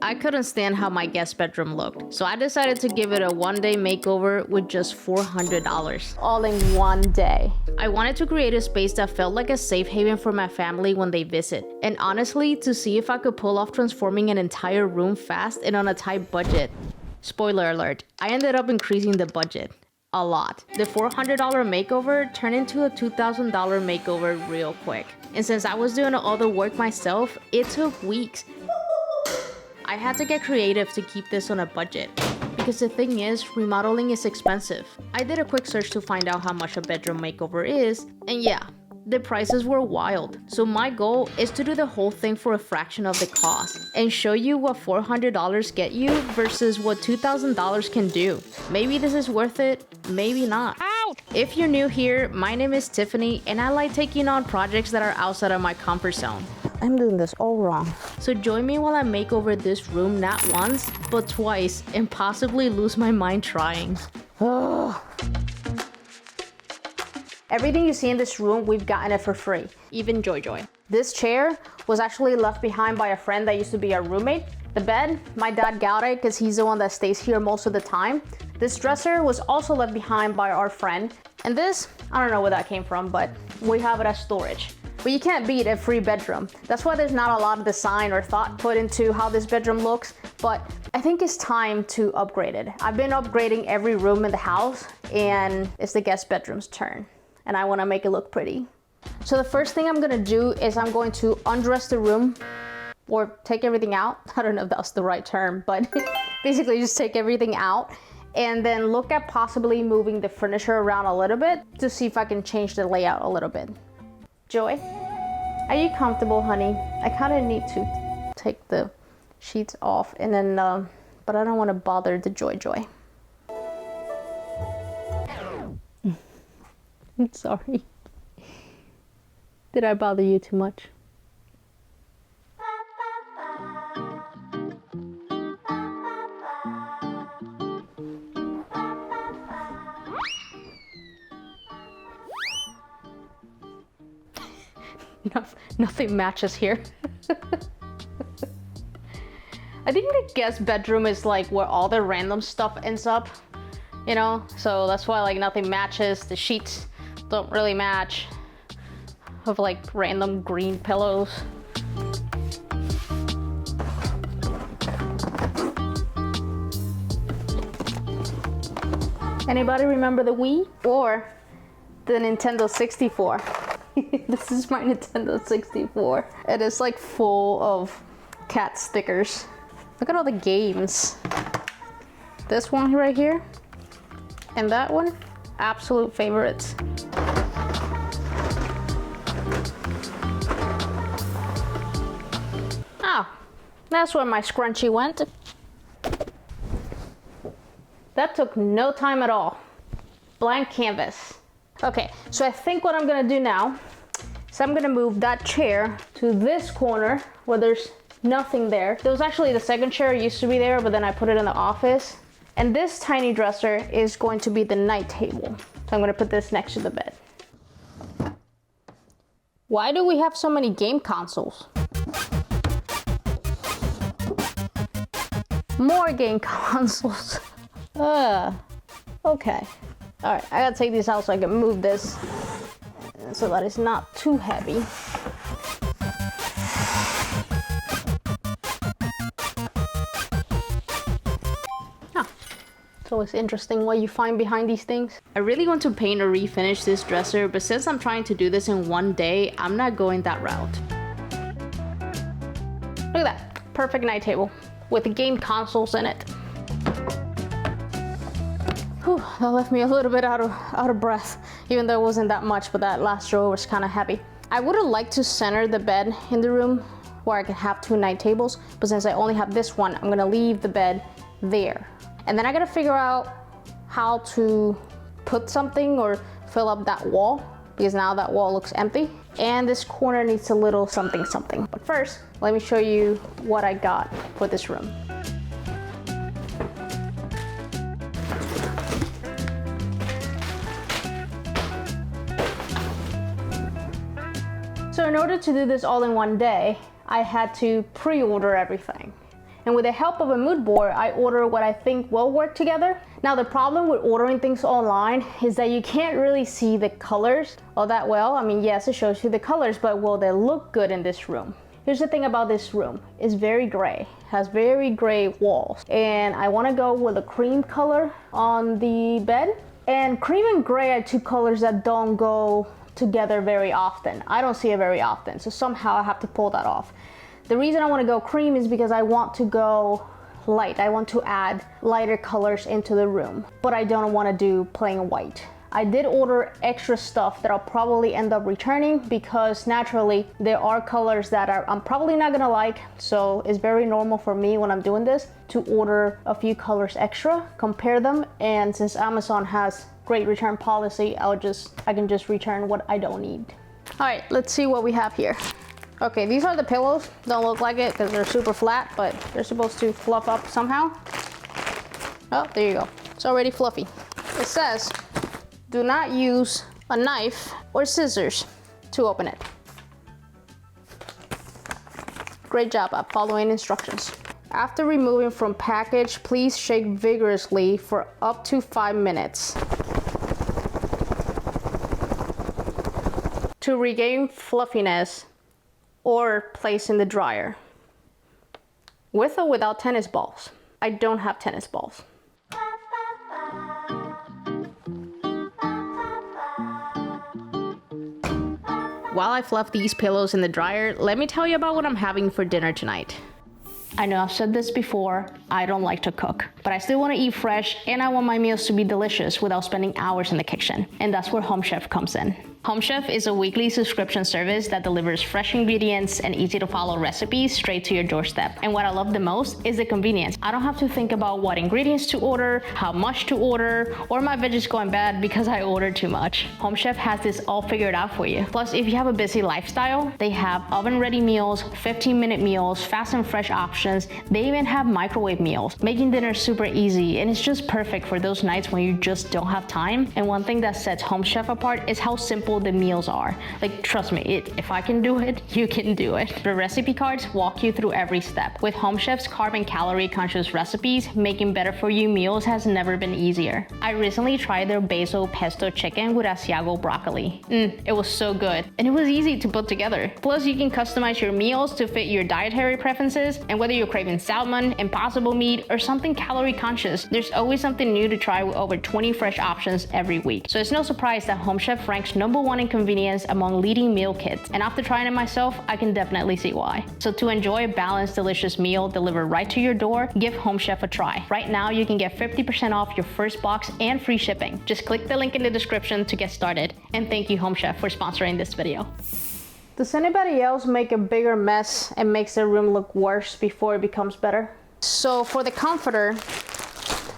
I couldn't stand how my guest bedroom looked, so I decided to give it a one-day makeover with just $400. All in one day. I wanted to create a space that felt like a safe haven for my family when they visit, and honestly, to see if I could pull off transforming an entire room fast and on a tight budget. Spoiler alert, I ended up increasing the budget. A lot. The $400 makeover turned into a $2,000 makeover real quick. And since I was doing all the work myself, it took weeks. I had to get creative to keep this on a budget. Because the thing is, remodeling is expensive. I did a quick search to find out how much a bedroom makeover is, and yeah, the prices were wild. So my goal is to do the whole thing for a fraction of the cost and show you what $400 get you versus what $2,000 can do. Maybe this is worth it, maybe not. Ow! If you're new here, my name is Tiffany and I like taking on projects that are outside of my comfort zone. I'm doing this all wrong. So join me while I make over this room not once, but twice and possibly lose my mind trying. Everything you see in this room, we've gotten it for free, even Joy. This chair was actually left behind by a friend that used to be our roommate. The bed, my dad got it because he's the one that stays here most of the time. This dresser was also left behind by our friend. And this, I don't know where that came from, but we have it as storage. But you can't beat a free bedroom. That's why there's not a lot of design or thought put into how this bedroom looks, but I think it's time to upgrade it. I've been upgrading every room in the house and it's the guest bedroom's turn. And I want to make it look pretty. So the first thing I'm going to do is I'm going to undress the room or take everything out. I don't know if that's the right term, but basically just take everything out and then look at possibly moving the furniture around a little bit to see if I can change the layout a little bit. Joy, are you comfortable, honey? I kind of need to take the sheets off and then, but I don't want to bother the Joy. I'm sorry. Did I bother you too much? Nothing matches here. I think the guest bedroom is like where all the random stuff ends up, you know? So that's why like nothing matches. The sheets don't really match. Of like random green pillows. Anybody remember the Wii or the Nintendo 64? This is my Nintendo 64. It is like full of cat stickers. Look at all the games. This one right here and that one, absolute favorites. Oh, that's where my scrunchie went. That took no time at all. Blank canvas. Okay, so I think what I'm gonna do now is I'm gonna move that chair to this corner where there's nothing there. There was actually the second chair used to be there, but then I put it in the office. And this tiny dresser is going to be the night table. So I'm gonna put this next to the bed. Why do we have so many game consoles? More game consoles. Okay. All right, I gotta take these out so I can move this so that it's not too heavy. It's always interesting what you find behind these things. I really want to paint or refinish this dresser, but since I'm trying to do this in one day, I'm not going that route. Look at that, perfect night table with the game consoles in it. Whew, that left me a little bit out of breath, even though it wasn't that much, but that last drawer was kind of heavy. I would have liked to center the bed in the room where I could have two night tables, but since I only have this one, I'm gonna leave the bed there. And then I gotta figure out how to put something or fill up that wall, because now that wall looks empty. And this corner needs a little something. But first, let me show you what I got for this room. So in order to do this all in one day, I had to pre-order everything. And with the help of a mood board, I order what I think will work together. Now the problem with ordering things online is that you can't really see the colors all that well. I mean, yes, it shows you the colors, but will they look good in this room? Here's the thing about this room. It's very gray, has very gray walls. And I wanna go with a cream color on the bed. And cream and gray are two colors that don't go together very often. I don't see it very often, so somehow I have to pull that off. The reason I want to go cream is because I want to go light. I want to add lighter colors into the room, but I don't want to do plain white. I did order extra stuff that I'll probably end up returning because naturally there are colors that I'm probably not gonna like, so it's very normal for me when I'm doing this to order a few colors extra, compare them, and since Amazon has great return policy, I can just return what I don't need. All right, let's see what we have here. Okay, these are the pillows. Don't look like it because they're super flat, but they're supposed to fluff up somehow. Oh, there you go. It's already fluffy. It says, do not use a knife or scissors to open it. Great job at following instructions. After removing from package, please shake vigorously for up to 5 minutes. To regain fluffiness, or place in the dryer. With or without tennis balls? I don't have tennis balls. While I fluff these pillows in the dryer, let me tell you about what I'm having for dinner tonight. I know I've said this before, I don't like to cook, but I still want to eat fresh and I want my meals to be delicious without spending hours in the kitchen. And that's where Home Chef comes in. Home Chef is a weekly subscription service that delivers fresh ingredients and easy to follow recipes straight to your doorstep. And what I love the most is the convenience. I don't have to think about what ingredients to order, how much to order, or my veggies going bad because I ordered too much. Home Chef has this all figured out for you. Plus, if you have a busy lifestyle, they have oven-ready meals, 15-minute meals, fast and fresh options. They even have microwave meals, making dinner super easy, and it's just perfect for those nights when you just don't have time. And one thing that sets Home Chef apart is how simple the meals are. Like, trust me, if I can do it, you can do it. The recipe cards walk you through every step. With Home Chef's carb and calorie conscious recipes, making better for you meals has never been easier. I recently tried their basil pesto chicken with Asiago broccoli. It was so good, and it was easy to put together. Plus, you can customize your meals to fit your dietary preferences, and whether you're craving salmon, impossible meat, or something calorie conscious, there's always something new to try with over 20 fresh options every week. So it's no surprise that Home Chef ranks #1 in convenience among leading meal kits. And after trying it myself, I can definitely see why. So to enjoy a balanced, delicious meal delivered right to your door, give Home Chef a try. Right now, you can get 50% off your first box and free shipping. Just click the link in the description to get started. And thank you, Home Chef, for sponsoring this video. Does anybody else make a bigger mess and makes their room look worse before it becomes better? So for the comforter,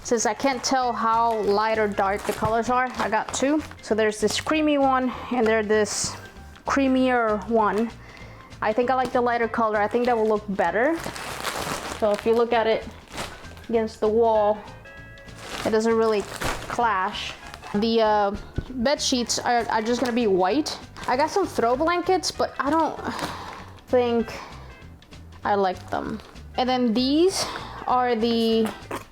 since I can't tell how light or dark the colors are, I got two. So there's this creamy one and there's this creamier one. I think I like the lighter color. I think that will look better. So if you look at it against the wall, it doesn't really clash. The bed sheets are just gonna be white. I got some throw blankets, but I don't think I like them. And then these are the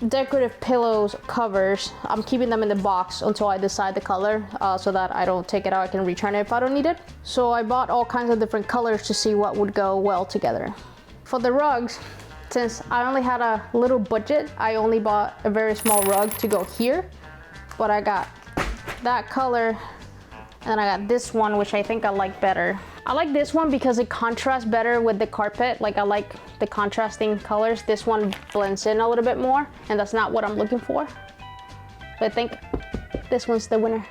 decorative pillows covers. I'm keeping them in the box until I decide the color so that I don't take it out. I can return it if I don't need it. So I bought all kinds of different colors to see what would go well together. For the rugs, since I only had a little budget, I only bought a very small rug to go here. But I got that color and I got this one, which I think I like better. I like this one because it contrasts better with the carpet. Like, I like the contrasting colors. This one blends in a little bit more, and that's not what I'm looking for. But I think this one's the winner.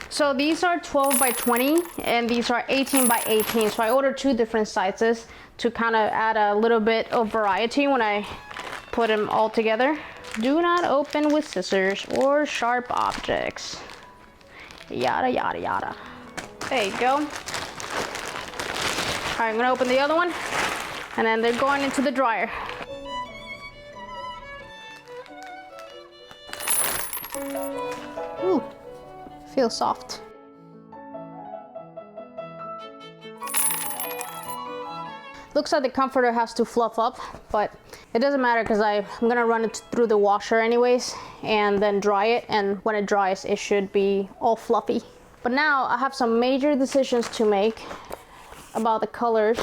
So these are 12 by 20 and these are 18 by 18. So I ordered two different sizes to kind of add a little bit of variety when I put them all together. Do not open with scissors or sharp objects. Yada, yada, yada. There you go. All right, I'm gonna open the other one and then they're going into the dryer. Ooh, feels soft. Looks like the comforter has to fluff up, but It doesn't matter because I'm gonna run it through the washer anyways and then dry it, and when it dries it should be all fluffy. But now I have some major decisions to make about the colors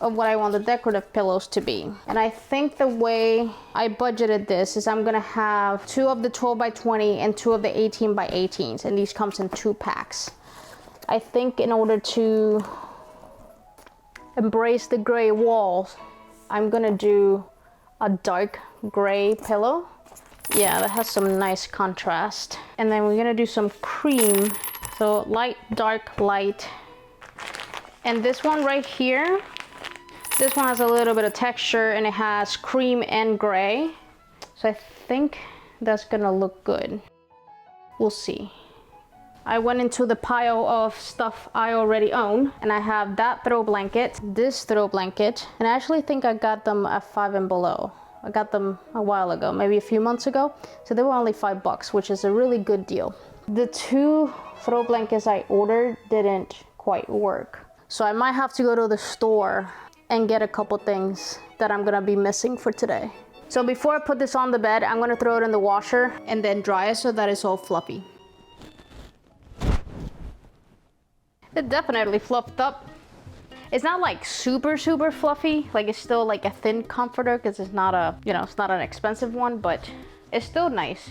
of what I want the decorative pillows to be. And I think the way I budgeted this is I'm gonna have 2 of the 12 by 20 and 2 of the 18 by 18s, and these comes in 2 packs. I think in order to embrace the gray walls, I'm gonna do a dark gray pillow. Yeah, that has some nice contrast. And then we're gonna do some cream. So light, dark, light. And this one right here, this one has a little bit of texture and it has cream and gray. So I think that's gonna look good. We'll see. I went into the pile of stuff I already own, and I have that throw blanket, this throw blanket, and I actually think I got them at 5 and Below. I got them a while ago, maybe a few months ago. So they were only $5, which is a really good deal. The 2 throw blankets I ordered didn't quite work. So I might have to go to the store and get a couple things that I'm gonna be missing for today. So before I put this on the bed, I'm gonna throw it in the washer and then dry it so that it's all fluffy. It definitely fluffed up. It's not like super fluffy, like it's still like a thin comforter because it's not a, you know, it's not an expensive one, but it's still nice.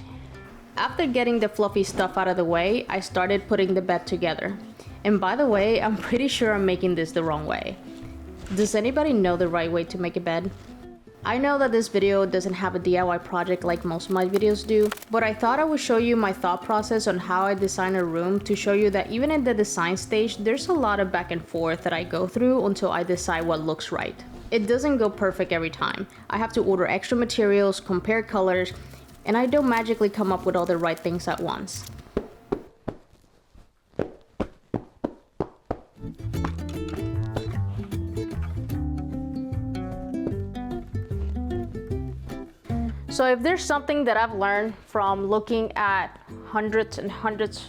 After getting the fluffy stuff out of the way, I started putting the bed together. And by the way, I'm pretty sure I'm making this the wrong way. Does anybody know the right way to make a bed? I know that this video doesn't have a DIY project like most of my videos do, but I thought I would show you my thought process on how I design a room to show you that even in the design stage, there's a lot of back and forth that I go through until I decide what looks right. It doesn't go perfect every time. I have to order extra materials, compare colors, and I don't magically come up with all the right things at once. So if there's something that I've learned from looking at hundreds and hundreds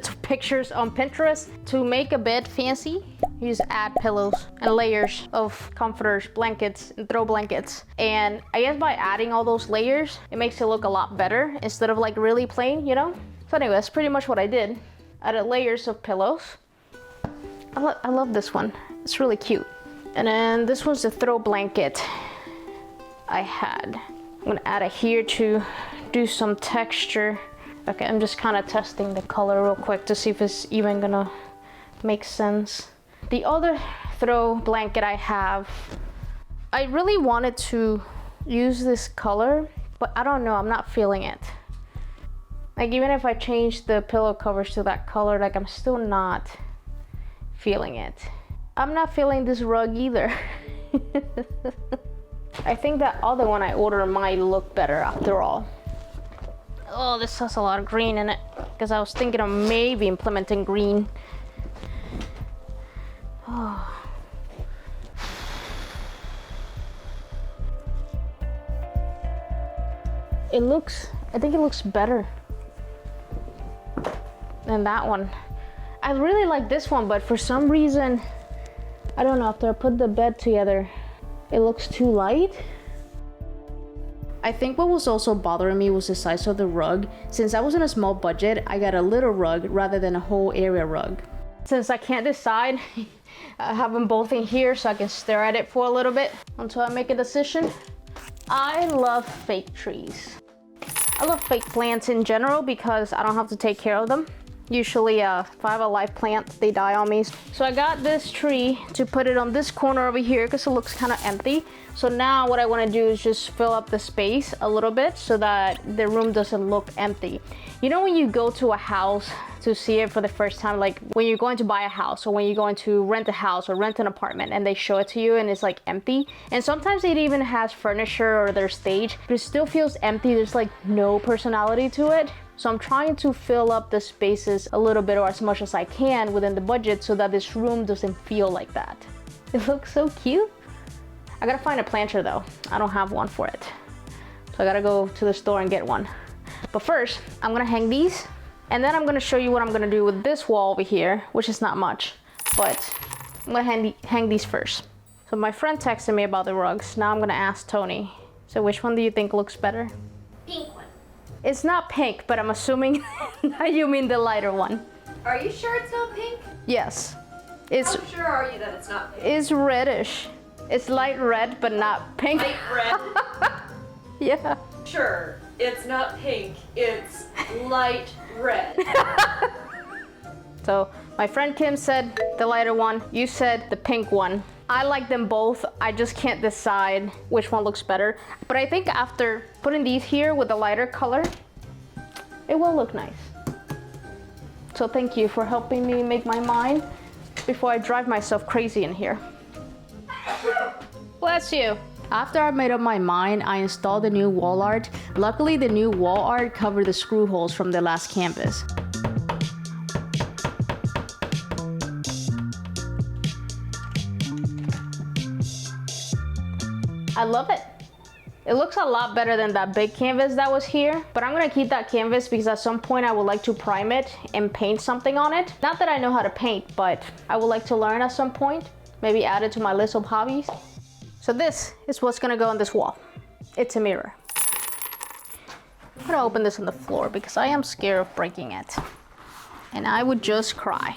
of pictures on Pinterest, to make a bed fancy, you just add pillows and layers of comforters, blankets, and throw blankets. And I guess by adding all those layers, it makes it look a lot better instead of like really plain, you know? So anyway, that's pretty much what I did. Added layers of pillows. I love this one. It's really cute. And then this was the throw blanket I had. I'm gonna add it here to do some texture. Okay, I'm just kind of testing the color real quick to see if it's even gonna make sense. The other throw blanket I have, I really wanted to use this color, but I don't know, I'm not feeling it. Like even if I change the pillow covers to that color, like I'm still not feeling it. I'm not feeling this rug either. I think that other one I ordered might look better after all. Oh, this has a lot of green in it because I was thinking of maybe implementing green. Oh. I think it looks better than that one. I really like this one, but for some reason, I don't know, after I put the bed together, it looks too light. I think what was also bothering me was the size of the rug. Since I was on a small budget, I got a little rug rather than a whole area rug. Since I can't decide, I have them both in here so I can stare at it for a little bit until I make a decision. I love fake trees. I love fake plants in general because I don't have to take care of them. Usually if I have a live plant, they die on me. So I got this tree to put it on this corner over here because it looks kind of empty. So now what I want to do is just fill up the space a little bit so that the room doesn't look empty. You know when you go to a house to see it for the first time, like when you're going to buy a house or when you're going to rent a house or rent an apartment and they show it to you and it's like empty, and sometimes it even has furniture or their stage, but it still feels empty. There's like no personality to it. So I'm trying to fill up the spaces a little bit or as much as I can within the budget so that this room doesn't feel like that. It looks so cute. I gotta find a planter though. I don't have one for it. So I gotta go to the store and get one. But first, I'm gonna hang these, and then I'm gonna show you what I'm gonna do with this wall over here, which is not much, but I'm gonna hang these first. So my friend texted me about the rugs. Now I'm gonna ask Tony So which one do you think looks better? Pink one. It's not pink, but I'm assuming you mean the lighter one. Are you sure it's not pink? Yes. How sure are you that it's not pink? It's reddish. It's light red, but not pink. Light red? Yeah. Sure, it's not pink, it's light red. So my friend Kim said the lighter one, you said the pink one. I like them both, I just can't decide which one looks better. But I think after putting these here with the lighter color, it will look nice. So thank you for helping me make my mind before I drive myself crazy in here. Bless you. After I made up my mind, I installed the new wall art. Luckily, the new wall art covered the screw holes from the last canvas. I love it. It looks a lot better than that big canvas that was here, but I'm gonna keep that canvas because at some point I would like to prime it and paint something on it. Not that I know how to paint, but I would like to learn at some point, maybe add it to my list of hobbies. So this is what's gonna go on this wall. It's a mirror. I'm gonna open this on the floor because I am scared of breaking it. And I would just cry.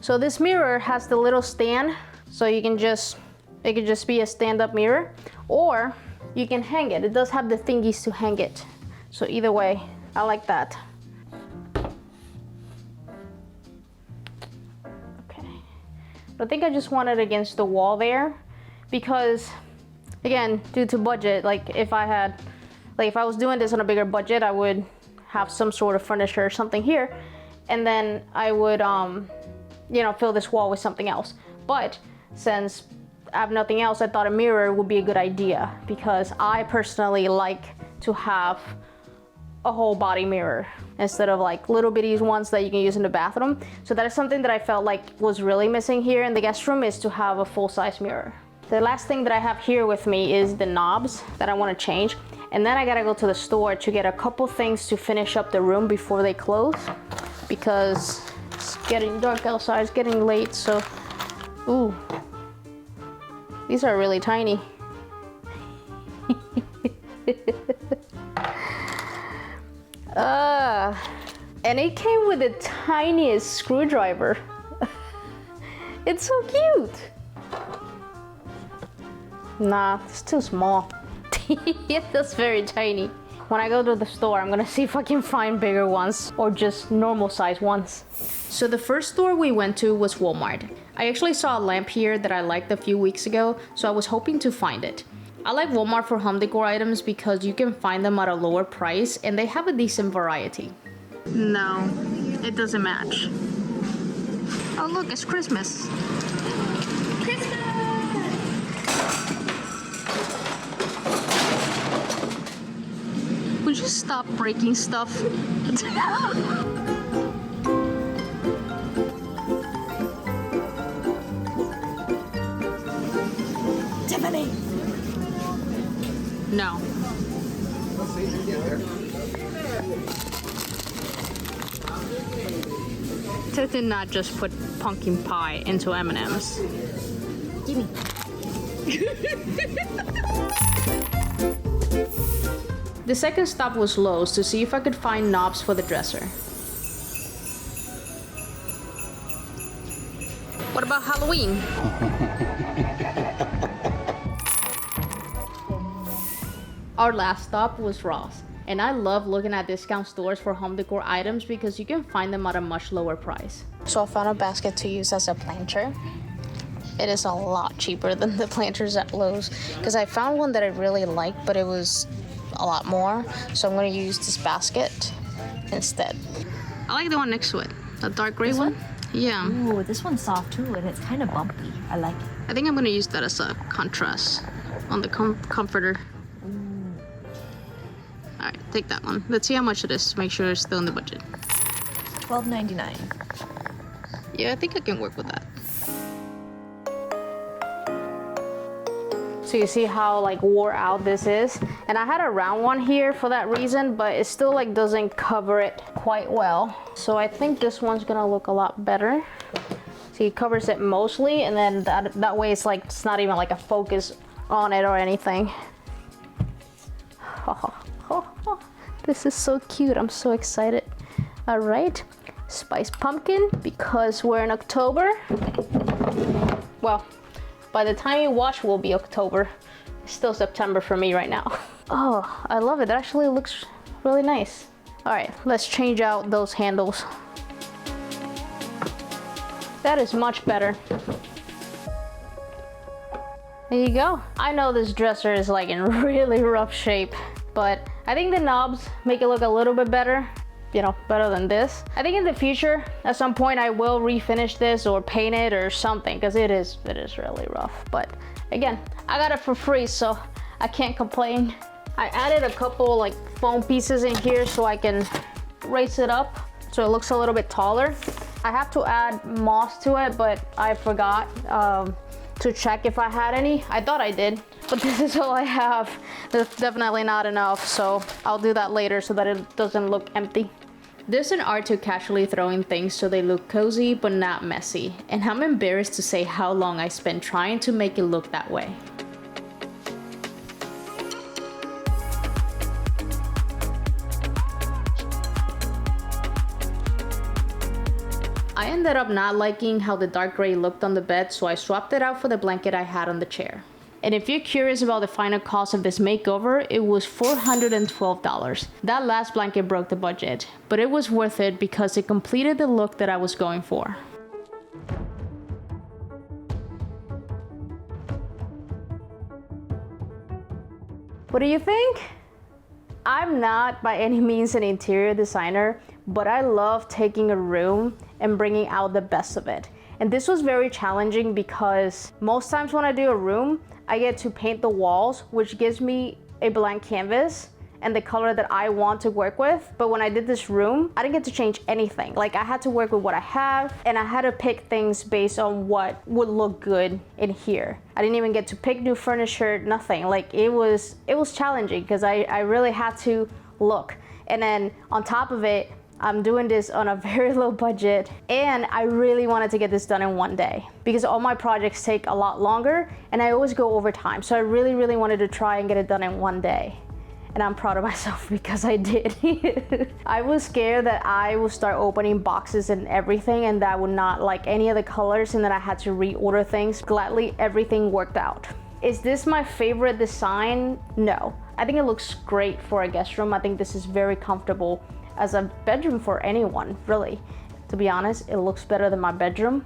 So this mirror has the little stand, so you can it could just be a stand-up mirror, or you can hang it. It does have the thingies to hang it. So either way, I like that. Okay. But I think I just want it against the wall there because, again, due to budget, like if I was doing this on a bigger budget, I would have some sort of furniture or something here, and then I would, you know, fill this wall with something else. But since I have nothing else, I thought a mirror would be a good idea because I personally like to have a whole body mirror instead of like little bitty ones that you can use in the bathroom. So that is something that I felt like was really missing here in the guest room, is to have a full-size mirror. The last thing that I have here with me is the knobs that I want to change. And then I gotta go to the store to get a couple things to finish up the room before they close because it's getting dark outside, it's getting late, so, ooh. These are really tiny. And it came with the tiniest screwdriver. It's so cute. Nah, it's too small. That's very tiny. When I go to the store, I'm gonna see if I can find bigger ones or just normal size ones. So the first store we went to was Walmart. I actually saw a lamp here that I liked a few weeks ago, so I was hoping to find it. I like Walmart for home decor items because you can find them at a lower price and they have a decent variety. No, it doesn't match. Oh look, it's Christmas. Christmas! Would you stop breaking stuff? Tiffany! No. Tiff did not just put pumpkin pie into M&Ms. Gimme. The second stop was Lowe's to see if I could find knobs for the dresser. What about Halloween? Our last stop was Ross, and I love looking at discount stores for home decor items because you can find them at a much lower price. So I found a basket to use as a planter. It is a lot cheaper than the planters at Lowe's because I found one that I really liked, but it was a lot more, so I'm going to use this basket instead. I like the one next to it, the dark gray one. Yeah. Ooh, this one's soft too, and it's kind of bumpy. I like it. I think I'm going to use that as a contrast on the comforter. All right, take that one. Let's see how much it is to make sure it's still in the budget. $12.99. Yeah, I think I can work with that. So you see how like wore out this is? And I had a round one here for that reason, but it still like doesn't cover it quite well. So I think this one's gonna look a lot better. See, it covers it mostly, and then that way it's like, it's not even like a focus on it or anything. This is so cute, I'm so excited. All right, spiced pumpkin, because we're in October. Well, by the time you watch will be October. It's still September for me right now. Oh, I love it, that actually looks really nice. All right, let's change out those handles. That is much better. There you go. I know this dresser is like in really rough shape, but I think the knobs make it look a little bit better, you know, better than this. I think in the future, at some point, I will refinish this or paint it or something, because it is really rough. But again, I got it for free, so I can't complain. I added a couple like foam pieces in here so I can raise it up so it looks a little bit taller. I have to add moss to it, but I forgot to check if I had any. I thought I did, but this is all I have. That's definitely not enough, so I'll do that later so that it doesn't look empty. There's an art to casually throwing things so they look cozy but not messy, and I'm embarrassed to say how long I spent trying to make it look that way. I ended up not liking how the dark gray looked on the bed, so I swapped it out for the blanket I had on the chair. And if you're curious about the final cost of this makeover, it was $412. That last blanket broke the budget, but it was worth it because it completed the look that I was going for. What do you think? I'm not by any means an interior designer, but I love taking a room and bringing out the best of it. And this was very challenging because most times when I do a room, I get to paint the walls, which gives me a blank canvas and the color that I want to work with. But when I did this room, I didn't get to change anything. Like, I had to work with what I have, and I had to pick things based on what would look good in here. I didn't even get to pick new furniture, nothing. Like, it was challenging because I really had to look. And then on top of it, I'm doing this on a very low budget, and I really wanted to get this done in one day because all my projects take a lot longer and I always go over time. So I really wanted to try and get it done in one day. And I'm proud of myself because I did. I was scared that I would start opening boxes and everything and that would not like any of the colors and that I had to reorder things. Gladly, everything worked out. Is this my favorite design? No. I think it looks great for a guest room. I think this is very comfortable as a bedroom for anyone, really. To be honest, it looks better than my bedroom.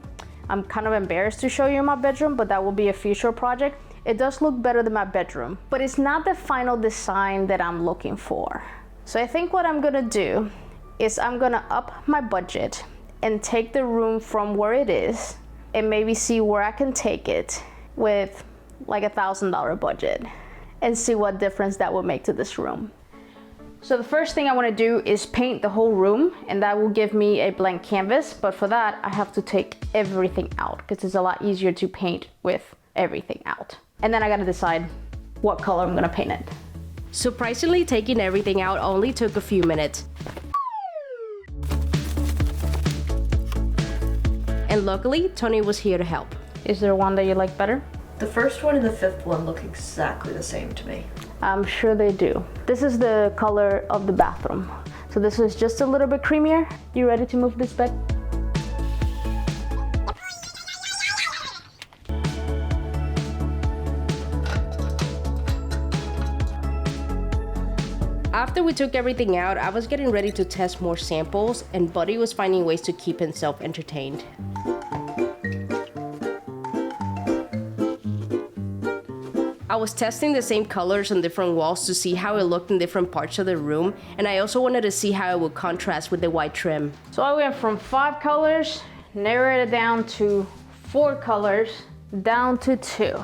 I'm kind of embarrassed to show you my bedroom, but that will be a future project. It does look better than my bedroom, but it's not the final design that I'm looking for. So I think what I'm gonna do is I'm gonna up my budget and take the room from where it is and maybe see where I can take it with like $1,000 budget and see what difference that will make to this room. So the first thing I want to do is paint the whole room, and that will give me a blank canvas. But for that, I have to take everything out because it's a lot easier to paint with everything out. And then I got to decide what color I'm going to paint it. Surprisingly, taking everything out only took a few minutes. And luckily, Tony was here to help. Is there one that you like better? The first one and the fifth one look exactly the same to me. I'm sure they do. This is the color of the bathroom. So this is just a little bit creamier. You ready to move this bed? After we took everything out, I was getting ready to test more samples, and Buddy was finding ways to keep himself entertained. I was testing the same colors on different walls to see how it looked in different parts of the room, and I also wanted to see how it would contrast with the white trim. So I went from 5 colors, narrowed it down to 4 colors, down to 2.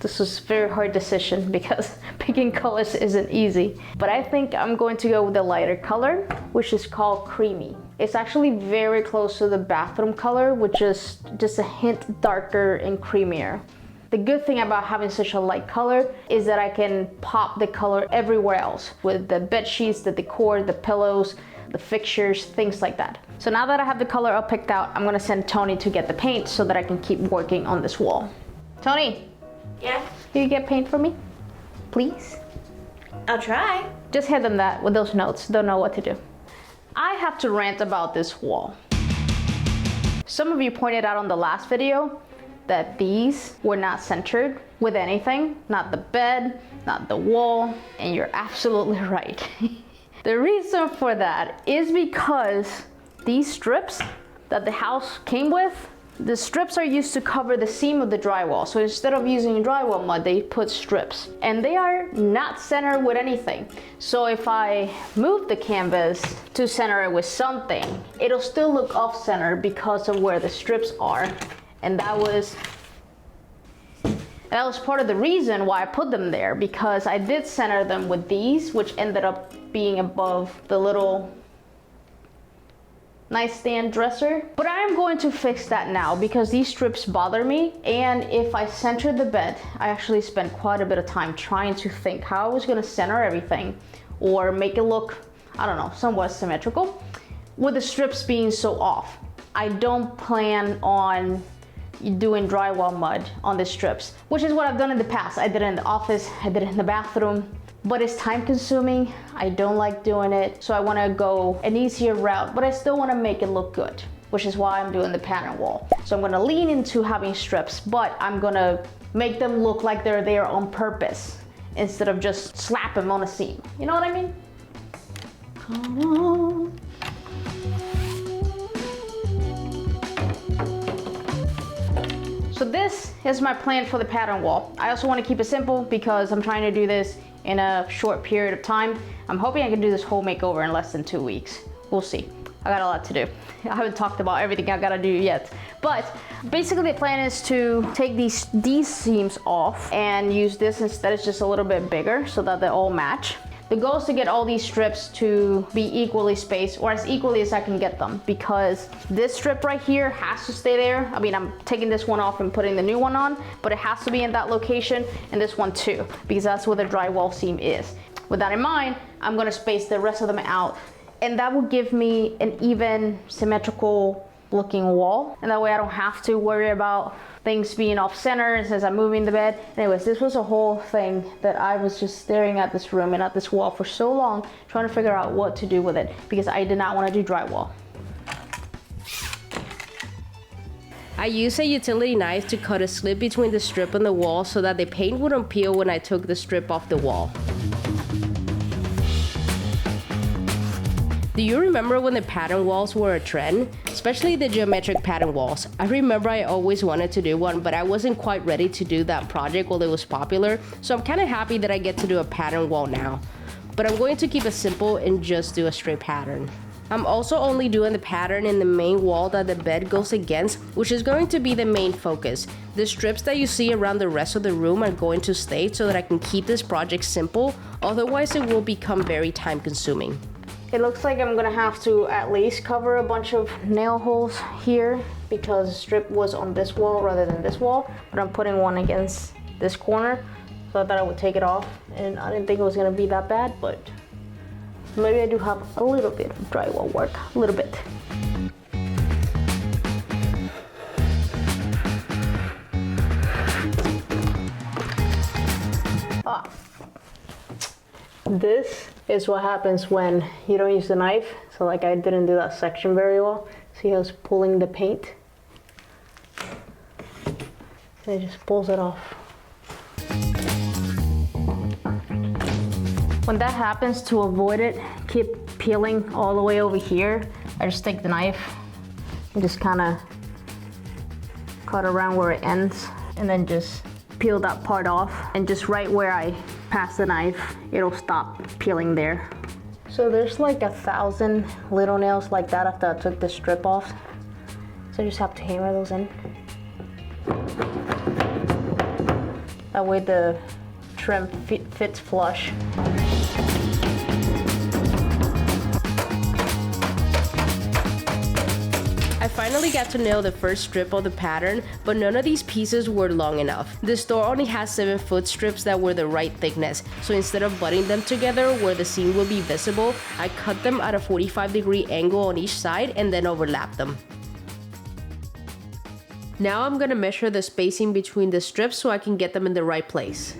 This was a very hard decision because picking colors isn't easy. But I think I'm going to go with the lighter color, which is called Creamy. It's actually very close to the bathroom color, which is just a hint darker and creamier. The good thing about having such a light color is that I can pop the color everywhere else with the bed sheets, the decor, the pillows. the fixtures, things like that. So now that I have the color all picked out, I'm gonna send Tony to get the paint so that I can keep working on this wall. Tony, Yeah, can you get paint for me? Please? I'll try. Just hand them that with those notes, don't know what to do. I have to rant about this wall. Some of you pointed out on the last video that these were not centered with anything, not the bed, not the wall, and you're absolutely right. The reason for that is because these strips that the house came with, the strips are used to cover the seam of the drywall. So instead of using drywall mud, they put strips. And they are not centered with anything. So if I move the canvas to center it with something, it'll still look off-center because of where the strips are. And that was part of the reason why I put them there, because I did center them with these, which ended up being above the little nightstand dresser. But I am going to fix that now because these strips bother me. And if I center the bed, I actually spent quite a bit of time trying to think how I was gonna center everything or make it look, I don't know, somewhat symmetrical with the strips being so off. I don't plan on doing drywall mud on the strips, which is what I've done in the past. I did it in the office, I did it in the bathroom, but it's time consuming. I don't like doing it, so I want to go an easier route, but I still want to make it look good, which is why I'm doing the pattern wall. So I'm going to lean into having strips, but I'm going to make them look like they're there on purpose instead of just slap them on a seam. You know what I mean? Come on. So this is my plan for the pattern wall. I also want to keep it simple because I'm trying to do this in a short period of time. I'm hoping I can do this whole makeover in less than 2 weeks. We'll see. I got a lot to do. I haven't talked about everything I gotta do yet. But basically the plan is to take these seams off and use this instead. It's just a little bit bigger so that they all match. The goal is to get all these strips to be equally spaced, or as equally as I can get them, because this strip right here has to stay there. I mean, I'm taking this one off and putting the new one on, but it has to be in that location, and this one too, because that's where the drywall seam is. With that in mind, I'm gonna space the rest of them out, and that will give me an even symmetrical looking wall, and that way I don't have to worry about things being off center since I'm moving the bed. Anyways, this was a whole thing that I was just staring at this room and at this wall for so long, trying to figure out what to do with it, because I did not want to do drywall. I used a utility knife to cut a slit between the strip and the wall so that the paint wouldn't peel when I took the strip off the wall. Do you remember when the pattern walls were a trend? Especially the geometric pattern walls. I remember I always wanted to do one, but I wasn't quite ready to do that project while it was popular, so I'm kind of happy that I get to do a pattern wall now. But I'm going to keep it simple and just do a straight pattern. I'm also only doing the pattern in the main wall that the bed goes against, which is going to be the main focus. The strips that you see around the rest of the room are going to stay so that I can keep this project simple, otherwise it will become very time consuming. It looks like I'm gonna have to at least cover a bunch of nail holes here because the strip was on this wall rather than this wall, but I'm putting one against this corner, so I thought I would take it off, and I didn't think it was gonna be that bad, but maybe I do have a little bit of drywall work, a little bit. This is what happens when you don't use the knife. So like I didn't do that section very well. See how it's pulling the paint? And it just pulls it off. When that happens, to avoid it, keep peeling all the way over here, I just take the knife and just kind of cut around where it ends, and then just peel that part off, and just right where I pass the knife, it'll stop peeling there. So there's like 1,000 little nails like that after I took the strip off. So I just have to hammer those in. That way the trim fits flush. I finally got to nail the first strip of the pattern, but none of these pieces were long enough. The store only has 7-foot strips that were the right thickness, so instead of butting them together where the seam will be visible, I cut them at a 45-degree angle on each side and then overlapped them. Now I'm gonna measure the spacing between the strips so I can get them in the right place.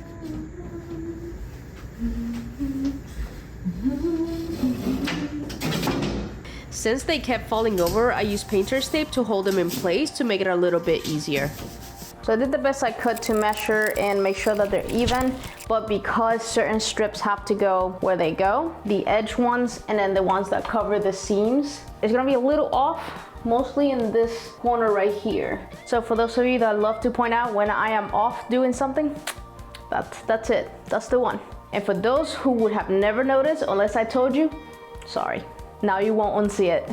Since they kept falling over, I used painter's tape to hold them in place to make it a little bit easier. So I did the best I could to measure and make sure that they're even, but because certain strips have to go where they go, the edge ones and then the ones that cover the seams, it's gonna be a little off, mostly in this corner right here. So for those of you that love to point out when I am off doing something, that's it, that's the one. And for those who would have never noticed unless I told you, sorry. Now you won't unsee it.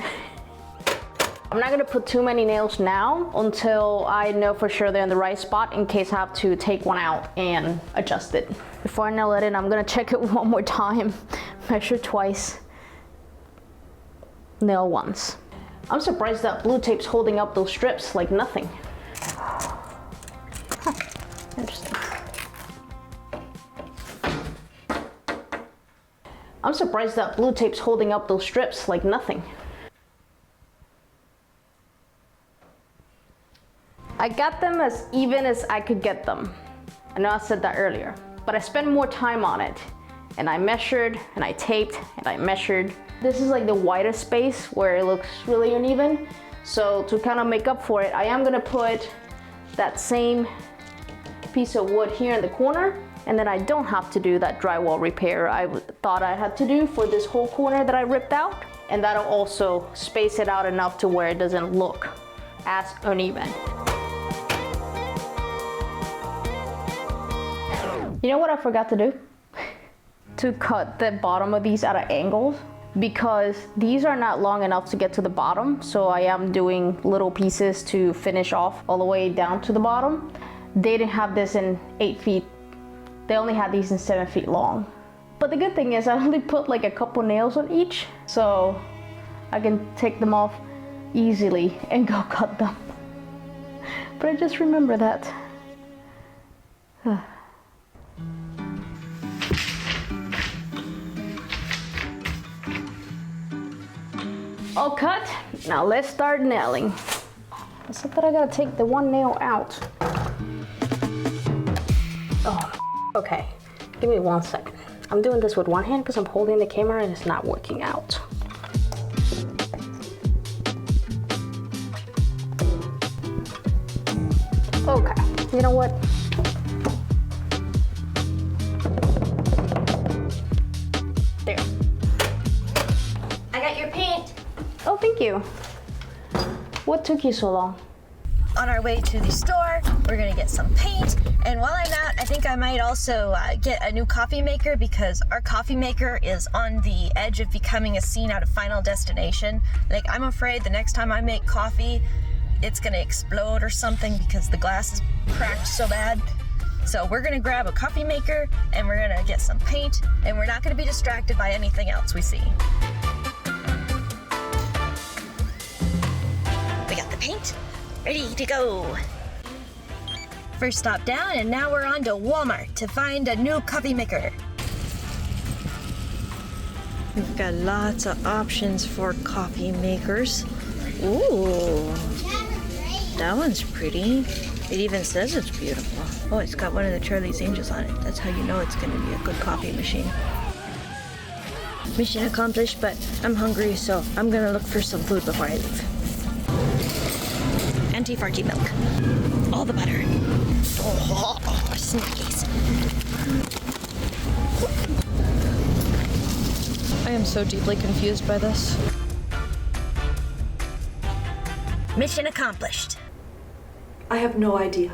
I'm not gonna put too many nails now until I know for sure they're in the right spot in case I have to take one out and adjust it. Before I nail it in, I'm gonna check it one more time, measure twice, nail once. I'm surprised that blue tape's holding up those strips like nothing. Huh, interesting. I'm surprised that blue tape's holding up those strips like nothing. I got them as even as I could get them. I know I said that earlier, but I spent more time on it. And I measured, and I taped, and I measured. This is like the widest space where it looks really uneven. So to kind of make up for it, I am gonna put that same piece of wood here in the corner, and then I don't have to do that drywall repair I thought I had to do for this whole corner that I ripped out. And that'll also space it out enough to where it doesn't look as uneven. You know what I forgot to do? To cut the bottom of these at an angle, because these are not long enough to get to the bottom. So I am doing little pieces to finish off all the way down to the bottom. They didn't have this in 8 feet. They only had these in 7 feet long. But the good thing is I only put like a couple nails on each, so I can take them off easily and go cut them. But I just remember that. All cut, now let's start nailing. Except that I gotta take the one nail out. Oh, okay, give me 1 second. I'm doing this with one hand because I'm holding the camera and it's not working out. Okay, you know what? There. I got your paint. Oh, thank you. What took you so long? On our way to the store, we're gonna get some paint, and while I'm out, I think I might also get a new coffee maker because our coffee maker is on the edge of becoming a scene out of Final Destination. Like, I'm afraid the next time I make coffee, it's gonna explode or something because the glass is cracked so bad. So we're gonna grab a coffee maker and we're gonna get some paint, and we're not gonna be distracted by anything else we see. We got the paint. Ready to go. First stop down, and now we're on to Walmart to find a new coffee maker. We've got lots of options for coffee makers. Ooh, that one's pretty. It even says it's beautiful. Oh, it's got one of the Charlie's Angels on it. That's how you know it's gonna be a good coffee machine. Mission accomplished, but I'm hungry, so I'm gonna look for some food before I leave. Anti-farty milk. All the butter. Oh, snackies. I am so deeply confused by this. Mission accomplished. I have no idea.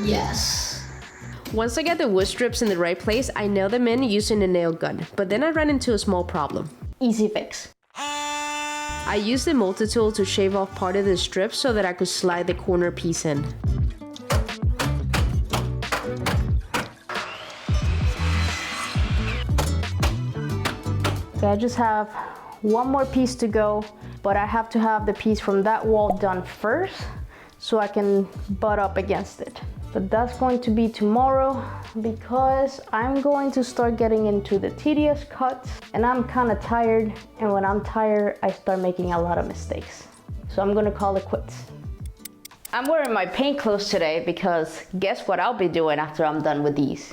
Yes. Once I get the wood strips in the right place, I nail them in using a nail gun, but then I ran into a small problem. Easy fix. I used the multi-tool to shave off part of the strip so that I could slide the corner piece in. Okay, I just have one more piece to go, but I have to have the piece from that wall done first so I can butt up against it. But that's going to be tomorrow because I'm going to start getting into the tedious cuts and I'm kind of tired, and when I'm tired I start making a lot of mistakes. So I'm gonna call it quits. I'm wearing my paint clothes today because guess what I'll be doing after I'm done with these.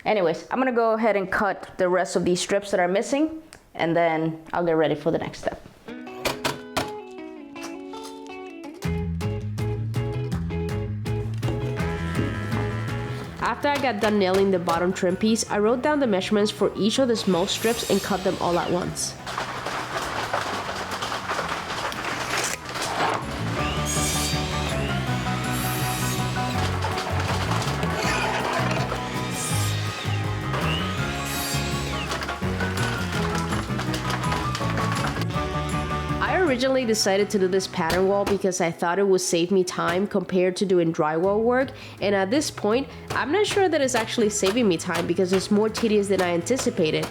Anyways, I'm gonna go ahead and cut the rest of these strips that are missing, and then I'll get ready for the next step. After I got done nailing the bottom trim piece, I wrote down the measurements for each of the small strips and cut them all at once. I originally decided to do this pattern wall because I thought it would save me time compared to doing drywall work, and at this point I'm not sure that it's actually saving me time because it's more tedious than I anticipated.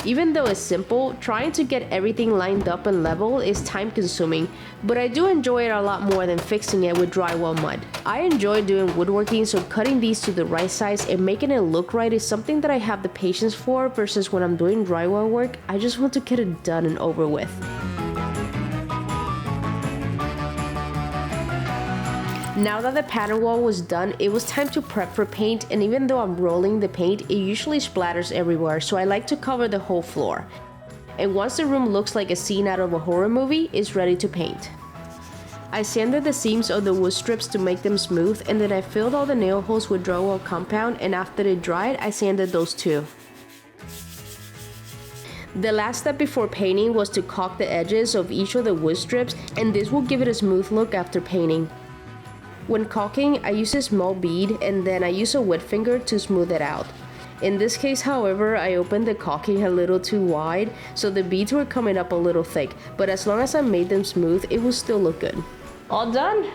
Even though it's simple, trying to get everything lined up and level is time consuming, but I do enjoy it a lot more than fixing it with drywall mud. I enjoy doing woodworking, so cutting these to the right size and making it look right is something that I have the patience for, versus when I'm doing drywall work, I just want to get it done and over with. Now that the pattern wall was done, it was time to prep for paint, and even though I'm rolling the paint, it usually splatters everywhere, so I like to cover the whole floor. And once the room looks like a scene out of a horror movie, it's ready to paint. I sanded the seams of the wood strips to make them smooth, and then I filled all the nail holes with drywall compound, and after they dried, I sanded those too. The last step before painting was to caulk the edges of each of the wood strips, and this will give it a smooth look after painting. When caulking, I use a small bead and then I use a wet finger to smooth it out. In this case, however, I opened the caulking a little too wide, so the beads were coming up a little thick, but as long as I made them smooth, it will still look good. All done?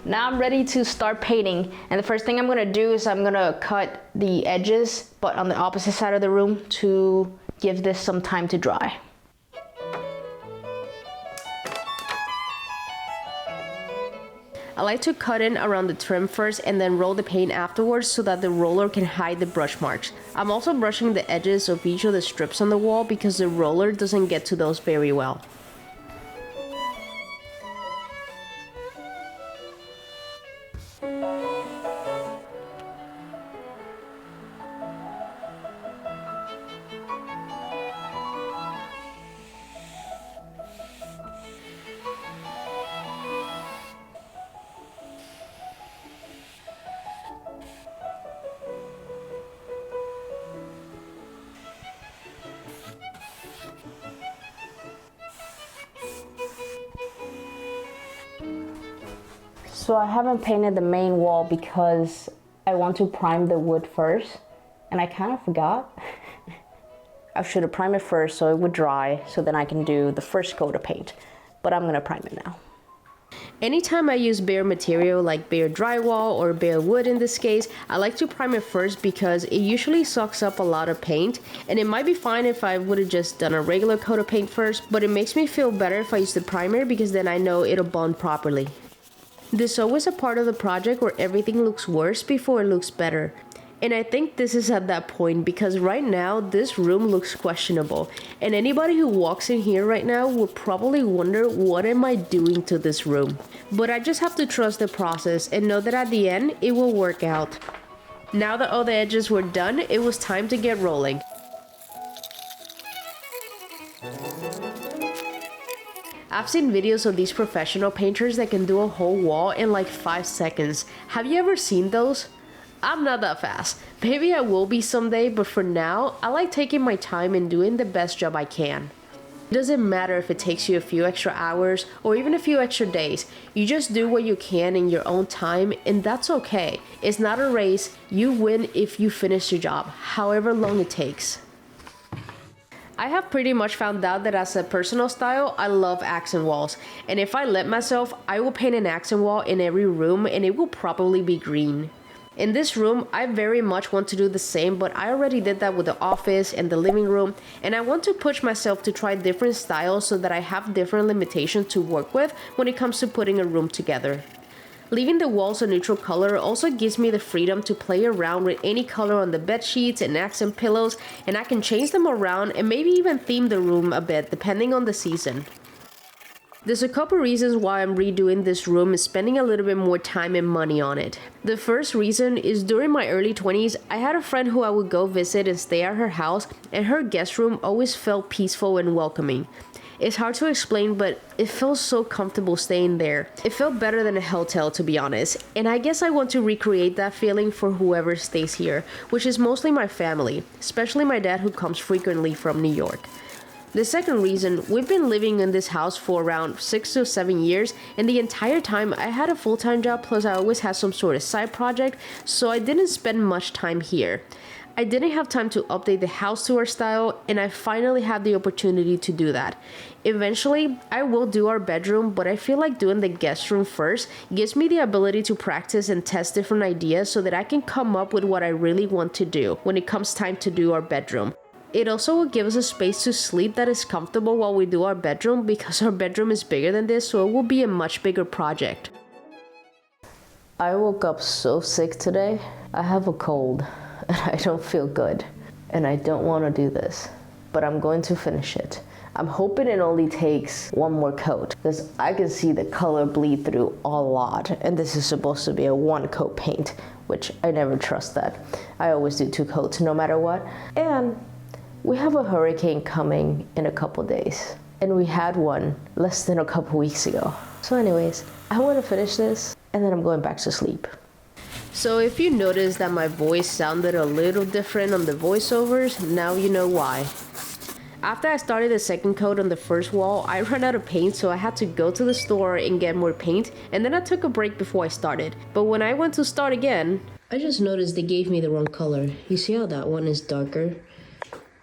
Now I'm ready to start painting, and the first thing I'm gonna do is I'm gonna cut the edges, but on the opposite side of the room, to give this some time to dry. I like to cut in around the trim first and then roll the paint afterwards so that the roller can hide the brush marks. I'm also brushing the edges of each of the strips on the wall because the roller doesn't get to those very well. So I haven't painted the main wall because I want to prime the wood first, and I kind of forgot. I should have primed it first so it would dry, so then I can do the first coat of paint, but I'm gonna prime it now. Anytime I use bare material like bare drywall or bare wood in this case, I like to prime it first because it usually sucks up a lot of paint, and it might be fine if I would have just done a regular coat of paint first, but it makes me feel better if I use the primer because then I know it'll bond properly. There's always a part of the project where everything looks worse before it looks better. And I think this is at that point because right now this room looks questionable, and anybody who walks in here right now will probably wonder, what am I doing to this room? But I just have to trust the process and know that at the end it will work out. Now that all the edges were done, it was time to get rolling. I've seen videos of these professional painters that can do a whole wall in like 5 seconds. Have you ever seen those? I'm not that fast. Maybe I will be someday, but for now, I like taking my time and doing the best job I can. It doesn't matter if it takes you a few extra hours or even a few extra days. You just do what you can in your own time, and that's okay. It's not a race. You win if you finish your job, however long it takes. I have pretty much found out that as a personal style, I love accent walls. And if I let myself, I will paint an accent wall in every room, and it will probably be green. In this room, I very much want to do the same, but I already did that with the office and the living room, and I want to push myself to try different styles so that I have different limitations to work with when it comes to putting a room together. Leaving the walls a neutral color also gives me the freedom to play around with any color on the bed sheets and accent pillows, and I can change them around and maybe even theme the room a bit depending on the season. There's a couple reasons why I'm redoing this room and spending a little bit more time and money on it. The first reason is during my early 20s, I had a friend who I would go visit and stay at her house, and her guest room always felt peaceful and welcoming. It's hard to explain, but it felt so comfortable staying there. It felt better than a hotel, to be honest, and I guess I want to recreate that feeling for whoever stays here, which is mostly my family, especially my dad who comes frequently from New York. The second reason, we've been living in this house for around 6 to 7 years, and the entire time I had a full-time job, plus I always had some sort of side project, so I didn't spend much time here. I didn't have time to update the house to our style, and I finally had the opportunity to do that. Eventually, I will do our bedroom, but I feel like doing the guest room first gives me the ability to practice and test different ideas so that I can come up with what I really want to do when it comes time to do our bedroom. It also will give us a space to sleep that is comfortable while we do our bedroom, because our bedroom is bigger than this, so it will be a much bigger project. I woke up so sick today. I have a cold and I don't feel good, and I don't want to do this, but I'm going to finish it. I'm hoping it only takes one more coat, because I can see the color bleed through a lot, and this is supposed to be a 1-coat paint, which I never trust that. I always do 2 coats no matter what. And we have a hurricane coming in a couple days, and we had one less than a couple weeks ago. So anyways, I want to finish this, and then I'm going back to sleep. So if you notice that my voice sounded a little different on the voiceovers, now you know why. After I started the second coat on the first wall, I ran out of paint, so I had to go to the store and get more paint, and then I took a break before I started. But when I went to start again, I just noticed they gave me the wrong color. You see how that one is darker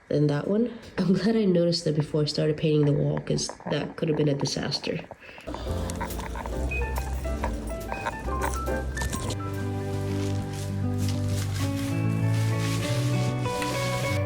than that one? I'm glad I noticed that before I started painting the wall, because that could have been a disaster.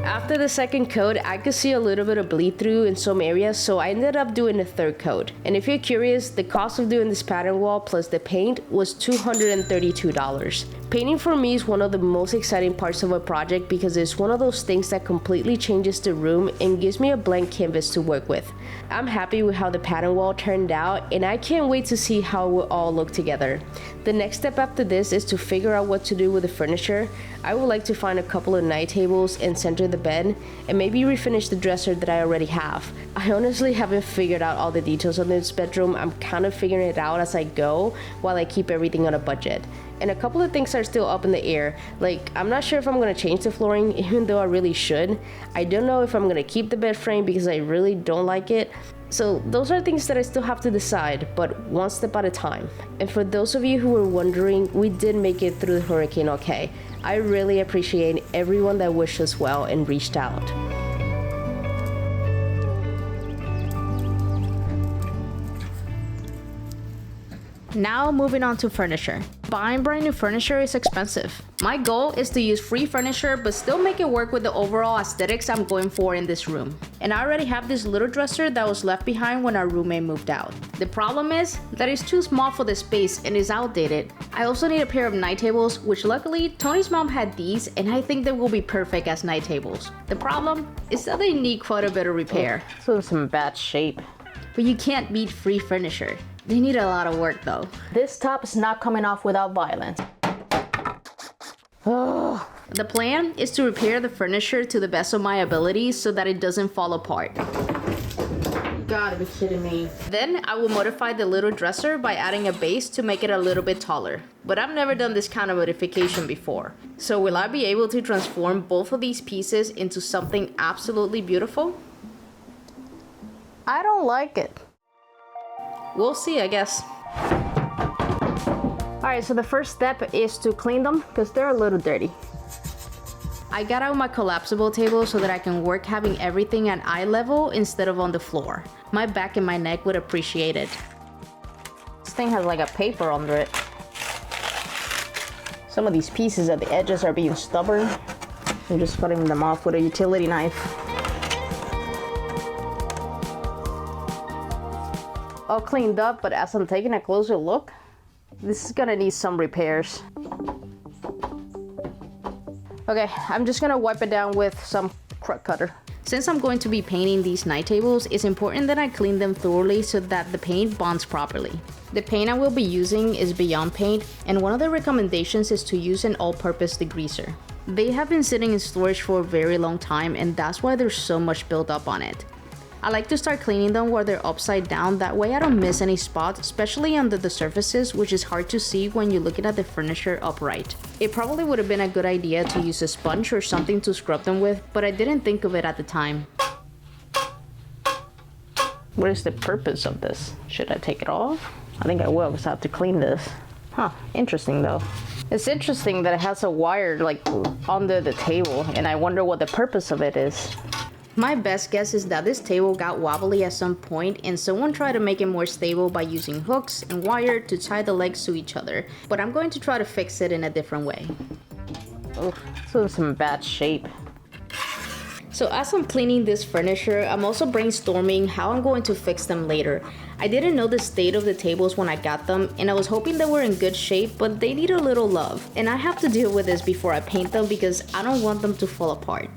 After the second coat, I could see a little bit of bleed through in some areas, so I ended up doing a third coat. And if you're curious, the cost of doing this pattern wall plus the paint was $232. Painting for me is one of the most exciting parts of a project, because it's one of those things that completely changes the room and gives me a blank canvas to work with. I'm happy with how the pattern wall turned out, and I can't wait to see how it will all look together. The next step after this is to figure out what to do with the furniture. I would like to find a couple of night tables and center the bed, and maybe refinish the dresser that I already have. I honestly haven't figured out all the details on this bedroom. I'm kind of figuring it out as I go while I keep everything on a budget. And a couple of things are still up in the air. Like, I'm not sure if I'm gonna change the flooring, even though I really should. I don't know if I'm gonna keep the bed frame because I really don't like it. So those are things that I still have to decide, but one step at a time. And for those of you who were wondering, we did make it through the hurricane okay. I really appreciate everyone that wished us well and reached out. Now moving on to furniture. Buying brand new furniture is expensive. My goal is to use free furniture but still make it work with the overall aesthetics I'm going for in this room. And I already have this little dresser that was left behind when our roommate moved out. The problem is that it's too small for the space and is outdated. I also need a pair of night tables, which luckily Tony's mom had these, and I think they will be perfect as night tables. The problem is that they need quite a bit of repair. So it's in bad shape. But you can't beat free furniture. They need a lot of work though. This top is not coming off without violence. Oh. The plan is to repair the furniture to the best of my abilities so that it doesn't fall apart. You gotta be kidding me. Then I will modify the little dresser by adding a base to make it a little bit taller. But I've never done this kind of modification before. So will I be able to transform both of these pieces into something absolutely beautiful? I don't like it. We'll see, I guess. Alright, so the first step is to clean them because they're a little dirty. I got out my collapsible table so that I can work having everything at eye level instead of on the floor. My back and my neck would appreciate it. This thing has like a paper under it. Some of these pieces at the edges are being stubborn. I'm just cutting them off with a utility knife. All cleaned up, but as I'm taking a closer look, this is gonna need some repairs. Okay, I'm just gonna wipe it down with some crook cutter. Since I'm going to be painting these night tables, it's important that I clean them thoroughly so that the paint bonds properly. The paint I will be using is Beyond Paint, and one of the recommendations is to use an all-purpose degreaser. They have been sitting in storage for a very long time, and that's why there's so much buildup on it. I like to start cleaning them while they're upside down, that way I don't miss any spots, especially under the surfaces, which is hard to see when you're looking at the furniture upright. It probably would have been a good idea to use a sponge or something to scrub them with, but I didn't think of it at the time. What is the purpose of this? Should I take it off? I think I will, because I have to clean this. Huh, interesting though. It's interesting that it has a wire like under the table, and I wonder what the purpose of it is. My best guess is that this table got wobbly at some point and someone tried to make it more stable by using hooks and wire to tie the legs to each other, but I'm going to try to fix it in a different way. Oh, so it's in bad shape. So as I'm cleaning this furniture, I'm also brainstorming how I'm going to fix them later. I didn't know the state of the tables when I got them, and I was hoping they were in good shape, but they need a little love. And I have to deal with this before I paint them because I don't want them to fall apart.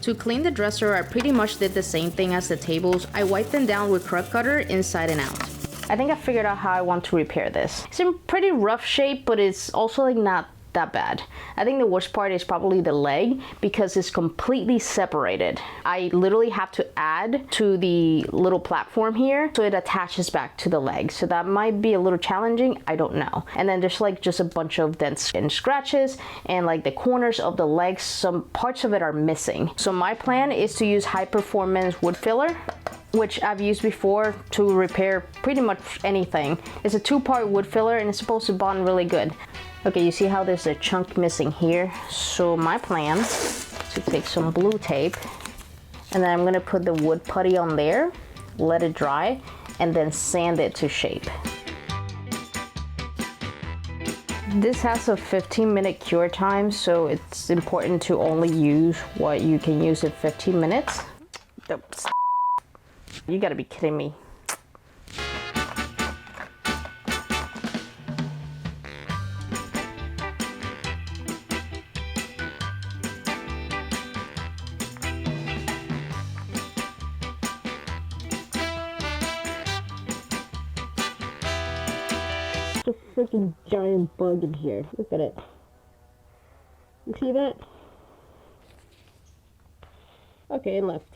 To clean the dresser, I pretty much did the same thing as the tables. I wiped them down with crook cutter inside and out. I think I figured out how I want to repair this. It's in pretty rough shape, but it's also like not that bad. I think the worst part is probably the leg because it's completely separated. I literally have to add to the little platform here so it attaches back to the leg. So that might be a little challenging, I don't know. And then there's like just a bunch of dents and scratches, and like the corners of the legs, some parts of it are missing. So my plan is to use high performance wood filler, which I've used before to repair pretty much anything. It's a 2-part wood filler and it's supposed to bond really good. Okay, you see how there's a chunk missing here? So my plan is to take some blue tape, and then I'm gonna put the wood putty on there, let it dry, and then sand it to shape. This has a 15-minute cure time, so it's important to only use what you can use in 15 minutes. You gotta be kidding me. A freaking giant bug in here. Look at it. You see that? Okay, it left.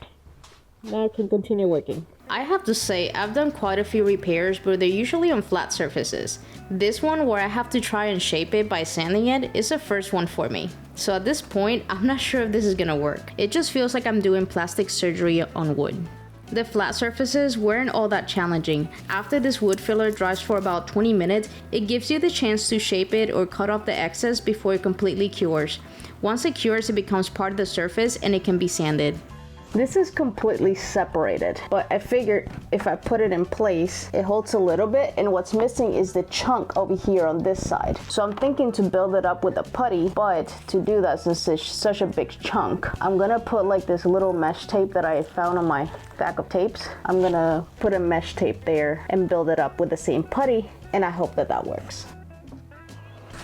Now I can continue working. I have to say, I've done quite a few repairs, but they're usually on flat surfaces. This one, where I have to try and shape it by sanding it, is the first one for me. So at this point, I'm not sure if this is gonna work. It just feels like I'm doing plastic surgery on wood. The flat surfaces weren't all that challenging. After this wood filler dries for about 20 minutes, it gives you the chance to shape it or cut off the excess before it completely cures. Once it cures, it becomes part of the surface and it can be sanded. This is completely separated, but I figured if I put it in place, it holds a little bit, and what's missing is the chunk over here on this side. So I'm thinking to build it up with a putty, but to do that, since it's such a big chunk, I'm gonna put like this little mesh tape that I found on my stack of tapes. I'm gonna put a mesh tape there and build it up with the same putty, and I hope that that works.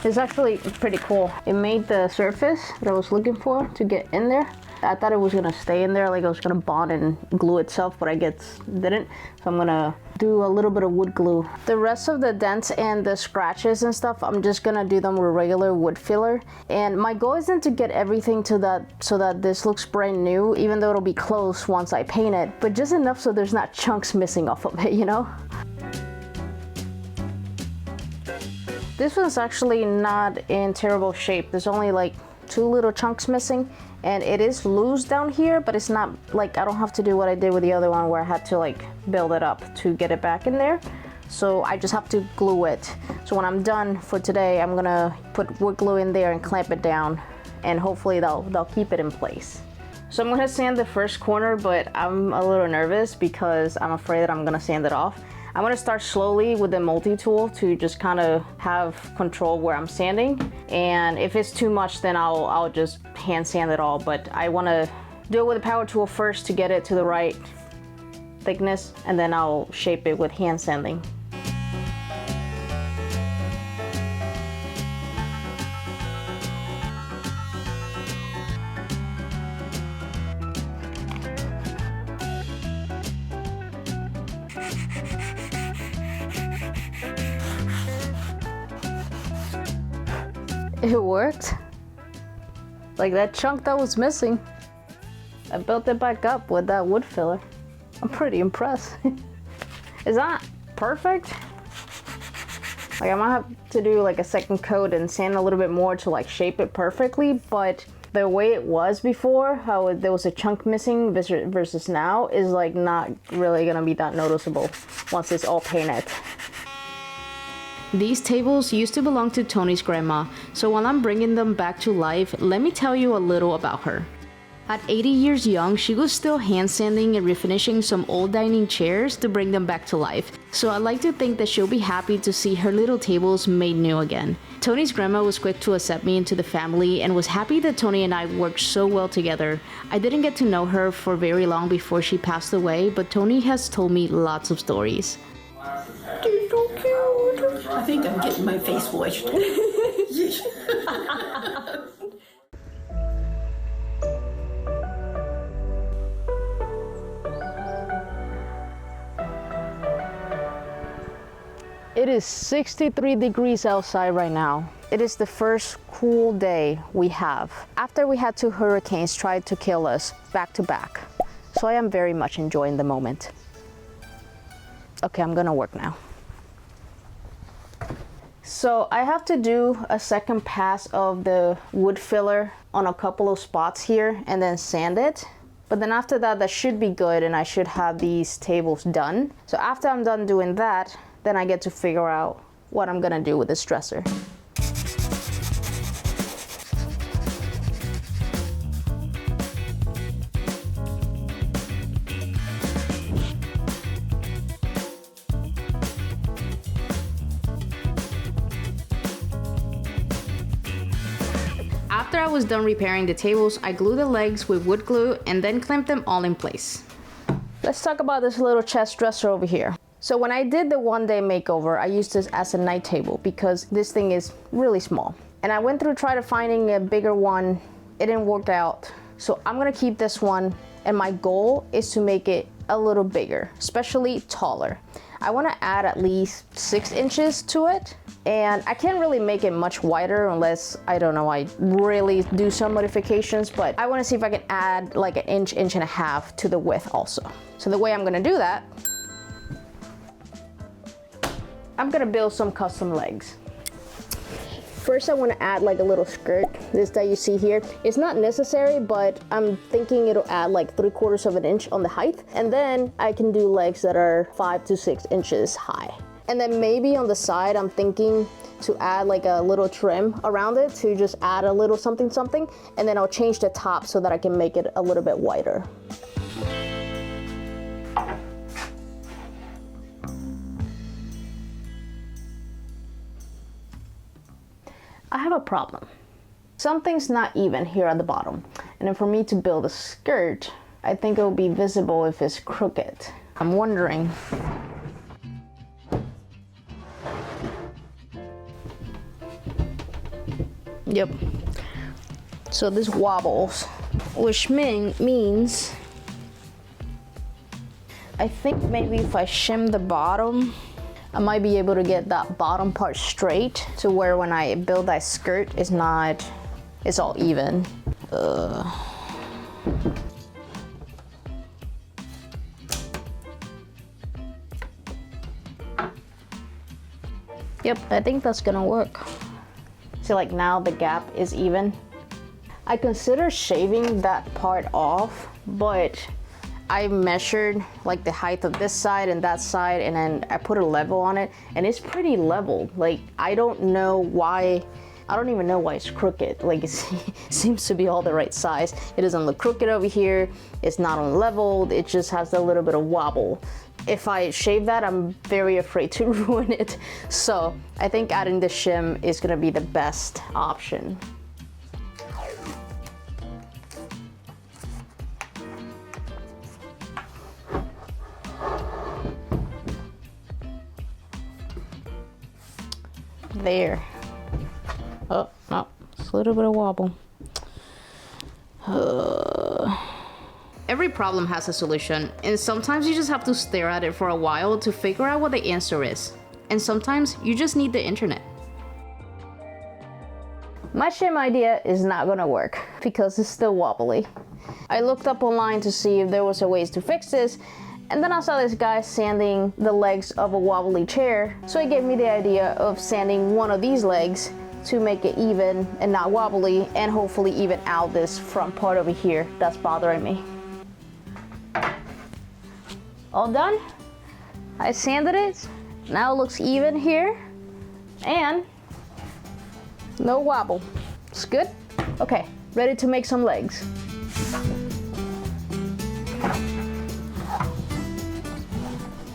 It's actually pretty cool. It made the surface that I was looking for to get in there. I thought it was gonna stay in there, like it was gonna bond and glue itself, but I guess it didn't. So I'm gonna do a little bit of wood glue. The rest of the dents and the scratches and stuff, I'm just gonna do them with regular wood filler. And my goal isn't to get everything to that so that this looks brand new, even though it'll be close once I paint it, but just enough so there's not chunks missing off of it, you know? This one's actually not in terrible shape. There's only like 2 little chunks missing, and it is loose down here, but it's not like I don't have to do what I did with the other one where I had to like build it up to get it back in there. So I just have to glue it. So when I'm done for today, I'm gonna put wood glue in there and clamp it down, and hopefully they'll keep it in place. So I'm gonna sand the first corner, but I'm a little nervous because I'm afraid that I'm gonna sand it off. I'm gonna start slowly with the multi-tool to just kind of have control where I'm sanding. And if it's too much, then I'll just hand sand it all. But I wanna do it with the power tool first to get it to the right thickness, and then I'll shape it with hand sanding. It worked. Like that chunk that was missing, I built it back up with that wood filler. I'm pretty impressed. Is that perfect? Like I might have to do like a second coat and sand a little bit more to like shape it perfectly, but the way it was before, how there was a chunk missing versus now, is like not really gonna be that noticeable once it's all painted. These tables used to belong to Tony's grandma, so while I'm bringing them back to life, let me tell you a little about her. At 80 years young, she was still hand sanding and refinishing some old dining chairs to bring them back to life, so I like to think that she'll be happy to see her little tables made new again. Tony's grandma was quick to accept me into the family and was happy that Tony and I worked so well together. I didn't get to know her for very long before she passed away, but Tony has told me lots of stories. You're so cute. I think I'm getting my face washed. It is 63 degrees outside right now. It is the first cool day we have after we had 2 hurricanes try to kill us back to back. So I am very much enjoying the moment. Okay, I'm gonna work now. So I have to do a second pass of the wood filler on a couple of spots here and then sand it. But then after that, that should be good and I should have these tables done. So after I'm done doing that, then I get to figure out what I'm gonna do with this dresser. After I was done repairing the tables, I glued the legs with wood glue and then clamped them all in place. Let's talk about this little chest dresser over here. So when I did the one-day makeover, I used this as a night table because this thing is really small. And I went through trying to finding a bigger one. It didn't work out. So I'm gonna keep this one, and my goal is to make it a little bigger, especially taller. I wanna add at least 6 inches to it. And I can't really make it much wider unless, I don't know, I really do some modifications, but I wanna see if I can add like an inch, inch and a half to the width also. So the way I'm gonna do that, I'm gonna build some custom legs. First, I wanna add like a little skirt, this that you see here. It's not necessary, but I'm thinking it'll add like 3/4 of an inch on the height. And then I can do legs that are 5 to 6 inches high. And then maybe on the side, I'm thinking to add like a little trim around it to just add a little something something. And then I'll change the top so that I can make it a little bit wider. I have a problem. Something's not even here at the bottom. And then for me to build a skirt, I think it will be visible if it's crooked. I'm wondering. Yep. So this wobbles, which means I think maybe if I shim the bottom, I might be able to get that bottom part straight to where when I build that skirt, it's all even. Yep, I think that's gonna work. See, like now the gap is even. I consider shaving that part off, but I measured like the height of this side and that side, and then I put a level on it, and it's pretty level. Like, I don't even know why it's crooked. Like, it seems to be all the right size. It doesn't look crooked over here. It's not unleveled. It just has a little bit of wobble. if I shave that, I'm very afraid to ruin it. So I think adding the shim is gonna be the best option. There. Oh, no, it's a little bit of wobble. Every problem has a solution, and sometimes you just have to stare at it for a while to figure out what the answer is. And sometimes you just need the internet. My shim idea is not gonna work because it's still wobbly. I looked up online to see if there was a ways to fix this, and then I saw this guy sanding the legs of a wobbly chair, so it gave me the idea of sanding one of these legs to make it even and not wobbly, and hopefully even out this front part over here that's bothering me. All done. I sanded it. Now it looks even here, and no wobble. It's good. Okay, ready to make some legs.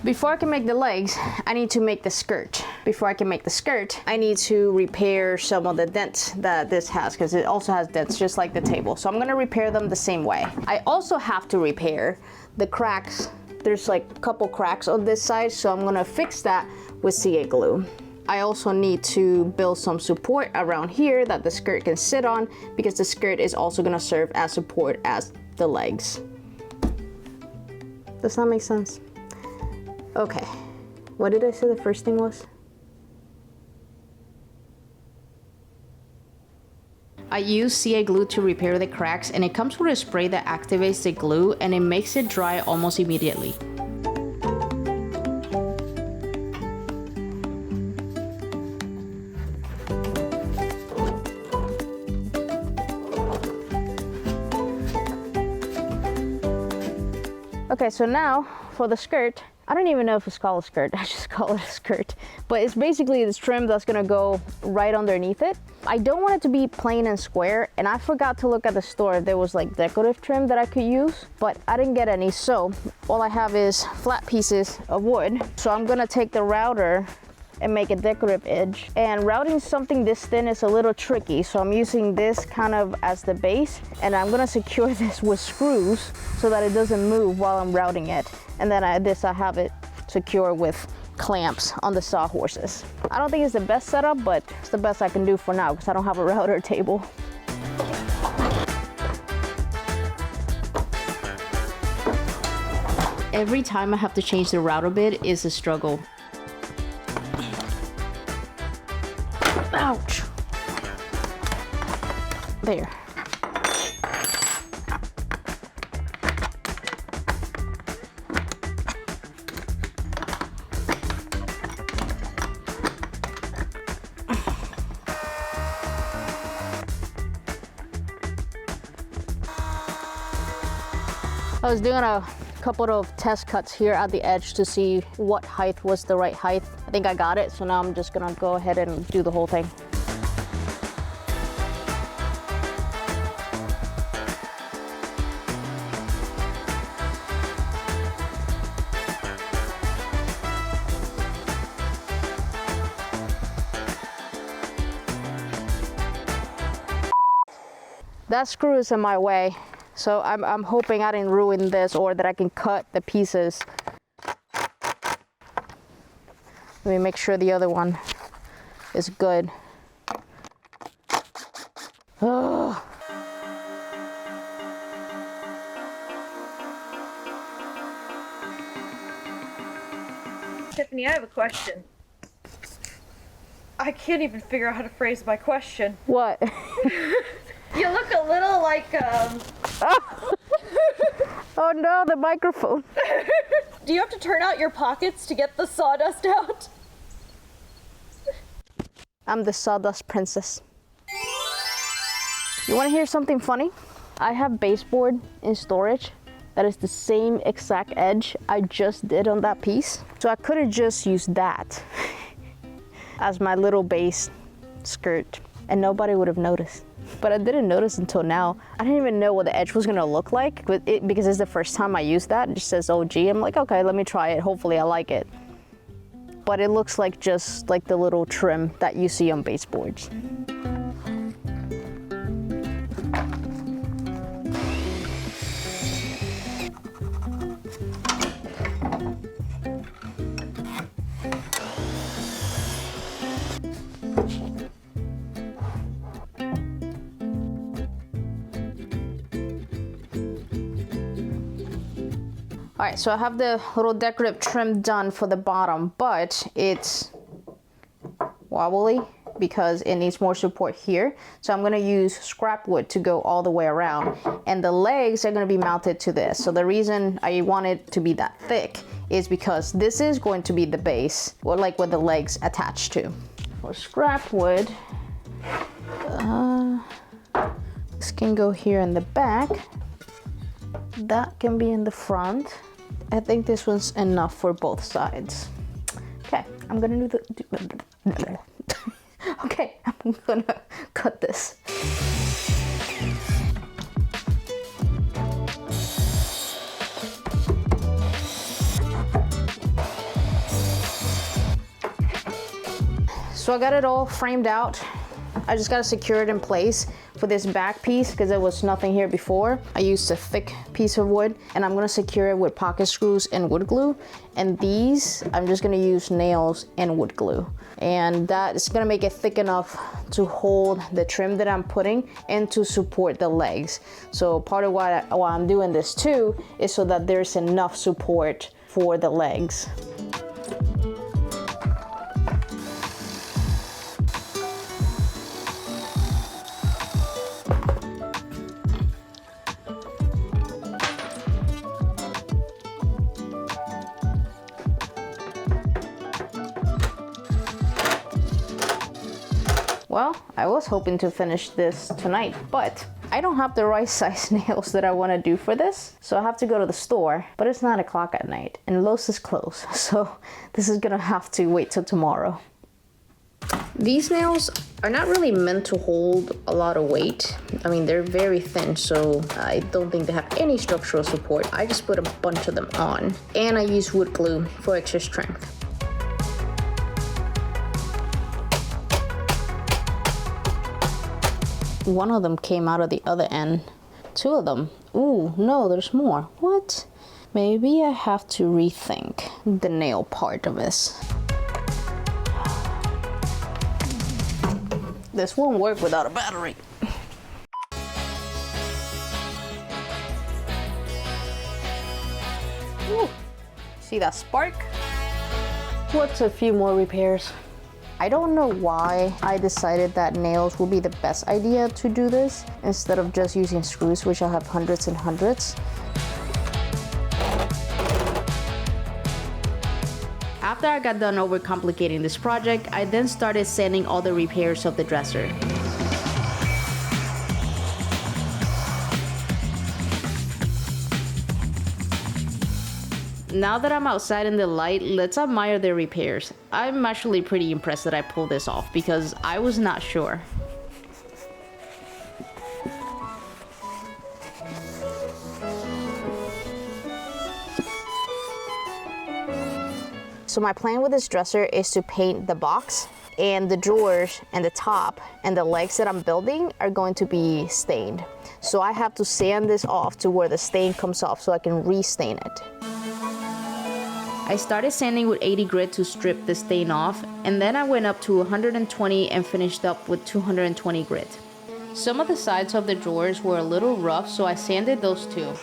Before I can make the legs, I need to make the skirt. Before I can make the skirt, I need to repair some of the dents that this has, because it also has dents just like the table. So I'm gonna repair them the same way. I also have to repair the cracks. There's like a couple cracks on this side, so I'm gonna fix that with CA glue. I also need to build some support around here that the skirt can sit on, because the skirt is also gonna serve as support as the legs. Does that make sense? Okay, what did I say the first thing was? I use CA glue to repair the cracks, and it comes with a spray that activates the glue and it makes it dry almost immediately. Okay, so now for the skirt, I don't even know if it's called a skirt, I just call it a skirt. But it's basically this trim that's gonna go right underneath it. I don't want it to be plain and square, and I forgot to look at the store if there was like decorative trim that I could use, but I didn't get any, so all I have is flat pieces of wood. So I'm gonna take the router and make a decorative edge. And routing something this thin is a little tricky, so I'm using this kind of as the base, and I'm gonna secure this with screws so that it doesn't move while I'm routing it. And then I have it secure with clamps on the sawhorses. I don't think it's the best setup, but it's the best I can do for now because I don't have a router table. Every time I have to change the router bit is a struggle. Ouch. There. I was doing a couple of test cuts here at the edge to see what height was the right height. I think I got it, so now I'm just gonna go ahead and do the whole thing. That screw is in my way, so I'm hoping I didn't ruin this or that I can cut the pieces. Let me make sure the other one is good. Oh. Tiffany, I have a question. I can't even figure out how to phrase my question. What? You look a little like, Oh no, the microphone. Do you have to turn out your pockets to get the sawdust out? I'm the sawdust princess. You want to hear something funny? I have baseboard in storage that is the same exact edge I just did on that piece. So I could have just used that as my little base skirt. and nobody would have noticed. But I didn't notice until now. I didn't even know what the edge was gonna look like because it's the first time I used that. It just says OG. I'm like, okay, let me try it. Hopefully I like it. But it looks like just like the little trim that you see on baseboards. All right, so I have the little decorative trim done for the bottom, but it's wobbly because it needs more support here. So I'm gonna use scrap wood to go all the way around, and the legs are gonna be mounted to this. So the reason I want it to be that thick is because this is going to be the base, or like what the legs attach to. For scrap wood, this can go here in the back. That can be in the front. I think this one's enough for both sides. Okay, I'm gonna do the... Okay, I'm gonna cut this. So I got it all framed out. I just gotta secure it in place for this back piece because there was nothing here before. I used a thick piece of wood, and I'm gonna secure it with pocket screws and wood glue. And these, I'm just gonna use nails and wood glue. And that is gonna make it thick enough to hold the trim that I'm putting and to support the legs. So part of why I'm doing this too is so that there's enough support for the legs. Well, I was hoping to finish this tonight, but I don't have the right size nails that I want to do for this. So I have to go to the store, but it's 9 o'clock at night and Lowe's is closed. So this is gonna have to wait till tomorrow. These nails are not really meant to hold a lot of weight. I mean, they're very thin, so I don't think they have any structural support. I just put a bunch of them on, and I use wood glue for extra strength. One of them came out of the other end. 2 of them. Ooh, no, there's more. What? Maybe I have to rethink the nail part of this. This won't work without a battery. Ooh, see that spark? What's a few more repairs? I don't know why I decided that nails would be the best idea to do this instead of just using screws, which I have hundreds and hundreds. After I got done overcomplicating this project, I then started sanding all the repairs of the dresser. Now that I'm outside in the light, let's admire the repairs. I'm actually pretty impressed that I pulled this off because I was not sure. So my plan with this dresser is to paint the box, and the drawers and the top and the legs that I'm building are going to be stained. So I have to sand this off to where the stain comes off so I can re-stain it. I started sanding with 80 grit to strip the stain off, and then I went up to 120 and finished up with 220 grit. Some of the sides of the drawers were a little rough, so I sanded those too.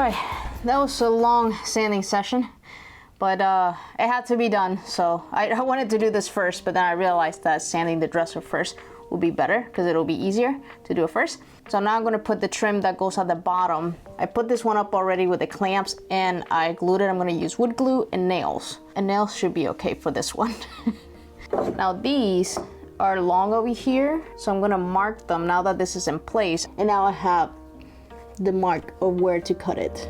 Alright, that was a long sanding session, but it had to be done. So I wanted to do this first, but then I realized that sanding the dresser first will be better because it'll be easier to do it first. So now I'm gonna put the trim that goes at the bottom. I put this one up already with the clamps and I glued it. I'm gonna use wood glue and nails. And nails should be okay for this one. Now these are long over here, so I'm gonna mark them now that this is in place. And now I have the mark of where to cut it.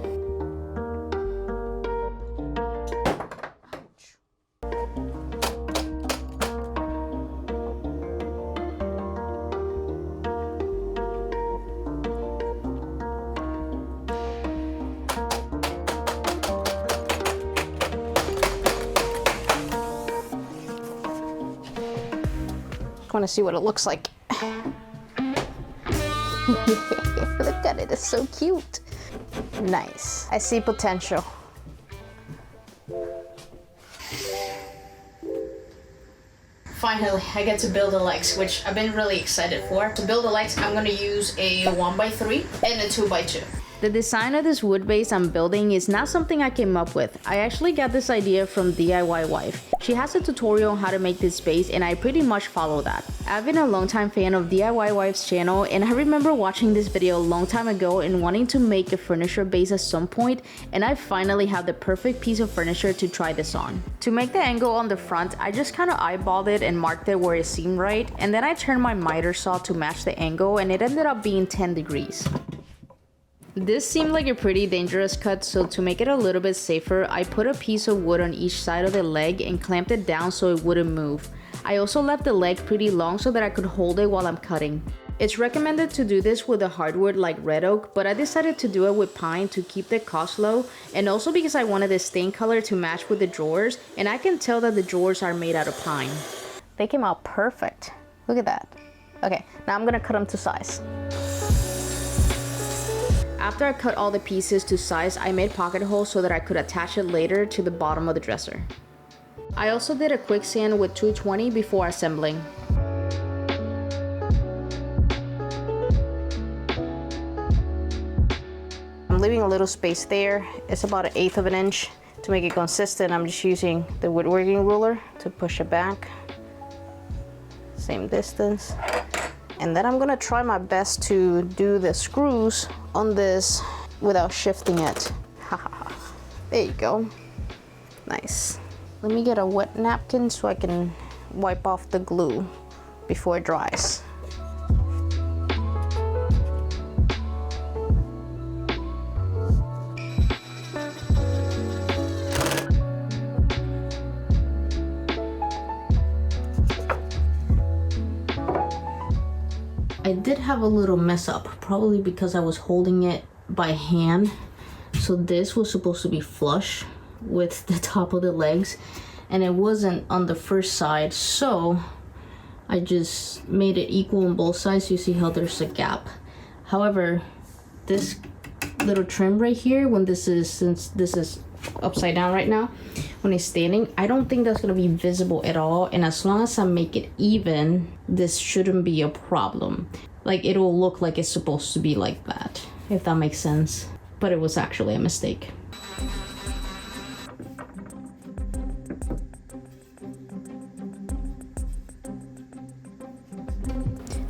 I want to see what it looks like. Look at it, it's so cute. Nice. I see potential. Finally, I get to build the legs, which I've been really excited for. To build the legs, I'm gonna use a 1x3 and a 2x2. The design of this wood base I'm building is not something I came up with. I actually got this idea from DIY Wife. She has a tutorial on how to make this base and I pretty much follow that. I've been a longtime fan of DIY Wife's channel and I remember watching this video a long time ago and wanting to make a furniture base at some point, and I finally have the perfect piece of furniture to try this on. To make the angle on the front, I just kind of eyeballed it and marked it where it seemed right, and then I turned my miter saw to match the angle and it ended up being 10 degrees. This seemed like a pretty dangerous cut, so to make it a little bit safer, I put a piece of wood on each side of the leg and clamped it down so it wouldn't move. I also left the leg pretty long so that I could hold it while I'm cutting. It's recommended to do this with a hardwood like red oak, but I decided to do it with pine to keep the cost low, and also because I wanted the stain color to match with the drawers, and I can tell that the drawers are made out of pine. They came out perfect. Look at that. Okay, now I'm gonna cut them to size. After I cut all the pieces to size, I made pocket holes so that I could attach it later to the bottom of the dresser. I also did a quick sand with 220 before assembling. I'm leaving a little space there. It's about 1/8 of an inch. To make it consistent, I'm just using the woodworking ruler to push it back. Same distance. And then I'm gonna try my best to do the screws on this without shifting it. There you go. Nice. Let me get a wet napkin so I can wipe off the glue before it dries. I did have a little mess up, probably because I was holding it by hand. So this was supposed to be flush with the top of the legs and it wasn't on the first side, so I just made it equal on both sides. You see how there's a gap. However, this little trim right here, since this is upside down right now, when it's standing, I don't think that's gonna be visible at all, and as long as I make it even, this shouldn't be a problem. Like, it will look like it's supposed to be like that, if that makes sense, but it was actually a mistake.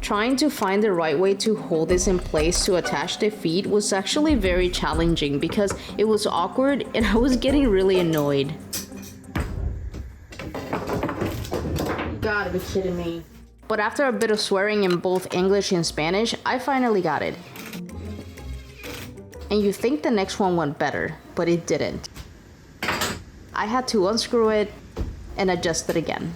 Trying to find the right way to hold this in place to attach the feet was actually very challenging because it was awkward and I was getting really annoyed. You gotta be kidding me. But after a bit of swearing in both English and Spanish, I finally got it. And you think the next one went better, but it didn't. I had to unscrew it and adjust it again.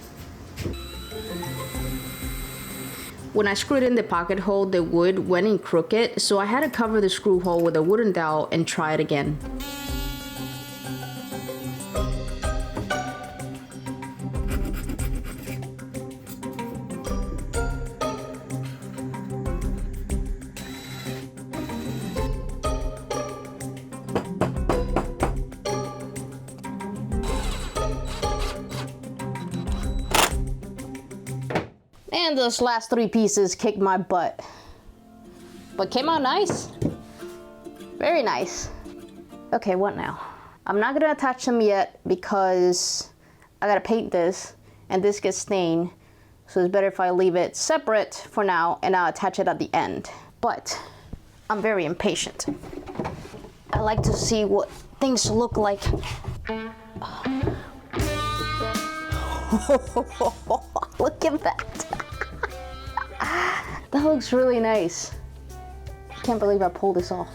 When I screwed in the pocket hole, the wood went in crooked, so I had to cover the screw hole with a wooden dowel and try it again. And those last 3 pieces kicked my butt. But came out nice. Very nice. Okay, what now? I'm not gonna attach them yet because I gotta paint this and this gets stained. So it's better if I leave it separate for now and I'll attach it at the end. But I'm very impatient. I like to see what things look like. Look at that. That looks really nice. Can't believe I pulled this off.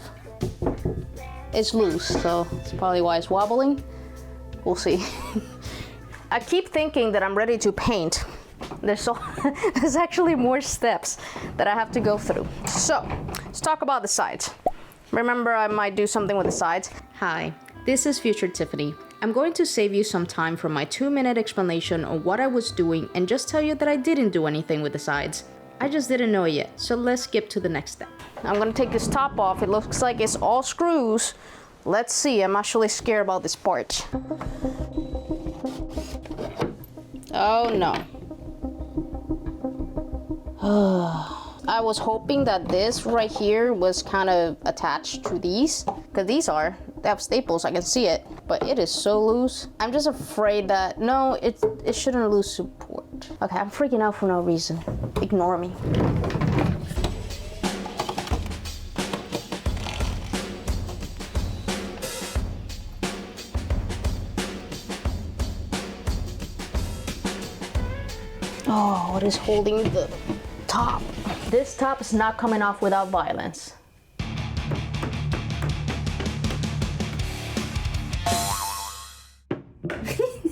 It's loose, so it's probably why it's wobbling. We'll see. I keep thinking that I'm ready to paint. There's actually more steps that I have to go through. So let's talk about the sides. Remember, I might do something with the sides. Hi, this is Future Tiffany. I'm going to save you some time from my 2-minute explanation on what I was doing and just tell you that I didn't do anything with the sides. I just didn't know it yet, so let's skip to the next step. I'm gonna take this top off. It looks like it's all screws. Let's see, I'm actually scared about this part. Oh no. I was hoping that this right here was kind of attached to these, because they have staples, I can see it, but it is so loose. I'm just afraid that, no, it shouldn't lose support. Okay, I'm freaking out for no reason. Ignore me. Oh, what is holding the top? This top is not coming off without violence.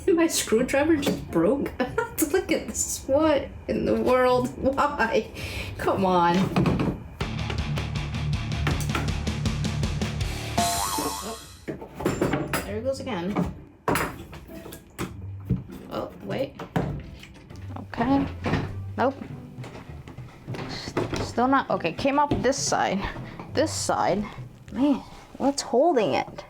My screwdriver just broke. Look at this. What in the world? Why? Come on. Oh, there it goes again. Oh, wait. Okay. Nope. Still not. Okay, came off this side. This side. Man, what's holding it?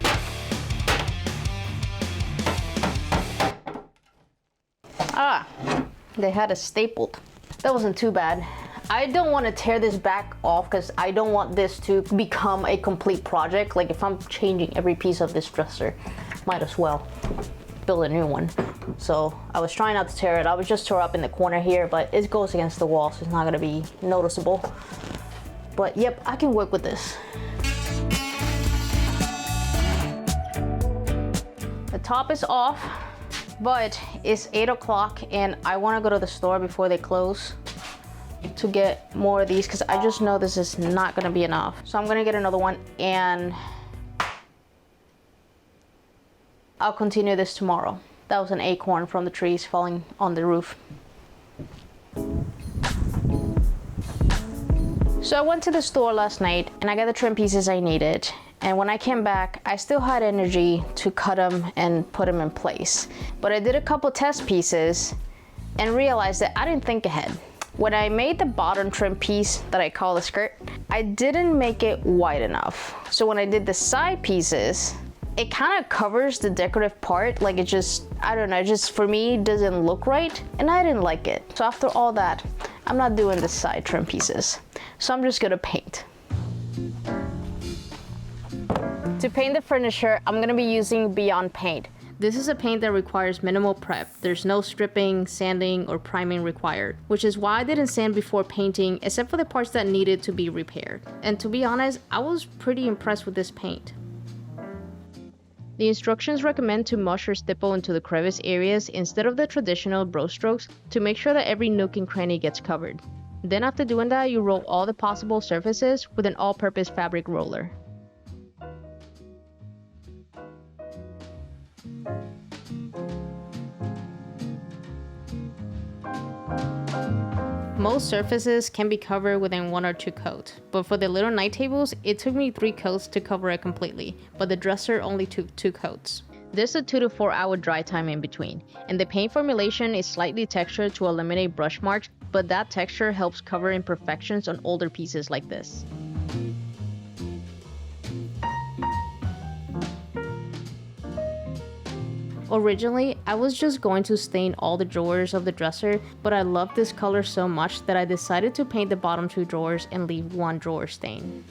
Ah, they had it stapled. That wasn't too bad. I don't want to tear this back off because I don't want this to become a complete project. Like if I'm changing every piece of this dresser, might as well build a new one. So I was trying not to tear it. I would just tear up in the corner here, but it goes against the wall, so it's not gonna be noticeable. But yep, I can work with this. The top is off, but it's 8 o'clock and I wanna go to the store before they close to get more of these because I just know this is not gonna be enough. So I'm gonna get another one and I'll continue this tomorrow. That was an acorn from the trees falling on the roof. So I went to the store last night and I got the trim pieces I needed. And when I came back, I still had energy to cut them and put them in place. But I did a couple test pieces and realized that I didn't think ahead. When I made the bottom trim piece that I call the skirt, I didn't make it wide enough. So when I did the side pieces, it kind of covers the decorative part. Like it just, I don't know, just for me doesn't look right and I didn't like it. So after all that, I'm not doing the side trim pieces. So I'm just gonna paint. To paint the furniture, I'm gonna be using Beyond Paint. This is a paint that requires minimal prep. There's no stripping, sanding, or priming required, which is why I didn't sand before painting, except for the parts that needed to be repaired. And to be honest, I was pretty impressed with this paint. The instructions recommend to mush or stipple into the crevice areas instead of the traditional brush strokes to make sure that every nook and cranny gets covered. Then after doing that, you roll all the possible surfaces with an all-purpose fabric roller. Most surfaces can be covered within 1 or 2 coats, but for the little night tables, it took me 3 coats to cover it completely, but the dresser only took 2 coats. There's a 2 to 4 hour dry time in between, and the paint formulation is slightly textured to eliminate brush marks, but that texture helps cover imperfections on older pieces like this. Originally, I was just going to stain all the drawers of the dresser, but I love this color so much that I decided to paint the bottom 2 drawers and leave 1 drawer stain.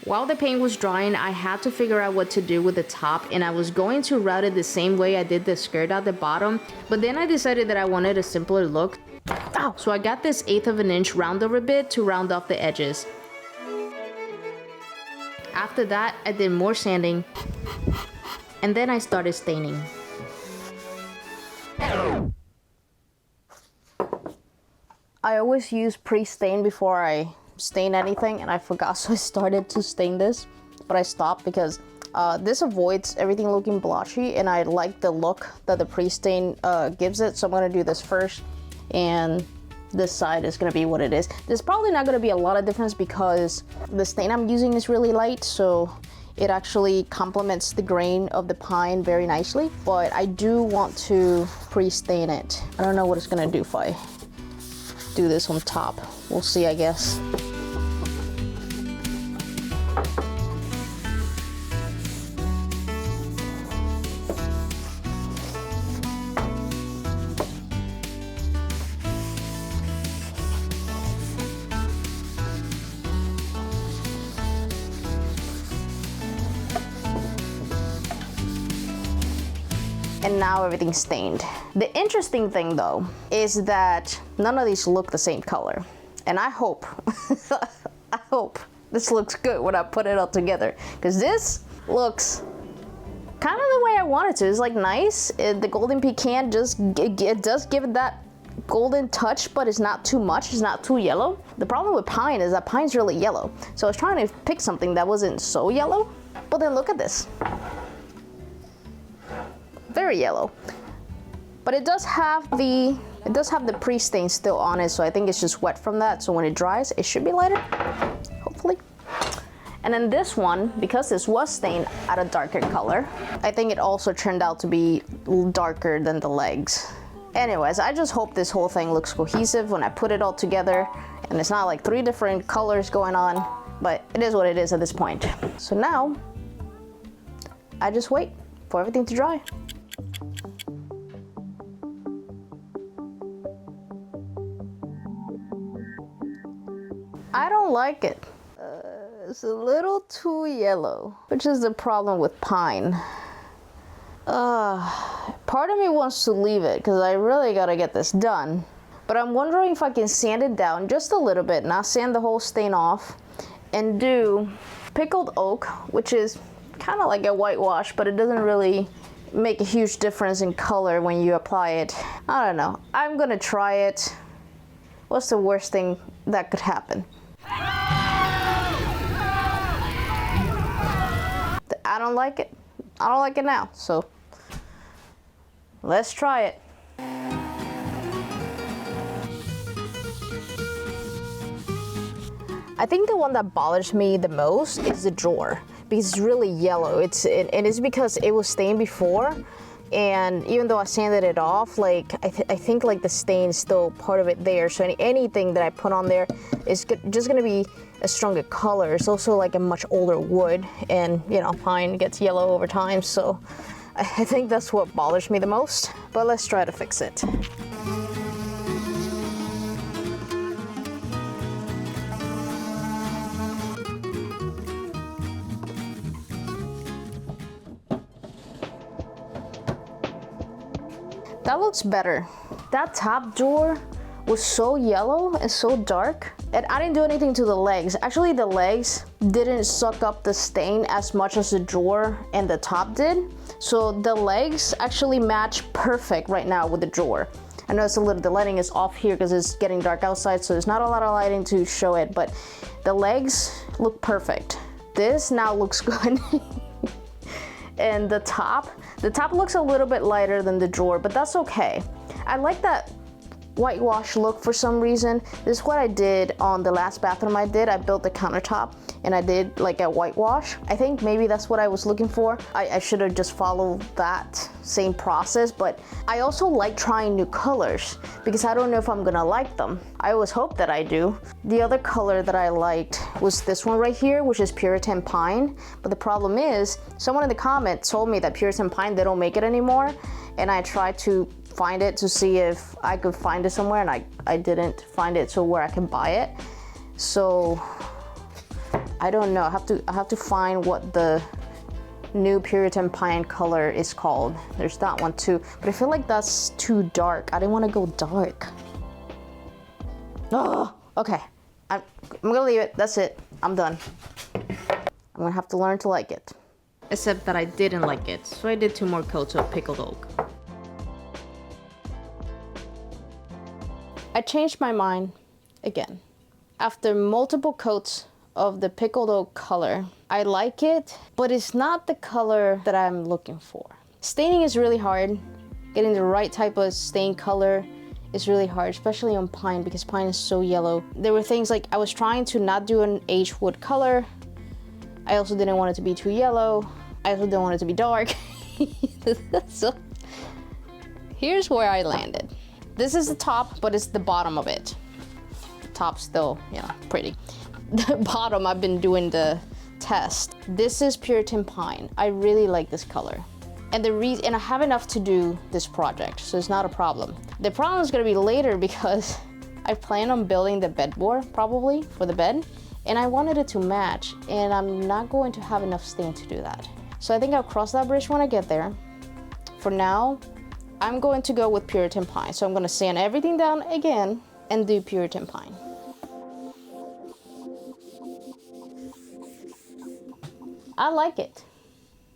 While the paint was drying, I had to figure out what to do with the top, and I was going to route it the same way I did the skirt at the bottom, but then I decided that I wanted a simpler look. Ow. So I got this 1/8 of an inch round over bit to round off the edges. After that, I did more sanding, and then I started staining. I always use pre-stain before I stain anything, and I forgot, so I started to stain this, but I stopped because this avoids everything looking blotchy, and I like the look that the pre-stain gives it. So I'm gonna do this first, and this side is gonna be what it is. There's probably not gonna be a lot of difference because the stain I'm using is really light, so it actually complements the grain of the pine very nicely, but I do want to pre-stain it. I don't know what it's gonna do if I do this on top. We'll see, I guess. And now everything's stained. The interesting thing though is that none of these look the same color. And I hope, I hope this looks good when I put it all together, because this looks kind of the way I want it to. It's like nice. The golden pecan it does give it that golden touch, but it's not too much. It's not too yellow. The problem with pine is that pine's really yellow. So I was trying to pick something that wasn't so yellow, but then look at this. Very yellow, but it does have the pre-stain still on it, so I think it's just wet from that. So when it dries, it should be lighter, hopefully. And then this one, because this was stained at a darker color, I think it also turned out to be darker than the legs. Anyways, I just hope this whole thing looks cohesive when I put it all together, and it's not like 3 different colors going on, but it is what it is at this point. So now I just wait for everything to dry. I don't like it. It's a little too yellow, which is the problem with pine. Part of me wants to leave it because I really gotta get this done. But I'm wondering if I can sand it down just a little bit, not sand the whole stain off, and do pickled oak, which is kind of like a whitewash, but it doesn't really make a huge difference in color when you apply it. I don't know. I'm gonna try it. What's the worst thing that could happen? I don't like it. I don't like it now, so let's try it. I think the one that bothers me the most is the drawer, because it's really yellow. And it's because it was stained before, and even though I sanded it off, like I think like the stain is still part of it there. So anything that I put on there is just gonna be a stronger color. It's also like a much older wood, and you know, pine gets yellow over time. So I think that's what bothers me the most. But let's try to fix it. That looks better. That top drawer was so yellow and so dark, and I didn't do anything to the legs. Actually, the legs didn't suck up the stain as much as the drawer and the top did. So the legs actually match perfect right now with the drawer. I know the lighting is off here because it's getting dark outside, so there's not a lot of lighting to show it, but the legs look perfect. This now looks good. And the top looks a little bit lighter than the drawer, but that's okay. I like that whitewash look for some reason. This is what I did on the last bathroom I did. I built the countertop and I did like a whitewash. I think maybe that's what I was looking for. I should have just followed that same process, but I also like trying new colors because I don't know if I'm gonna like them. I always hope that I do. The other color that I liked was this one right here, which is Puritan Pine. But the problem is, someone in the comments told me that Puritan Pine, they don't make it anymore. And I tried to find it to see if I could find it somewhere, and I didn't find it so where I can buy it. So I don't know. I have to find what the new Puritan Pine color is called. There's that one too, but I feel like that's too dark. I didn't want to go dark. Oh, okay. I'm gonna leave it. That's it. I'm done. I'm gonna have to learn to like it. Except that I didn't like it, so I did 2 more coats of pickled oak. I changed my mind again. After multiple coats of the pickled oak color, I like it, but it's not the color that I'm looking for. Staining is really hard. Getting the right type of stain color is really hard, especially on pine because pine is so yellow. There were things like I was trying to not do an aged wood color. I also didn't want it to be too yellow. I also didn't want it to be dark. So here's where I landed. This is the top, but it's the bottom of it. The top's still, you know, pretty. The bottom, I've been doing the test. This is Puritan Pine. I really like this color. And I have enough to do this project, so it's not a problem. The problem is gonna be later because I plan on building the bedboard probably for the bed, and I wanted it to match, and I'm not going to have enough stain to do that. So I think I'll cross that bridge when I get there. For now, I'm going to go with Puritan Pine. So I'm gonna sand everything down again and do Puritan Pine. I like it.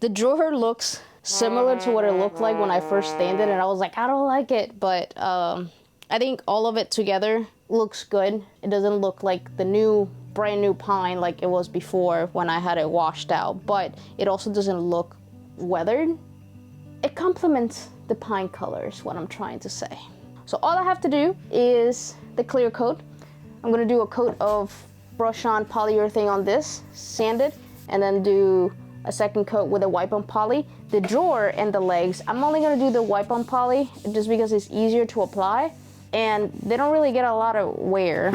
The drawer looks similar to what it looked like when I first stained it, and I was like, I don't like it, but I think all of it together looks good. It doesn't look like the brand new pine like it was before when I had it washed out, but it also doesn't look weathered. It complements the pine color is what I'm trying to say. So all I have to do is the clear coat. I'm gonna do a coat of brush on polyurethane on this, sand it, and then do a second coat with a wipe on poly. The drawer and the legs, I'm only gonna do the wipe on poly just because it's easier to apply and they don't really get a lot of wear.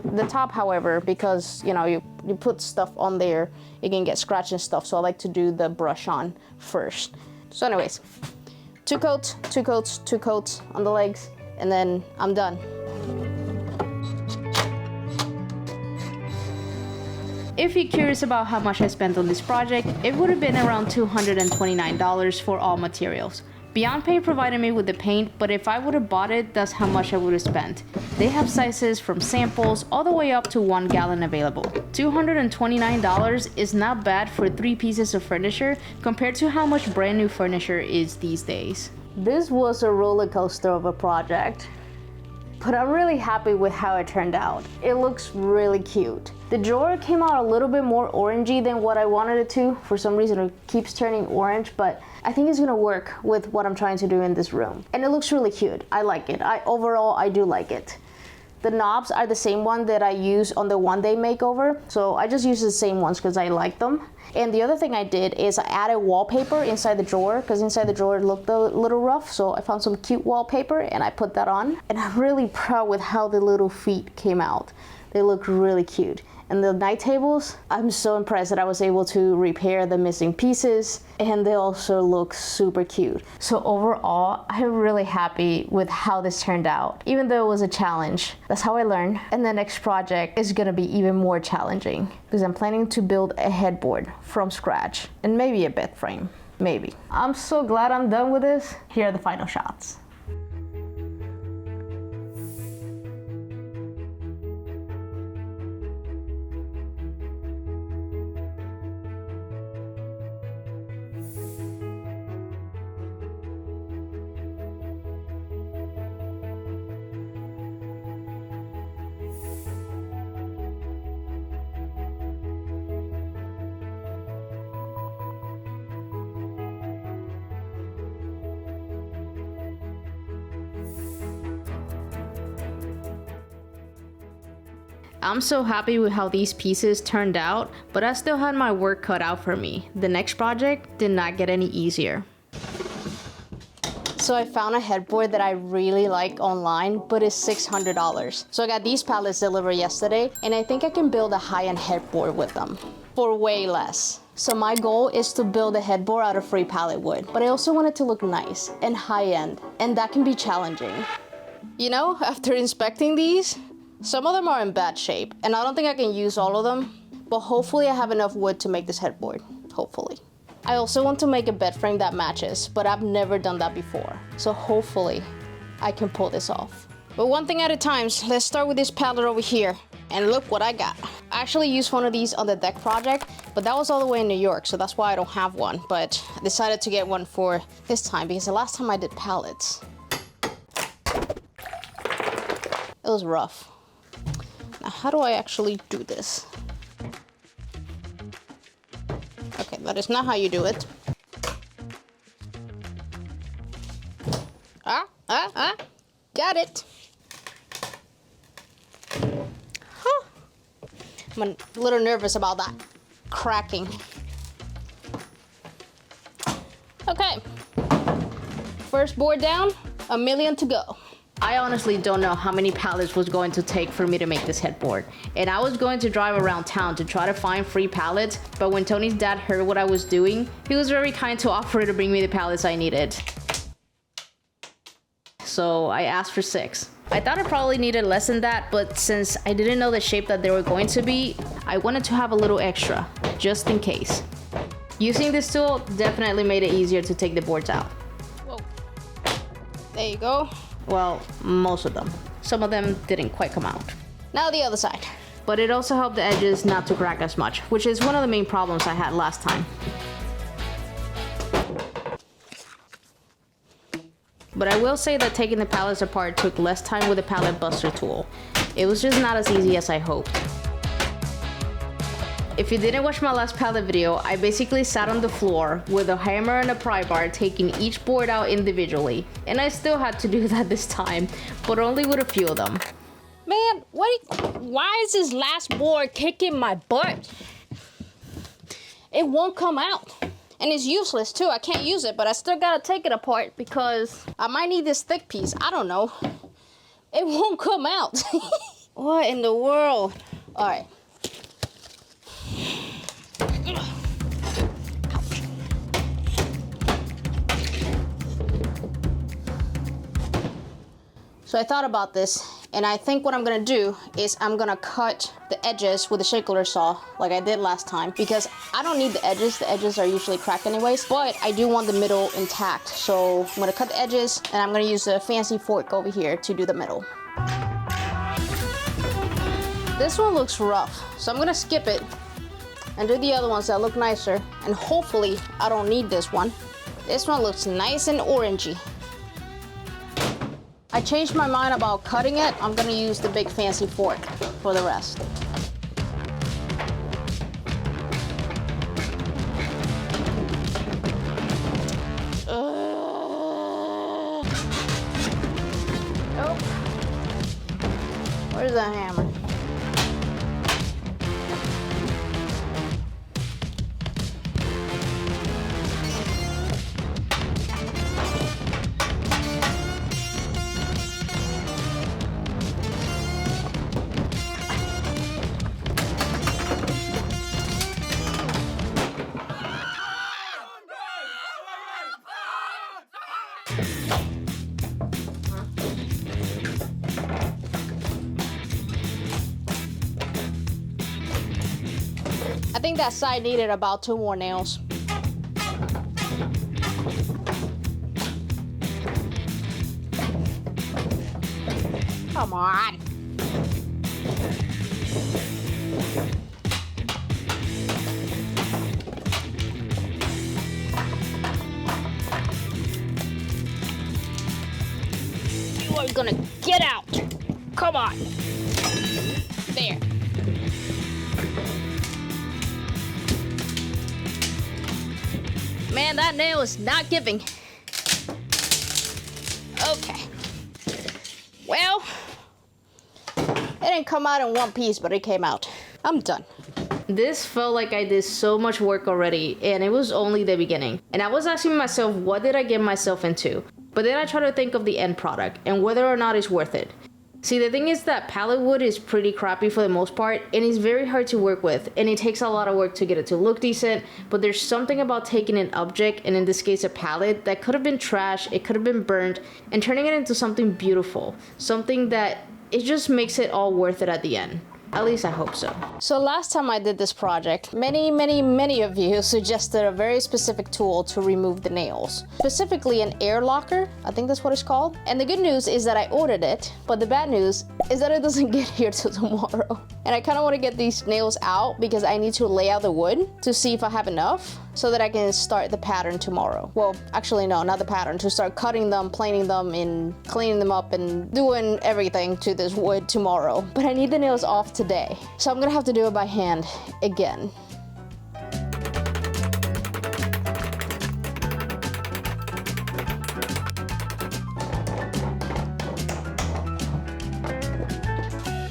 The top, however, because you know you put stuff on there, it can get scratched and stuff, so I like to do the brush on first. So anyways, 2 coats, 2 coats, 2 coats on the legs, and then I'm done. If you're curious about how much I spent on this project, it would have been around $229 for all materials. Beyond Paint provided me with the paint, but if I would have bought it, that's how much I would have spent. They have sizes from samples all the way up to 1 gallon available. $229 is not bad for 3 pieces of furniture compared to how much brand new furniture is these days. This was a roller coaster of a project, but I'm really happy with how it turned out. It looks really cute. The drawer came out a little bit more orangey than what I wanted it to. For some reason it keeps turning orange, but I think it's gonna work with what I'm trying to do in this room. And it looks really cute. I like it. Overall, I do like it. The knobs are the same one that I use on the one-day makeover, so I just use the same ones because I like them. And the other thing I did is I added wallpaper inside the drawer because inside the drawer it looked a little rough, so I found some cute wallpaper and I put that on. And I'm really proud with how the little feet came out. They look really cute. And the night tables, I'm so impressed that I was able to repair the missing pieces, and they also look super cute. So overall, I'm really happy with how this turned out. Even though it was a challenge, that's how I learned. And the next project is gonna be even more challenging because I'm planning to build a headboard from scratch and maybe a bed frame, maybe. I'm so glad I'm done with this. Here are the final shots. I'm so happy with how these pieces turned out, but I still had my work cut out for me. The next project did not get any easier. So I found a headboard that I really like online, but it's $600. So I got these pallets delivered yesterday, and I think I can build a high-end headboard with them for way less. So my goal is to build a headboard out of free pallet wood, but I also want it to look nice and high-end, and that can be challenging. You know, after inspecting these, some of them are in bad shape, and I don't think I can use all of them, but hopefully I have enough wood to make this headboard, hopefully. I also want to make a bed frame that matches, but I've never done that before. So hopefully I can pull this off. But one thing at a time, let's start with this pallet over here. And look what I got. I actually used one of these on the deck project, but that was all the way in New York, so that's why I don't have one. But I decided to get one for this time because the last time I did pallets, it was rough. Now, how do I actually do this? Okay, that is not how you do it. Got it. Huh. I'm a little nervous about that cracking. Okay. First board down, 1 million to go. I honestly don't know how many pallets was going to take for me to make this headboard. And I was going to drive around town to try to find free pallets, but when Tony's dad heard what I was doing, he was very kind to offer to bring me the pallets I needed. So I asked for 6. I thought I probably needed less than that, but since I didn't know the shape that they were going to be, I wanted to have a little extra, just in case. Using this tool definitely made it easier to take the boards out. Whoa. There you go. Well, most of them. Some of them didn't quite come out. Now the other side. But it also helped the edges not to crack as much, which is one of the main problems I had last time. But I will say that taking the pallets apart took less time with the pallet buster tool. It was just not as easy as I hoped. If you didn't watch my last pallet video, I basically sat on the floor with a hammer and a pry bar taking each board out individually. And I still had to do that this time, but only with a few of them. Man, why is this last board kicking my butt? It won't come out. And it's useless too. I can't use it, but I still gotta take it apart because I might need this thick piece. I don't know. It won't come out. What in the world? All right. So I thought about this, and I think what I'm gonna do is I'm gonna cut the edges with a circular saw like I did last time, because I don't need the edges are usually cracked anyways, but I do want the middle intact. So I'm gonna cut the edges and I'm gonna use a fancy fork over here to do the middle. This one looks rough, so I'm gonna skip it and do the other ones that look nicer, and hopefully I don't need this one. This one looks nice and orangey. I changed my mind about cutting it. I'm gonna use the big fancy fork for the rest. Oh. Where's that hammer? I think that side needed about 2 more nails. Come on. You are gonna get out. Come on. There. Man, that nail is not giving. Okay. Well, it didn't come out in one piece, but it came out. I'm done. This felt like I did so much work already, and it was only the beginning. And I was asking myself, what did I get myself into? But then I tried to think of the end product and whether or not it's worth it. See, the thing is that pallet wood is pretty crappy for the most part, and it's very hard to work with, and it takes a lot of work to get it to look decent, but there's something about taking an object, and in this case a pallet, that could have been trash, it could have been burnt, and turning it into something beautiful, something that it just makes it all worth it at the end. At least I hope so. So last time I did this project, many of you suggested a very specific tool to remove the nails. Specifically an air locker, I think that's what it's called. And the good news is that I ordered it, but the bad news is that it doesn't get here till tomorrow. And I kind of want to get these nails out because I need to lay out the wood to see if I have enough so that I can start the pattern tomorrow. Well, actually no, not the pattern, to start cutting them, planing them, and cleaning them up and doing everything to this wood tomorrow. But I need the nails off today. So I'm gonna have to do it by hand again.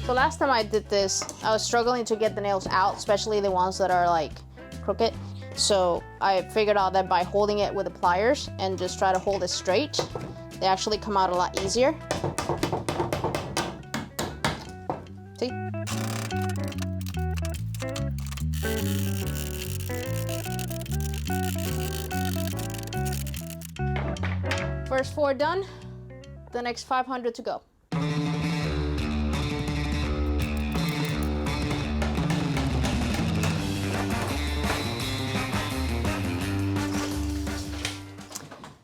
So last time I did this, I was struggling to get the nails out, especially the ones that are like crooked. So I figured out that by holding it with the pliers and just try to hold it straight, they actually come out a lot easier. See? First 4 done, the next 500 to go.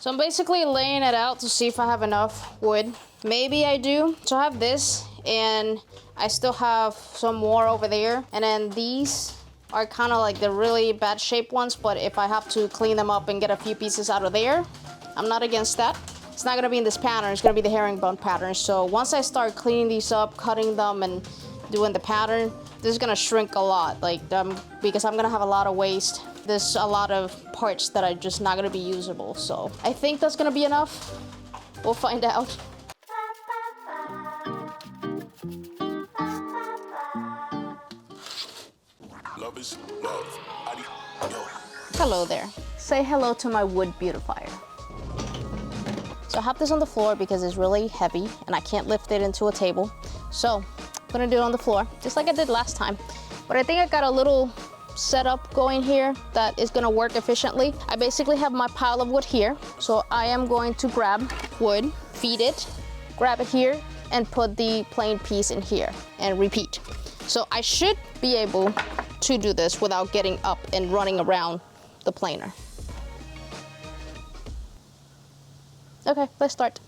So I'm basically laying it out to see if I have enough wood. Maybe I do. So I have this, and I still have some more over there. And then these are kind of like the really bad shaped ones, but if I have to clean them up and get a few pieces out of there, I'm not against that. It's not gonna be in this pattern, it's gonna be the herringbone pattern. So once I start cleaning these up, cutting them and doing the pattern, this is gonna shrink a lot, like because I'm gonna have a lot of waste. There's a lot of parts that are just not gonna be usable. So I think that's gonna be enough. We'll find out. Hello there. Say hello to my wood beautifier. So I have this on the floor because it's really heavy and I can't lift it into a table. So I'm gonna do it on the floor, just like I did last time. But I think I got a little setup going here that is gonna work efficiently. I basically have my pile of wood here. So I am going to grab wood, feed it, grab it here, and put the plain piece in here and repeat. So I should be able to do this without getting up and running around the planer. Okay, let's start.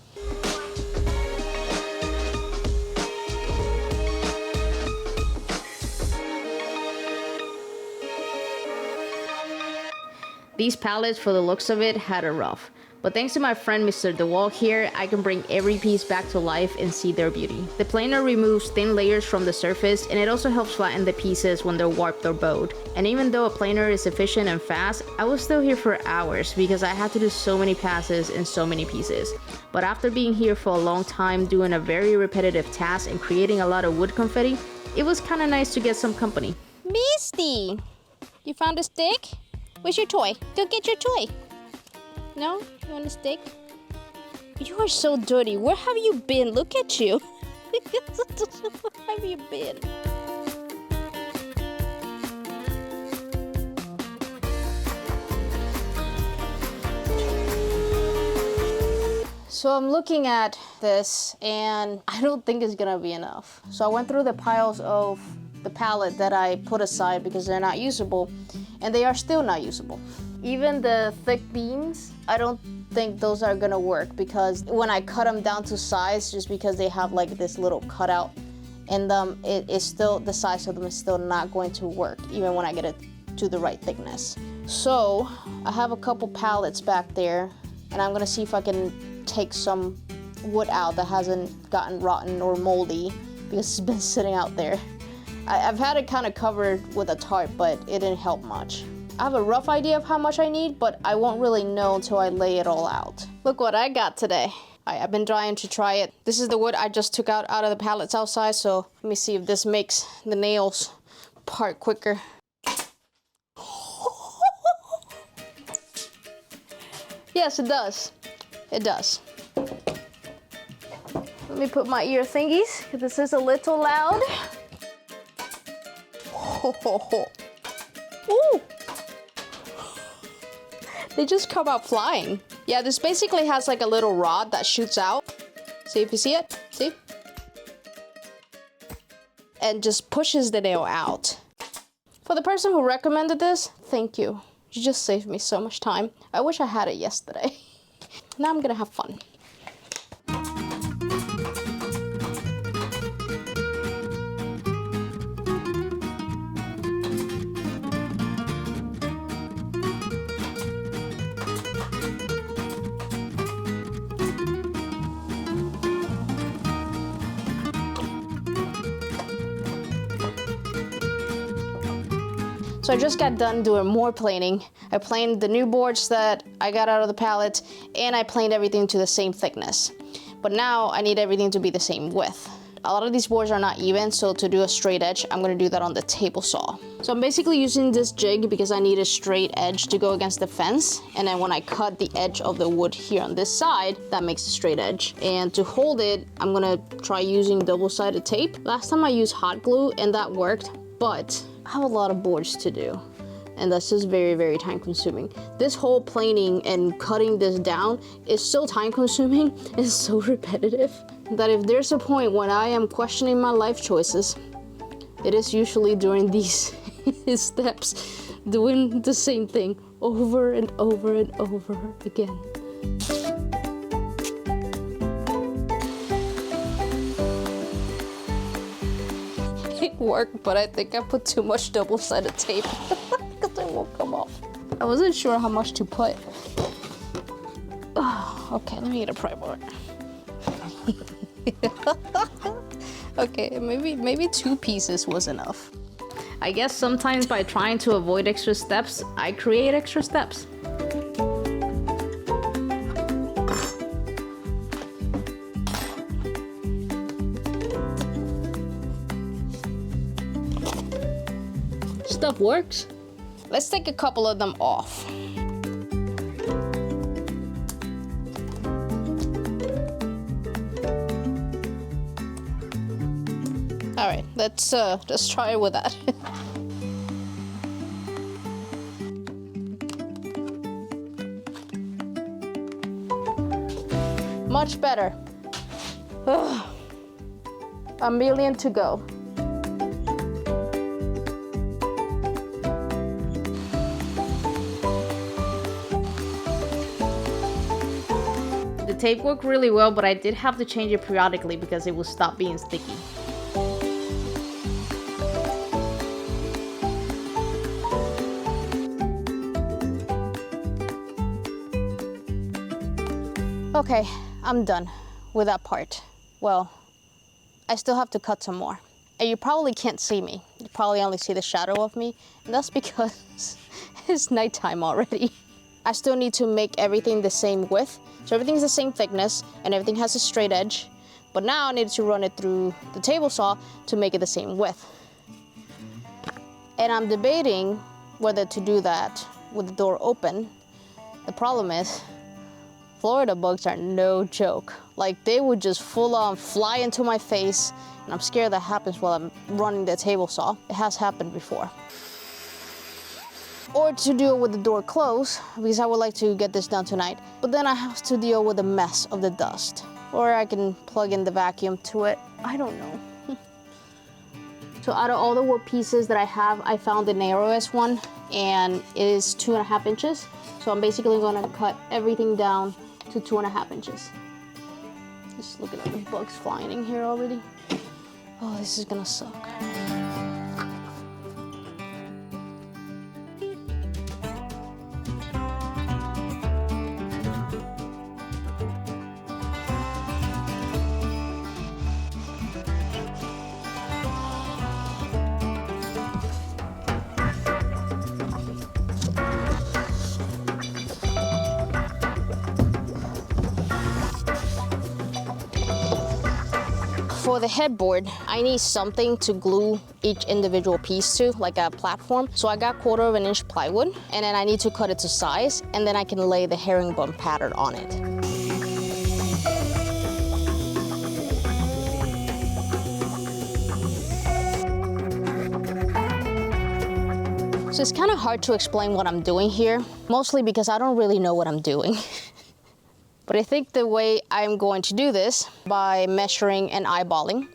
These pallets, for the looks of it, had a rough. But thanks to my friend Mr. DeWalt here, I can bring every piece back to life and see their beauty. The planer removes thin layers from the surface, and it also helps flatten the pieces when they're warped or bowed. And even though a planer is efficient and fast, I was still here for hours because I had to do so many passes and so many pieces. But after being here for a long time doing a very repetitive task and creating a lot of wood confetti, it was kinda nice to get some company. Misty! You found a stick? Where's your toy? Go get your toy. No? You want a stick? You are so dirty. Where have you been? Look at you. Where have you been? So I'm looking at this and I don't think it's gonna be enough. So I went through the piles of the pallet that I put aside because they're not usable, and they are still not usable. Even the thick beams, I don't think those are gonna work because when I cut them down to size, just because they have like this little cutout in them, it is still, the size of them is still not going to work, even when I get it to the right thickness. So I have a couple pallets back there, and I'm gonna see if I can take some wood out that hasn't gotten rotten or moldy because it's been sitting out there. I've had it kind of covered with a tarp, but it didn't help much. I have a rough idea of how much I need, but I won't really know until I lay it all out. Look what I got today. I've been trying to try it. This is the wood I just took out of the pallets outside, so let me see if this makes the nails part quicker. Yes, it does. It does. Let me put my ear thingies, because this is a little loud. Ooh. They just come out flying. Yeah, this basically has like a little rod that shoots out. See if you see it? See? and just pushes the nail out. For the person who recommended this, thank you. You just saved me so much time. I wish I had it yesterday. Now I'm gonna have fun. So I just got done doing more planing. I planed the new boards that I got out of the pallet, and I planed everything to the same thickness. But now I need everything to be the same width. A lot of these boards are not even, so to do a straight edge, I'm gonna do that on the table saw. So I'm basically using this jig because I need a straight edge to go against the fence, and then when I cut the edge of the wood here on this side, that makes a straight edge. And to hold it, I'm gonna try using double-sided tape. Last time I used hot glue and that worked, but I have a lot of boards to do, and that's just very, very time consuming. This whole planing and cutting this down is so time consuming and so repetitive that if there's a point when I am questioning my life choices, it is usually during these steps, doing the same thing over and over and over again. It worked, but I think I put too much double-sided tape because it won't come off. I wasn't sure how much to put. Oh, okay, let me get a pry bar. Okay, maybe 2 pieces was enough. I guess sometimes by trying to avoid extra steps, I create extra steps. Stuff works. Let's take a couple of them off. All right, let's try it with that. Much better. Ugh. A million to go. The tape worked really well, but I did have to change it periodically because it would stop being sticky. Okay, I'm done with that part. Well, I still have to cut some more. And you probably can't see me. You probably only see the shadow of me, and that's because it's nighttime already. I still need to make everything the same width. So everything's the same thickness and everything has a straight edge. But now I need to run it through the table saw to make it the same width. And I'm debating whether to do that with the door open. The problem is, Florida bugs are no joke. Like, they would just full on fly into my face, and I'm scared that happens while I'm running the table saw. It has happened before. Or to do it with the door closed, because I would like to get this done tonight. But then I have to deal with the mess of the dust. Or I can plug in the vacuum to it. I don't know. So out of all the wood pieces that I have, I found the narrowest one, and it is 2.5 inches. So I'm basically gonna cut everything down to 2.5 inches. Just look at all the bugs flying in here already. Oh, this is gonna suck. For the headboard, I need something to glue each individual piece to, like a platform. So I got 1/4 inch plywood, and then I need to cut it to size, and then I can lay the herringbone pattern on it. So it's kind of hard to explain what I'm doing here, mostly because I don't really know what I'm doing. But I think the way I'm going to do this, by measuring and eyeballing,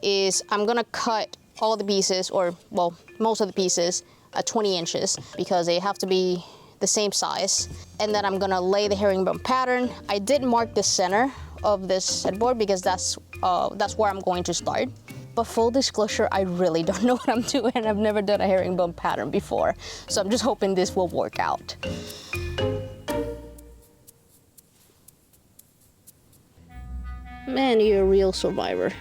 is I'm gonna cut all the pieces, or well, most of the pieces at 20 inches because they have to be the same size. And then I'm gonna lay the herringbone pattern. I did mark the center of this headboard because that's where I'm going to start. But full disclosure, I really don't know what I'm doing. I've never done a herringbone pattern before. So I'm just hoping this will work out. Man, you're a real survivor.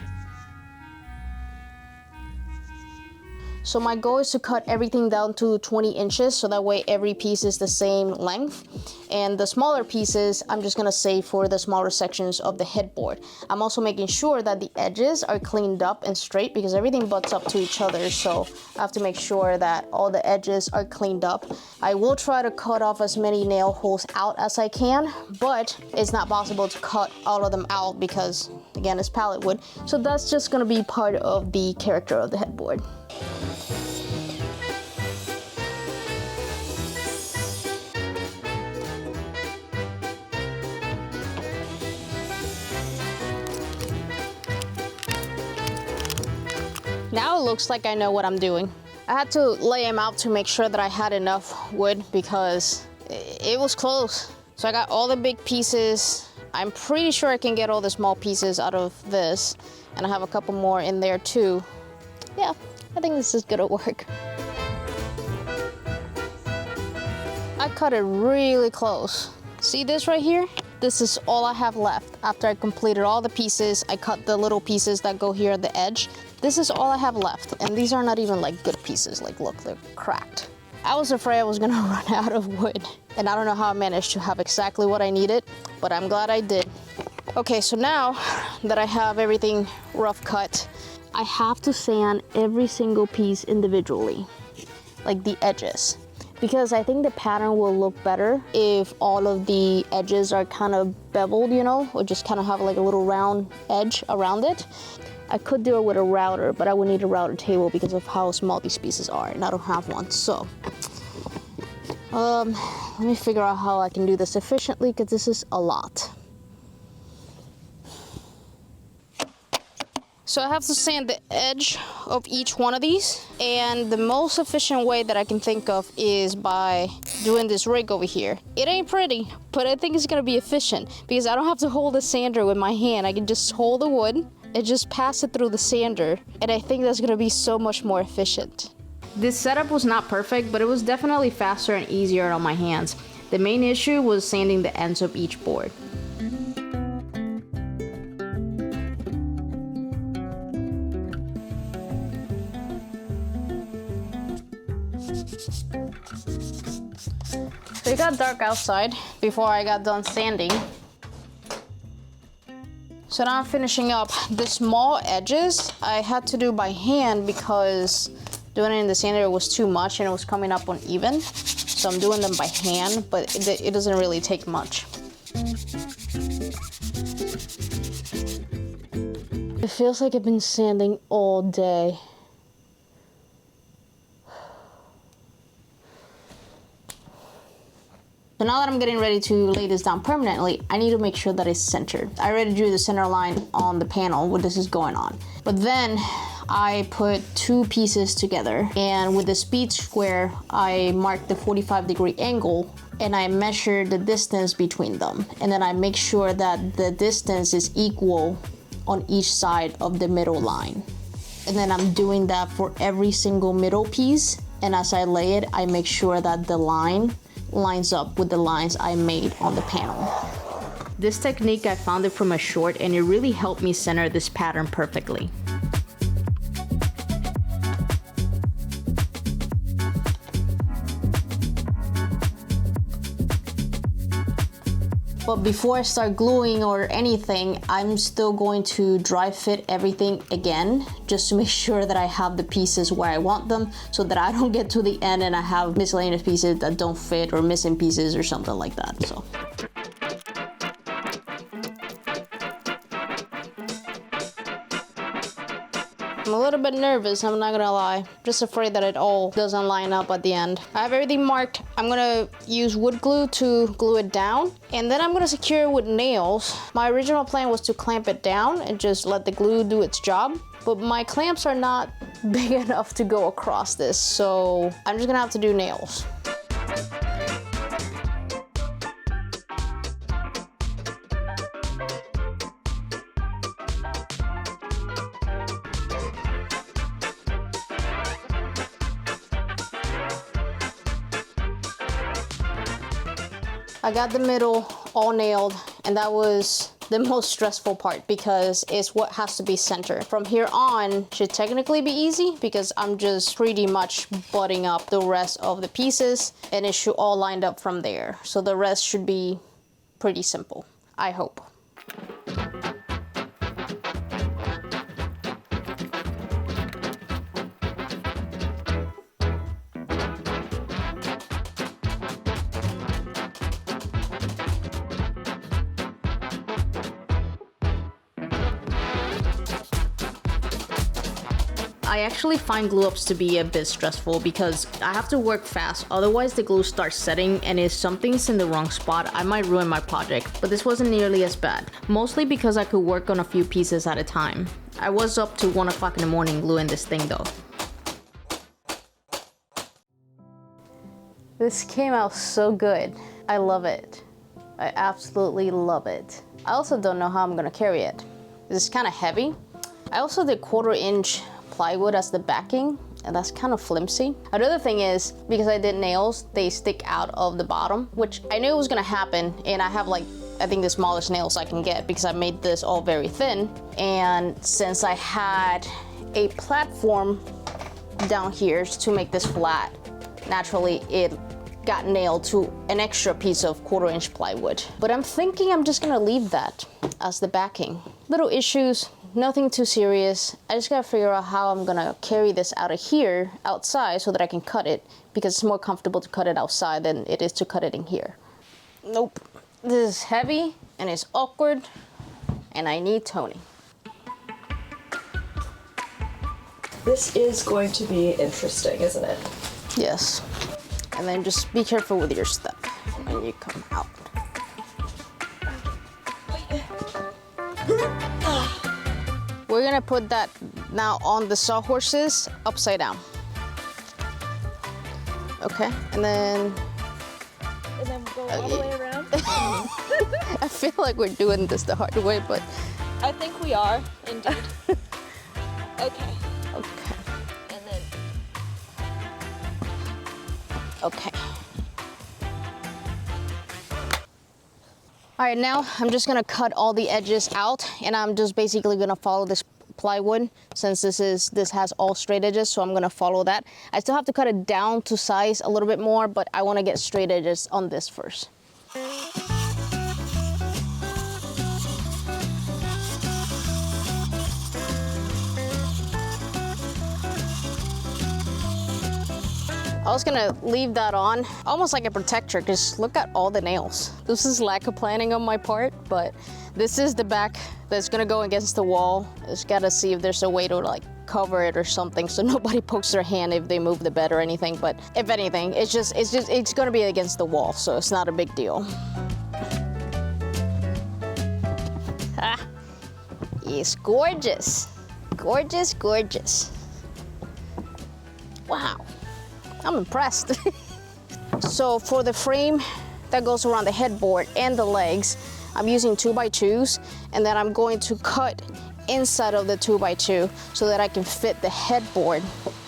So my goal is to cut everything down to 20 inches so that way every piece is the same length. And the smaller pieces, I'm just gonna save for the smaller sections of the headboard. I'm also making sure that the edges are cleaned up and straight because everything butts up to each other. So I have to make sure that all the edges are cleaned up. I will try to cut off as many nail holes out as I can, but it's not possible to cut all of them out because again, it's pallet wood. So that's just gonna be part of the character of the headboard. Now it looks like I know what I'm doing. I had to lay them out to make sure that I had enough wood because it was close. So I got all the big pieces. I'm pretty sure I can get all the small pieces out of this. And I have a couple more in there too. Yeah, I think this is gonna work. I cut it really close. See this right here? This is all I have left. After I completed all the pieces, I cut the little pieces that go here at the edge. This is all I have left. And these are not even like good pieces. Like look, they're cracked. I was afraid I was gonna run out of wood. And I don't know how I managed to have exactly what I needed, but I'm glad I did. Okay, so now that I have everything rough cut, I have to sand every single piece individually, like the edges. Because I think the pattern will look better if all of the edges are kind of beveled, you know, or just kind of have like a little round edge around it. I could do it with a router, but I would need a router table because of how small these pieces are, and I don't have one. So, let me figure out how I can do this efficiently because this is a lot. So I have to sand the edge of each one of these, and the most efficient way that I can think of is by doing this rig over here. It ain't pretty, but I think it's gonna be efficient because I don't have to hold the sander with my hand. I can just hold the wood and just pass it through the sander, and I think that's gonna be so much more efficient. This setup was not perfect, but it was definitely faster and easier on my hands. The main issue was sanding the ends of each board. So it got dark outside before I got done sanding. So now I'm finishing up. The small edges I had to do by hand because doing it in the sander was too much and it was coming up uneven. So I'm doing them by hand, but it doesn't really take much. It feels like I've been sanding all day. So now that I'm getting ready to lay this down permanently, I need to make sure that it's centered. I already drew the center line on the panel where this is going on. But then I put two pieces together, and with the speed square, I marked the 45-degree angle and I measured the distance between them. And then I make sure that the distance is equal on each side of the middle line. And then I'm doing that for every single middle piece. And as I lay it, I make sure that the line lines up with the lines I made on the panel. This technique, I found it from a short and it really helped me center this pattern perfectly. But before I start gluing or anything, I'm still going to dry fit everything again, just to make sure that I have the pieces where I want them, so that I don't get to the end and I have miscellaneous pieces that don't fit or missing pieces or something like that. So. I'm a little bit nervous, I'm not gonna lie. Just afraid that it all doesn't line up at the end. I have everything marked. I'm gonna use wood glue to glue it down, and then I'm gonna secure it with nails. My original plan was to clamp it down and just let the glue do its job, but my clamps are not big enough to go across this, so I'm just gonna have to do nails. I got the middle all nailed, and that was the most stressful part because it's what has to be centered. From here on should technically be easy because I'm just pretty much butting up the rest of the pieces and it should all lined up from there. So the rest should be pretty simple, I hope. I actually find glue ups to be a bit stressful because I have to work fast, otherwise the glue starts setting, and if something's in the wrong spot, I might ruin my project. But this wasn't nearly as bad, mostly because I could work on a few pieces at a time. I was up to 1 o'clock in the morning gluing this thing though. This came out so good. I love it. I absolutely love it. I also don't know how I'm gonna carry it. It's kind of heavy. I also did 1/4 inch plywood as the backing, and that's kind of flimsy. Another thing is, because I did nails, they stick out of the bottom, which I knew was gonna happen, and I have like, I think the smallest nails I can get because I made this all very thin. And since I had a platform down here to make this flat, naturally it got nailed to an extra piece of 1/4 inch plywood. But I'm thinking I'm just gonna leave that as the backing. Little issues, nothing too serious. I just gotta figure out how I'm gonna carry this out of here, outside, so that I can cut it, because it's more comfortable to cut it outside than it is to cut it in here. Nope. This is heavy, and it's awkward, and I need Tony. This is going to be interesting, isn't it? Yes. And then just be careful with your step when you come out. We're gonna put that now on the sawhorses upside down. Okay, and then go all the way around. I feel like we're doing this the hard way, but I think we are, indeed. Okay. okay. And then Okay. All right, now I'm just gonna cut all the edges out, and I'm just basically gonna follow this plywood since this has all straight edges, so I'm gonna follow that. I still have to cut it down to size a little bit more, but I wanna get straight edges on this first. I was gonna leave that on, almost like a protector, because look at all the nails. This is lack of planning on my part, but this is the back that's gonna go against the wall. Just gotta see if there's a way to like cover it or something so nobody pokes their hand if they move the bed or anything. But if anything, it's gonna be against the wall, so it's not a big deal. Ah, it's gorgeous. Gorgeous, gorgeous. Wow. I'm impressed. So for the frame that goes around the headboard and the legs, I'm using 2x2s, and then I'm going to cut inside of the 2x2 so that I can fit the headboard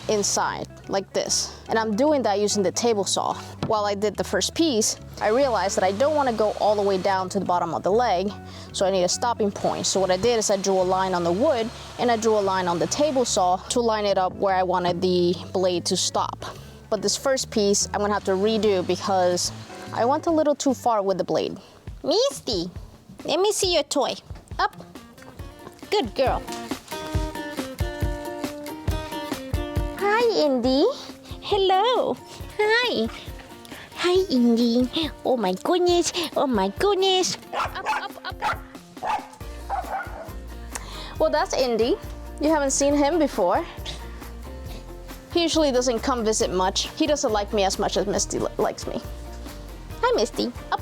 inside like this. And I'm doing that using the table saw. While I did the first piece, I realized that I don't want to go all the way down to the bottom of the leg, so I need a stopping point. So what I did is I drew a line on the wood and I drew a line on the table saw to line it up where I wanted the blade to stop. But this first piece I'm gonna have to redo because I went a little too far with the blade. Misty, let me see your toy. Up. Good girl. Hi, Indy. Hello. Hi. Hi, Indy. Oh my goodness. Oh my goodness. Up. Well, that's Indy. You haven't seen him before. He usually doesn't come visit much. He doesn't like me as much as Misty likes me. Hi, Misty. Up.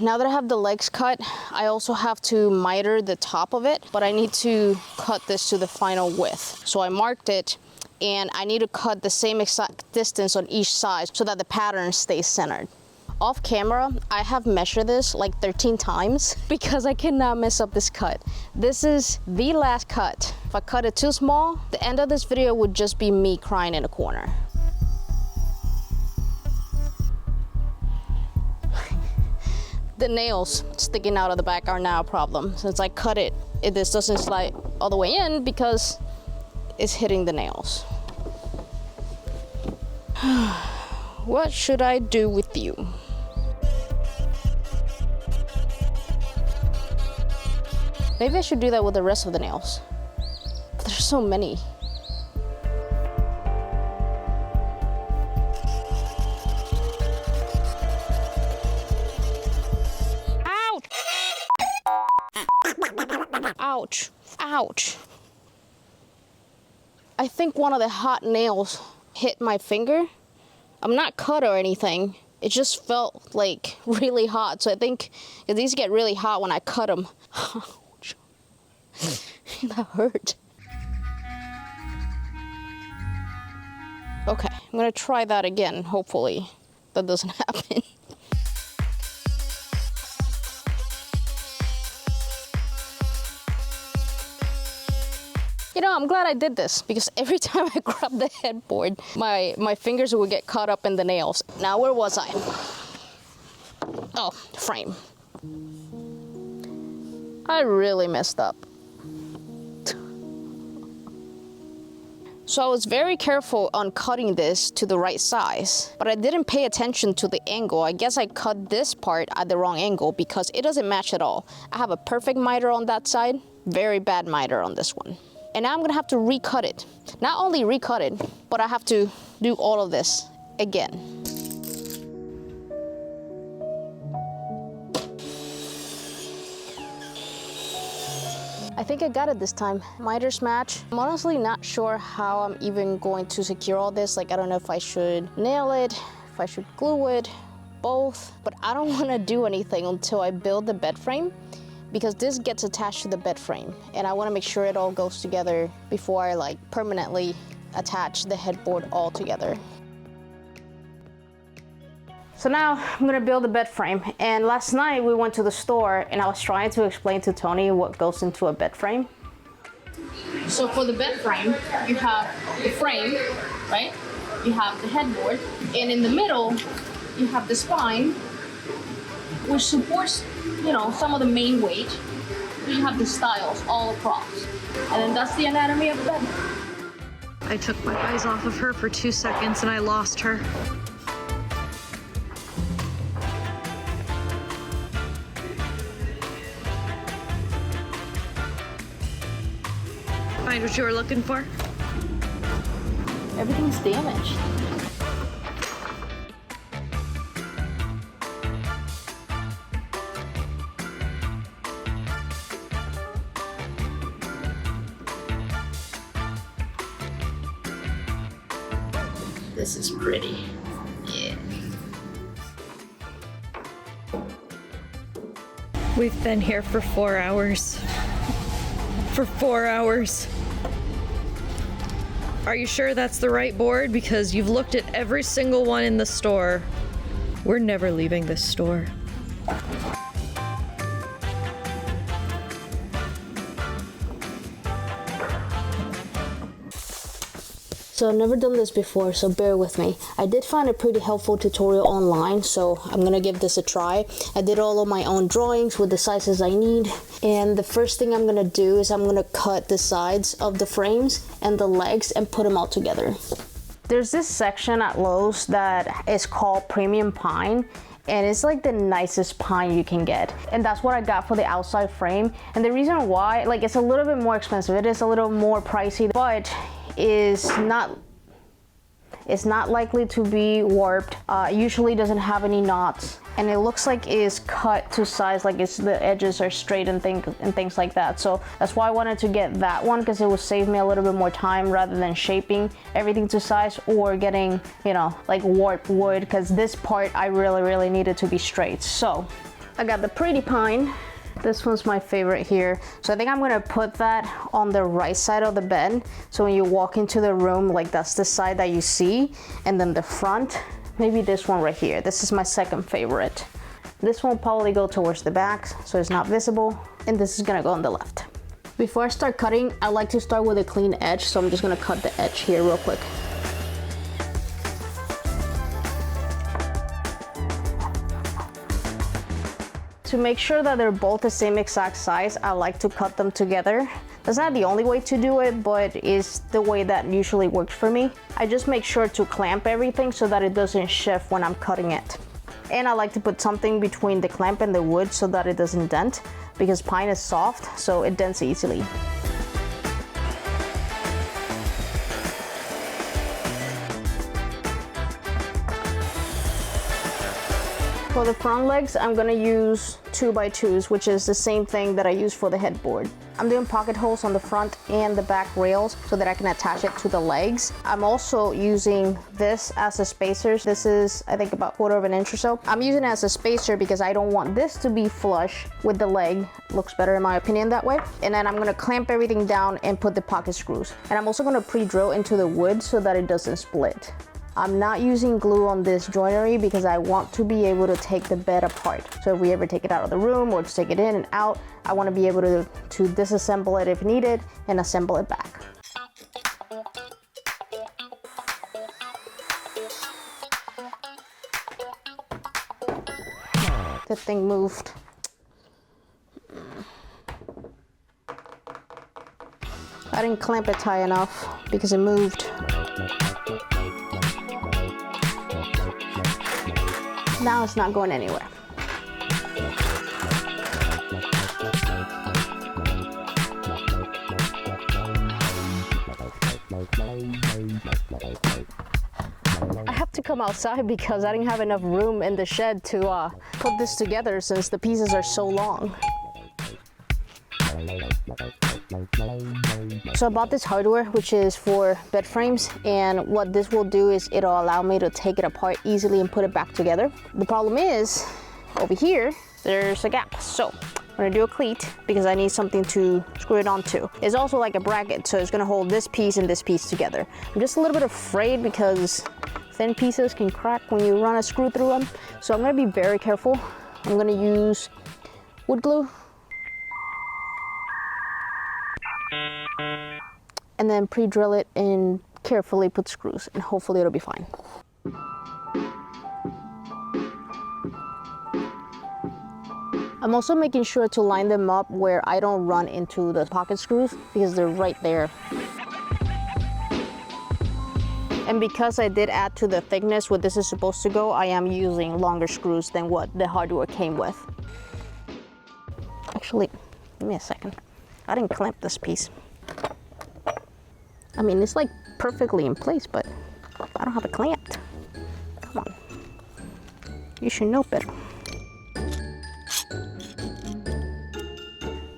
now that I have the legs cut, I also have to miter the top of it, but I need to cut this to the final width. So I marked it, and I need to cut the same exact distance on each side so that the pattern stays centered. Off camera, I have measured this like 13 times because I cannot mess up this cut. This is the last cut. If I cut it too small, the end of this video would just be me crying in a corner. The nails sticking out of the back are now a problem. Since I cut it, this doesn't slide all the way in because it's hitting the nails. What should I do with you? Maybe I should do that with the rest of the nails. But there's so many. Ouch! Ouch! I think one of the hot nails hit my finger. I'm not cut or anything. It just felt like really hot. So I think these get really hot when I cut them. Ouch. That hurt. Okay, I'm gonna try that again. Hopefully that doesn't happen. You know, I'm glad I did this because every time I grab the headboard, my fingers would get caught up in the nails. Now, where was I? Oh, frame. I really messed up. So I was very careful on cutting this to the right size, but I didn't pay attention to the angle. I guess I cut this part at the wrong angle because it doesn't match at all. I have a perfect miter on that side, very bad miter on this one. And now I'm gonna have to recut it. Not only recut it, but I have to do all of this again. I think I got it this time. Miters match. I'm honestly not sure how I'm even going to secure all this. Like, I don't know if I should nail it, if I should glue it, both. But I don't wanna do anything until I build the bed frame, because this gets attached to the bed frame and I wanna make sure it all goes together before I like permanently attach the headboard all together. So now I'm gonna build the bed frame, and last night we went to the store and I was trying to explain to Tony what goes into a bed frame. So for the bed frame, you have the frame, right? You have the headboard, and in the middle, you have the spine, which supports, you know, some of the main weight. You have the stiles all across. And then that's the anatomy of the bed. I took my eyes off of her for 2 seconds and I lost her. Find what you were looking for? Everything's damaged. This is pretty. Yeah. We've been here for 4 hours. For 4 hours. Are you sure that's the right board? Because you've looked at every single one in the store. We're never leaving this store. So I've never done this before, so bear with me. I did find a pretty helpful tutorial online, so I'm gonna give this a try. I did all of my own drawings with the sizes I need, and the first thing I'm gonna do is I'm gonna cut the sides of the frames and the legs and put them all together. There's this section at Lowe's that is called Premium Pine, and it's like the nicest pine you can get, and that's what I got for the outside frame. And the reason why, like, it's a little bit more expensive, it is a little more pricey, but it's not likely to be warped. Usually doesn't have any knots, and it looks like it's cut to size, like the edges are straight and things like that. So that's why I wanted to get that one, because it would save me a little bit more time rather than shaping everything to size or getting, you know, like warped wood, because this part I really needed to be straight. So I got the pretty pine. This one's my favorite here. So I think I'm gonna put that on the right side of the bed. So when you walk into the room, like that's the side that you see. And then the front, maybe this one right here. This is my second favorite. This one will probably go towards the back, so it's not visible. And this is gonna go on the left. Before I start cutting, I like to start with a clean edge. So I'm just gonna cut the edge here real quick. To make sure that they're both the same exact size, I like to cut them together. That's not the only way to do it, but it's the way that usually works for me. I just make sure to clamp everything so that it doesn't shift when I'm cutting it. And I like to put something between the clamp and the wood so that it doesn't dent, because pine is soft, so it dents easily. For the front legs, I'm gonna use 2x2s, which is the same thing that I use for the headboard. I'm doing pocket holes on the front and the back rails so that I can attach it to the legs. I'm also using this as a spacer. This is, I think, about 1/4 inch or so. I'm using it as a spacer because I don't want this to be flush with the leg. Looks better in my opinion that way. And then I'm gonna clamp everything down and put the pocket screws. And I'm also gonna pre-drill into the wood so that it doesn't split. I'm not using glue on this joinery because I want to be able to take the bed apart. So if we ever take it out of the room or to take it in and out, I want to be able to disassemble it if needed and assemble it back. The thing moved. I didn't clamp it tight enough because it moved. Now it's not going anywhere. I have to come outside because I didn't have enough room in the shed to put this together since the pieces are so long. So I bought this hardware, which is for bed frames, and what this will do is it'll allow me to take it apart easily and put it back together. The problem is, over here, there's a gap. So I'm gonna do a cleat because I need something to screw it onto. It's also like a bracket, so it's gonna hold this piece and this piece together. I'm just a little bit afraid because thin pieces can crack when you run a screw through them. So I'm gonna be very careful. I'm gonna use wood glue. And then pre-drill it and carefully put screws, and hopefully it'll be fine. I'm also making sure to line them up where I don't run into the pocket screws because they're right there. And because I did add to the thickness where this is supposed to go, I am using longer screws than what the hardware came with. Actually, give me a second. I didn't clamp this piece. I mean, it's like perfectly in place, but I don't have it clamped. Come on. You should know better.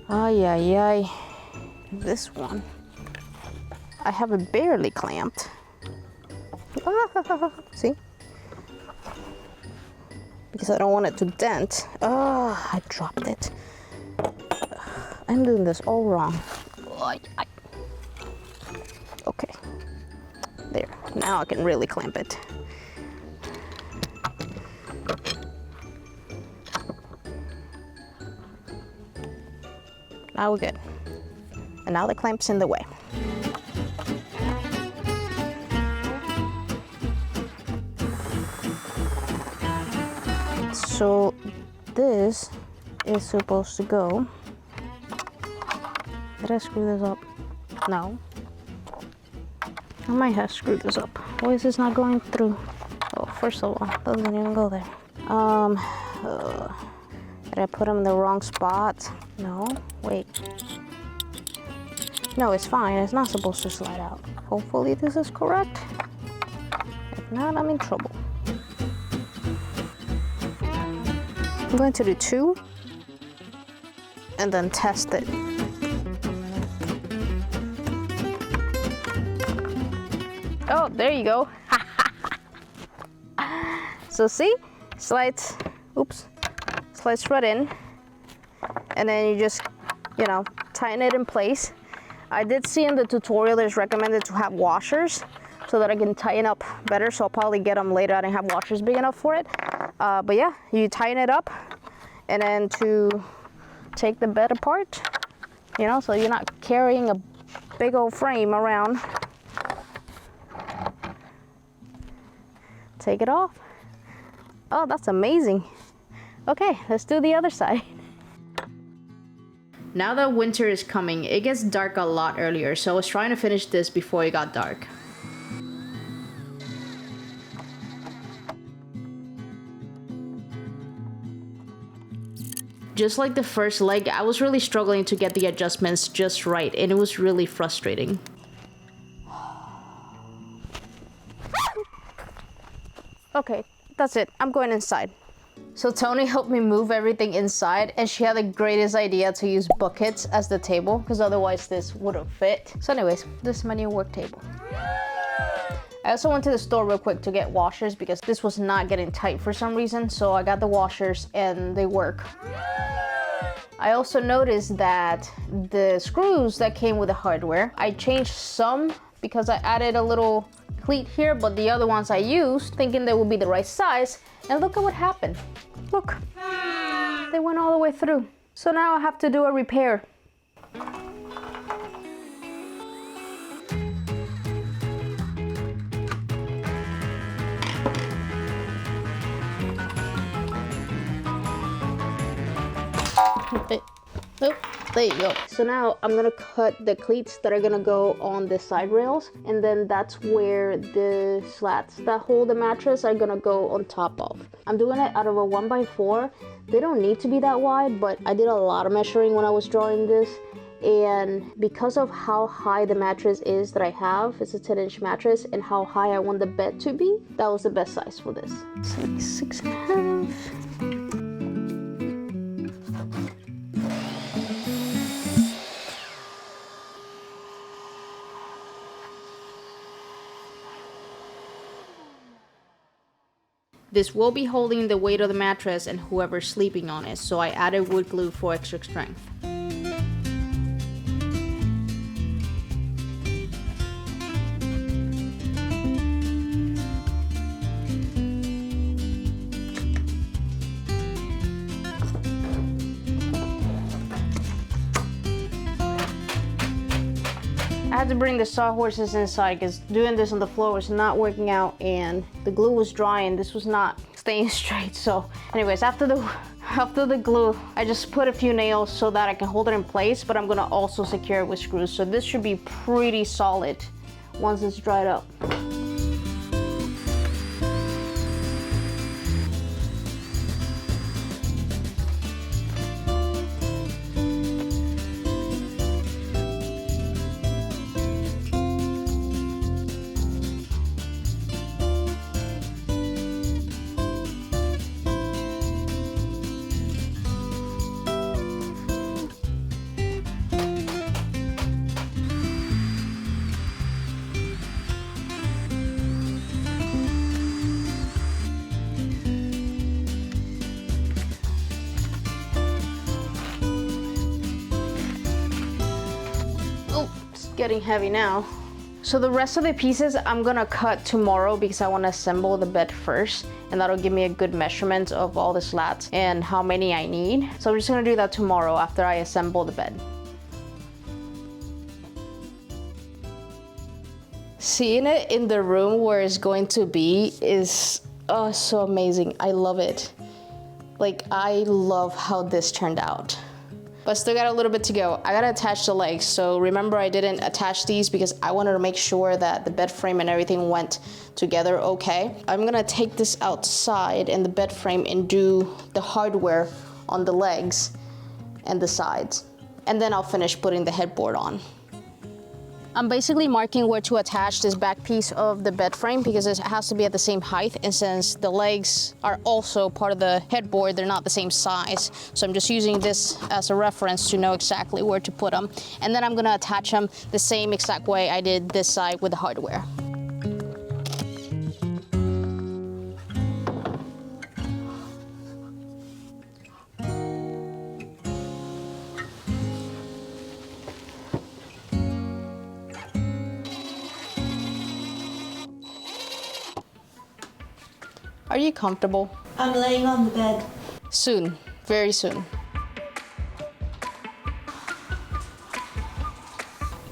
Ay, ay, ay. This one. I have it barely clamped. See? Because I don't want it to dent. Oh, I dropped it. I'm doing this all wrong. Okay, there, now I can really clamp it. Now we're good. And now the clamp's in the way. So this is supposed to go. Did I screw this up? No. I might have screwed this up. Why is this not going through? Oh, first of all, it doesn't even go there. Did I put them in the wrong spot? No, wait. No, it's fine. It's not supposed to slide out. Hopefully this is correct. If not, I'm in trouble. I'm going to do 2 and then test it. Oh, there you go. So see, slides slides right in, and then you just, you know, tighten it in place. I did see in the tutorial it's recommended to have washers so that I can tighten up better, so I'll probably get them later. I didn't have washers big enough for it. But yeah, you tighten it up, and then to take the bed apart, you know, so you're not carrying a big old frame around. Take it off. Oh, that's amazing. Okay, let's do the other side. Now that winter is coming, it gets dark a lot earlier, so I was trying to finish this before it got dark. Just like the first leg, I was really struggling to get the adjustments just right, and it was really frustrating. Okay, that's it. I'm going inside. So Tony helped me move everything inside, and she had the greatest idea to use buckets as the table, because otherwise this wouldn't fit. So anyways, this is my new work table. I also went to the store real quick to get washers because this was not getting tight for some reason, so I got the washers and they work. I also noticed that the screws that came with the hardware, I changed some because I added a little cleat here, but the other ones I used thinking they would be the right size, and look at what happened. Look, they went all the way through. So now I have to do a repair. Oh, there you go. So now I'm gonna cut the cleats that are gonna go on the side rails, and then that's where the slats that hold the mattress are gonna go on top of. I'm doing it out of a 1x4. They don't need to be that wide, but I did a lot of measuring when I was drawing this, and because of how high the mattress is that I have, it's a 10-inch mattress, and how high I want the bed to be, that was the best size for this. It's like 6.5. This will be holding the weight of the mattress and whoever's sleeping on it, so I added wood glue for extra strength. I had to bring the sawhorses inside because doing this on the floor was not working out, and the glue was dry and this was not staying straight. So anyways, after the glue, I just put a few nails so that I can hold it in place, but I'm gonna also secure it with screws. So this should be pretty solid once it's dried up. Getting heavy now. So the rest of the pieces I'm gonna cut tomorrow because I want to assemble the bed first, and that'll give me a good measurement of all the slats and how many I need. So I'm just gonna do that tomorrow after I assemble the bed. Seeing it in the room where it's going to be is so amazing. I love it. Like, I love how this turned out. But still got a little bit to go. I gotta attach the legs. So remember, I didn't attach these because I wanted to make sure that the bed frame and everything went together okay. I'm gonna take this outside and the bed frame and do the hardware on the legs and the sides. And then I'll finish putting the headboard on. I'm basically marking where to attach this back piece of the bed frame because it has to be at the same height, and since the legs are also part of the headboard, they're not the same size. So I'm just using this as a reference to know exactly where to put them. And then I'm gonna attach them the same exact way I did this side with the hardware. Are you comfortable? I'm laying on the bed. Soon, very soon.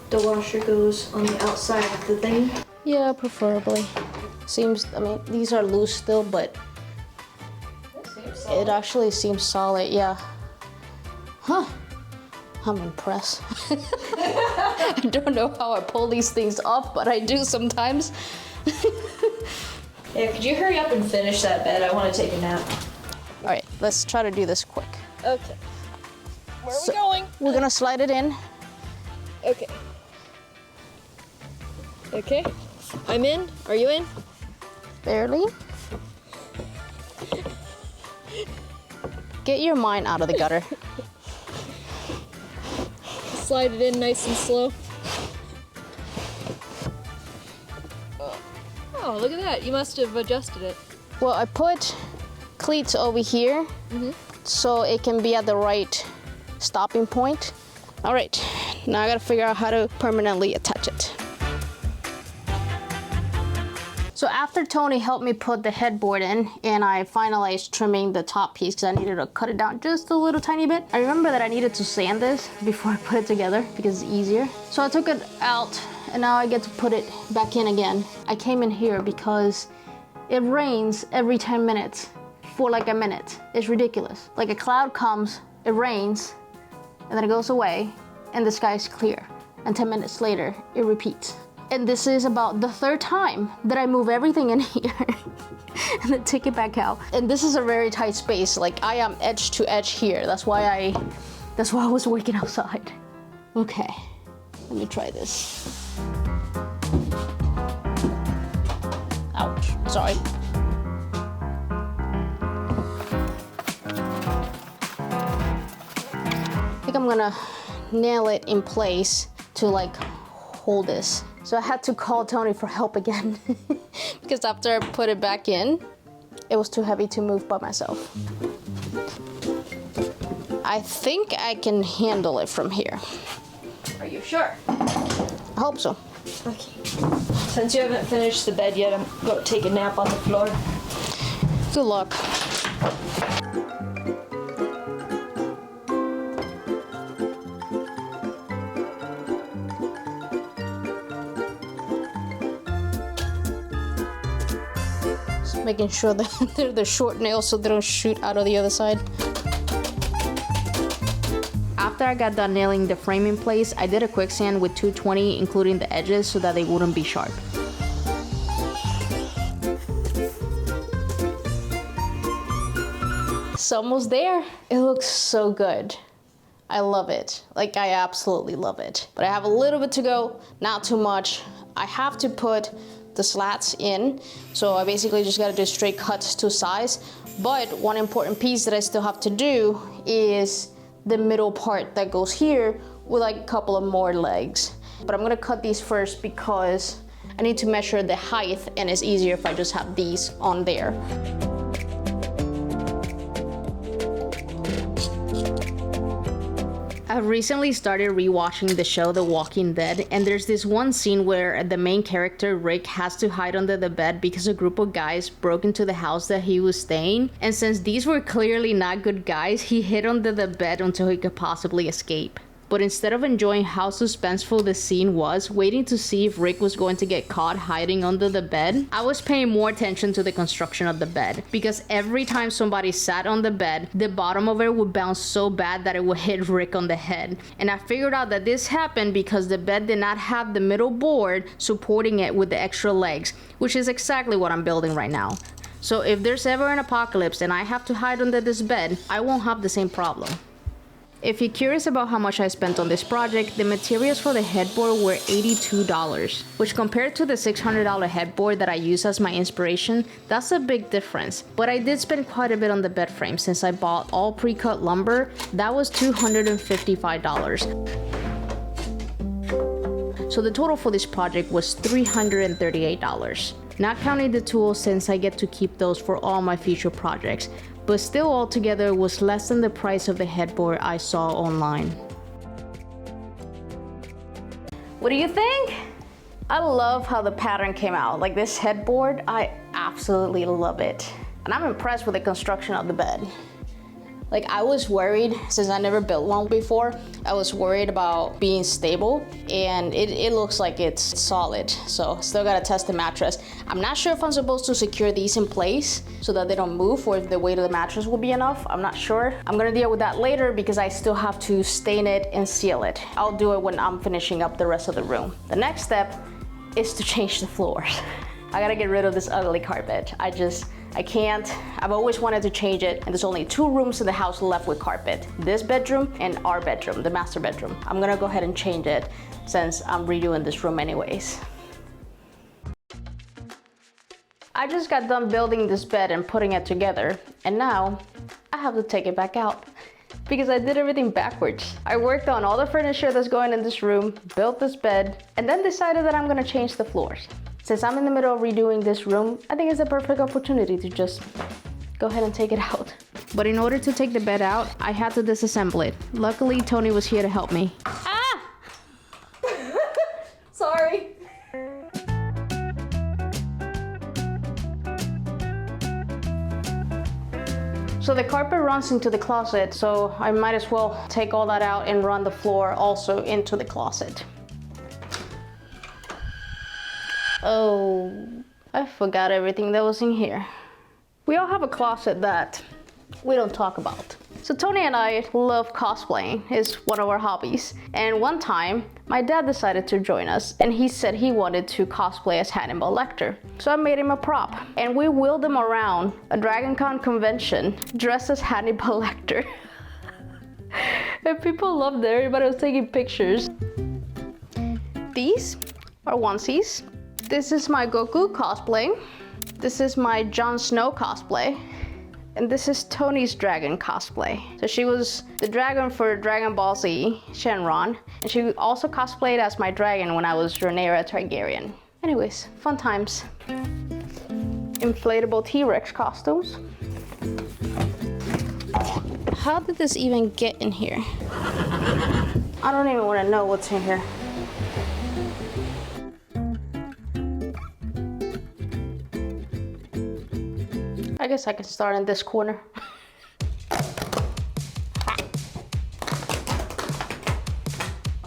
The washer goes on the outside of the thing. Yeah, preferably. Seems, I mean, these are loose still, but it actually seems solid, yeah. Huh. I'm impressed. I don't know how I pull these things off, but I do sometimes. Yeah, could you hurry up and finish that bed? I want to take a nap. All right, let's try to do this quick. Okay. Where are we going? We're gonna slide it in. Okay. Okay. I'm in. Are you in? Barely. Get your mind out of the gutter. Slide it in nice and slow. Oh, look at that. You must have adjusted it. Well, I put cleats over here so it can be at the right stopping point. All right, now I gotta figure out how to permanently attach it. So after Tony helped me put the headboard in and I finalized trimming the top piece because I needed to cut it down just a little tiny bit. I remember that I needed to sand this before I put it together because it's easier. So I took it out and now I get to put it back in again. I came in here because it rains every 10 minutes for like a minute. It's ridiculous. Like a cloud comes, it rains, and then it goes away and the sky is clear. And 10 minutes later, it repeats. And this is about the third time that I move everything in here and then take it back out. And this is a very tight space. Like I am edge to edge here. That's why I was working outside. Okay, let me try this. Ouch, sorry. I think I'm gonna nail it in place to like hold this. So I had to call Tony for help again because after I put it back in, it was too heavy to move by myself. I think I can handle it from here. Are you sure? I hope so. Okay. Since you haven't finished the bed yet, I'm going to take a nap on the floor. Good luck. Just making sure that they're the short nails so they don't shoot out of the other side. After I got done nailing the frame in place, I did a quick sand with 220, including the edges so that they wouldn't be sharp. It's almost there. It looks so good. I love it. Like, I absolutely love it. But I have a little bit to go, not too much. I have to put the slats in, so I basically just gotta do straight cuts to size. But one important piece that I still have to do is the middle part that goes here with like a couple of more legs. But I'm gonna cut these first because I need to measure the height and it's easier if I just have these on there. I've recently started rewatching the show The Walking Dead, and there's this one scene where the main character, Rick, has to hide under the bed because a group of guys broke into the house that he was staying, and since these were clearly not good guys, he hid under the bed until he could possibly escape. But instead of enjoying how suspenseful the scene was, waiting to see if Rick was going to get caught hiding under the bed, I was paying more attention to the construction of the bed. Because every time somebody sat on the bed, the bottom of it would bounce so bad that it would hit Rick on the head. And I figured out that this happened because the bed did not have the middle board supporting it with the extra legs, which is exactly what I'm building right now. So if there's ever an apocalypse and I have to hide under this bed, I won't have the same problem. If you're curious about how much I spent on this project, the materials for the headboard were $82, which compared to the $600 headboard that I used as my inspiration, that's a big difference. But I did spend quite a bit on the bed frame since I bought all pre-cut lumber. That was $255. So the total for this project was $338. Not counting the tools since I get to keep those for all my future projects. But still altogether was less than the price of the headboard I saw online. What do you think? I love how the pattern came out. Like this headboard, I absolutely love it. And I'm impressed with the construction of the bed. Like, I was worried, since I never built one before, I was worried about being stable, and it looks like it's solid. So still gotta test the mattress. I'm not sure if I'm supposed to secure these in place so that they don't move, or if the weight of the mattress will be enough. I'm not sure. I'm gonna deal with that later because I still have to stain it and seal it. I'll do it when I'm finishing up the rest of the room. The next step is to change the floors. I gotta get rid of this ugly carpet. I can't. I've always wanted to change it, and there's only 2 rooms in the house left with carpet. This bedroom and our bedroom, the master bedroom. I'm gonna go ahead and change it since I'm redoing this room anyways. I just got done building this bed and putting it together, and now I have to take it back out because I did everything backwards. I worked on all the furniture that's going in this room, built this bed, and then decided that I'm gonna change the floors. Since I'm in the middle of redoing this room, I think it's a perfect opportunity to just go ahead and take it out. But in order to take the bed out, I had to disassemble it. Luckily, Tony was here to help me. Ah! Sorry. So the carpet runs into the closet, so I might as well take all that out and run the floor also into the closet. Oh, I forgot everything that was in here. We all have a closet that we don't talk about. So Tony and I love cosplaying. It's one of our hobbies. And one time, my dad decided to join us, and he said he wanted to cosplay as Hannibal Lecter. So I made him a prop, and we wheeled him around a Dragon Con convention dressed as Hannibal Lecter. And people loved it. Everybody was taking pictures. These are onesies. This is my Goku cosplay. This is my Jon Snow cosplay. And this is Tony's dragon cosplay. So she was the dragon for Dragon Ball Z, Shenron. And she also cosplayed as my dragon when I was Rhaenyra Targaryen. Anyways, fun times. Inflatable T-Rex costumes. How did this even get in here? I don't even want to know what's in here. I guess I can start in this corner.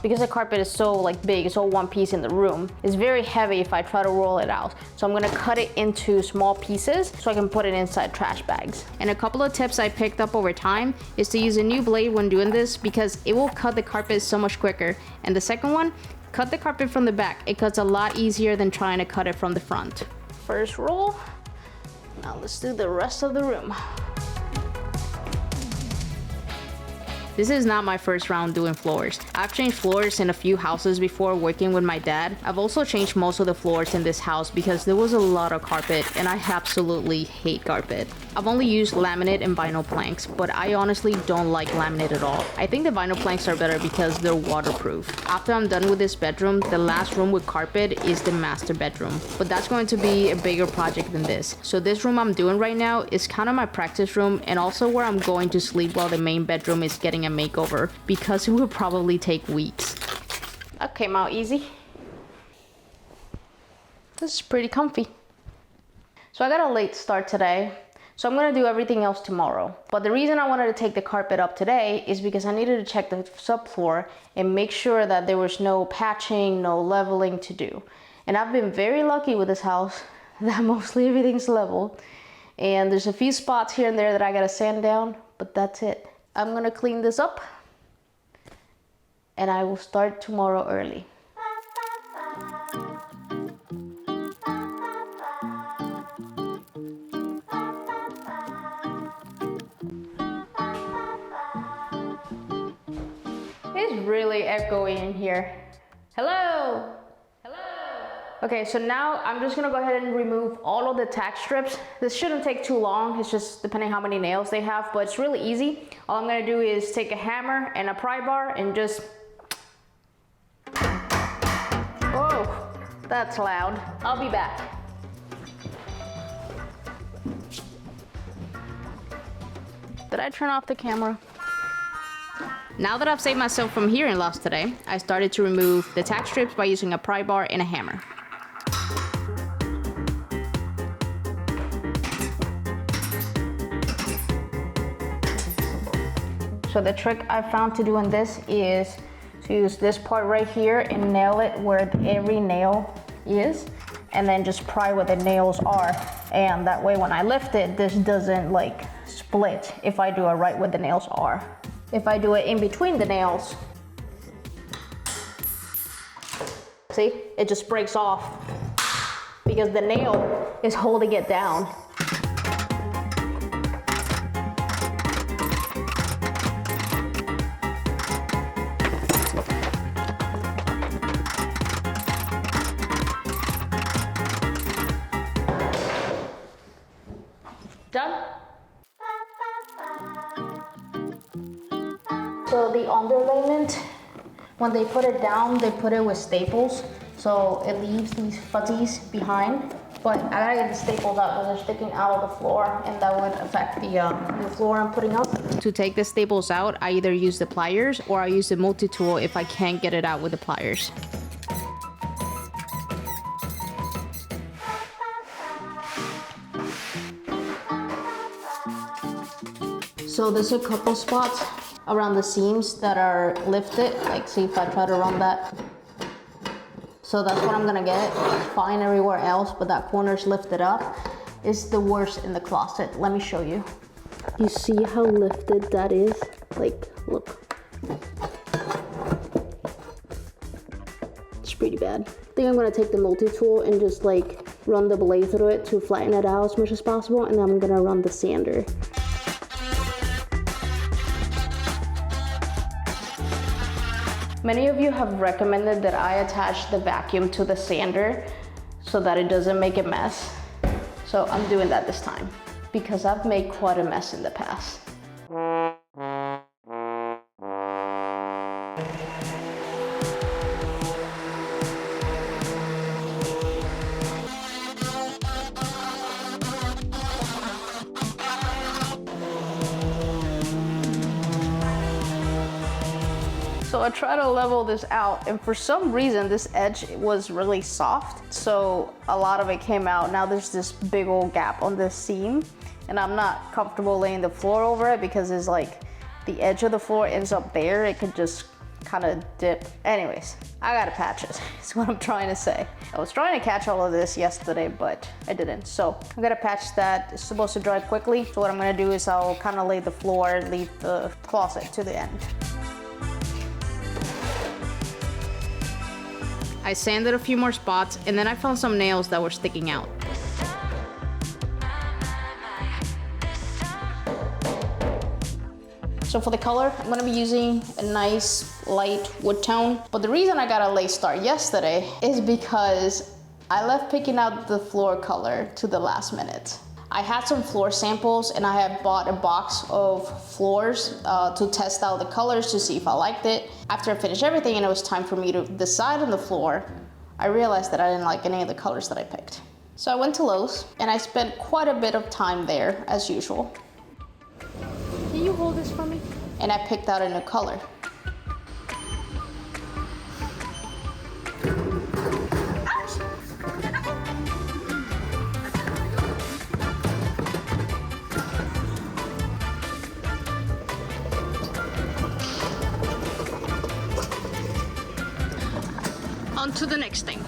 Because the carpet is so big, it's all one piece in the room, it's very heavy if I try to roll it out. So I'm gonna cut it into small pieces so I can put it inside trash bags. And a couple of tips I picked up over time is to use a new blade when doing this because it will cut the carpet so much quicker. And the second one, cut the carpet from the back. It cuts a lot easier than trying to cut it from the front. First roll. Now let's do the rest of the room. This is not my first round doing floors. I've changed floors in a few houses before working with my dad. I've also changed most of the floors in this house because there was a lot of carpet and I absolutely hate carpet. I've only used laminate and vinyl planks, but I honestly don't like laminate at all. I think the vinyl planks are better because they're waterproof. After I'm done with this bedroom, the last room with carpet is the master bedroom, but that's going to be a bigger project than this. So this room I'm doing right now is kind of my practice room and also where I'm going to sleep while the main bedroom is getting a makeover because it will probably take weeks. That came out easy. This is pretty comfy. So I got a late start today. So I'm gonna do everything else tomorrow. But the reason I wanted to take the carpet up today is because I needed to check the subfloor and make sure that there was no patching, no leveling to do. And I've been very lucky with this house that mostly everything's level. And there's a few spots here and there that I gotta sand down, but that's it. I'm gonna clean this up and I will start tomorrow early. It's really echoey in here. Hello? Hello? Okay, so now I'm just gonna go ahead and remove all of the tack strips. This shouldn't take too long, it's just depending how many nails they have, but it's really easy. All I'm gonna do is take a hammer and a pry bar and just... Whoa, that's loud. I'll be back. Did I turn off the camera? Now that I've saved myself from hearing loss today, I started to remove the tack strips by using a pry bar and a hammer. So the trick I found to doing this is to use this part right here and nail it where every nail is, and then just pry where the nails are. And that way when I lift it, this doesn't like split if I do it right where the nails are. If I do it in between the nails, see, it just breaks off because the nail is holding it down. Done? So the underlayment, when they put it down, they put it with staples, so it leaves these fuzzies behind. But I gotta get the staples out because they're sticking out of the floor, and that would affect the floor I'm putting up. To take the staples out, I either use the pliers or I use the multi-tool if I can't get it out with the pliers. So there's a couple spots around the seams that are lifted. Like, see if I try to run that. So that's what I'm gonna get. It's fine everywhere else, but that corner's lifted up. It's the worst in the closet. Let me show you. You see how lifted that is? Like, look. It's pretty bad. I think I'm gonna take the multi-tool and just like run the blade through it to flatten it out as much as possible, and then I'm gonna run the sander. Many of you have recommended that I attach the vacuum to the sander so that it doesn't make a mess. So I'm doing that this time because I've made quite a mess in the past. So I try to level this out, and for some reason this edge was really soft, so a lot of it came out. Now there's this big old gap on this seam, and I'm not comfortable laying the floor over it because it's like the edge of the floor ends up there. It could just kind of dip. Anyways, I gotta patch it, is what I'm trying to say. I was trying to catch all of this yesterday, but I didn't. So I'm gonna patch that. It's supposed to dry quickly. So what I'm gonna do is I'll kind of lay the floor, leave the closet to the end. I sanded a few more spots, and then I found some nails that were sticking out. So for the color, I'm gonna be using a nice light wood tone. But the reason I got a late start yesterday is because I left picking out the floor color to the last minute. I had some floor samples, and I had bought a box of floors to test out the colors to see if I liked it. After I finished everything and it was time for me to decide on the floor, I realized that I didn't like any of the colors that I picked. So I went to Lowe's, and I spent quite a bit of time there as usual. Can you hold this for me? And I picked out a new color. On to the next thing.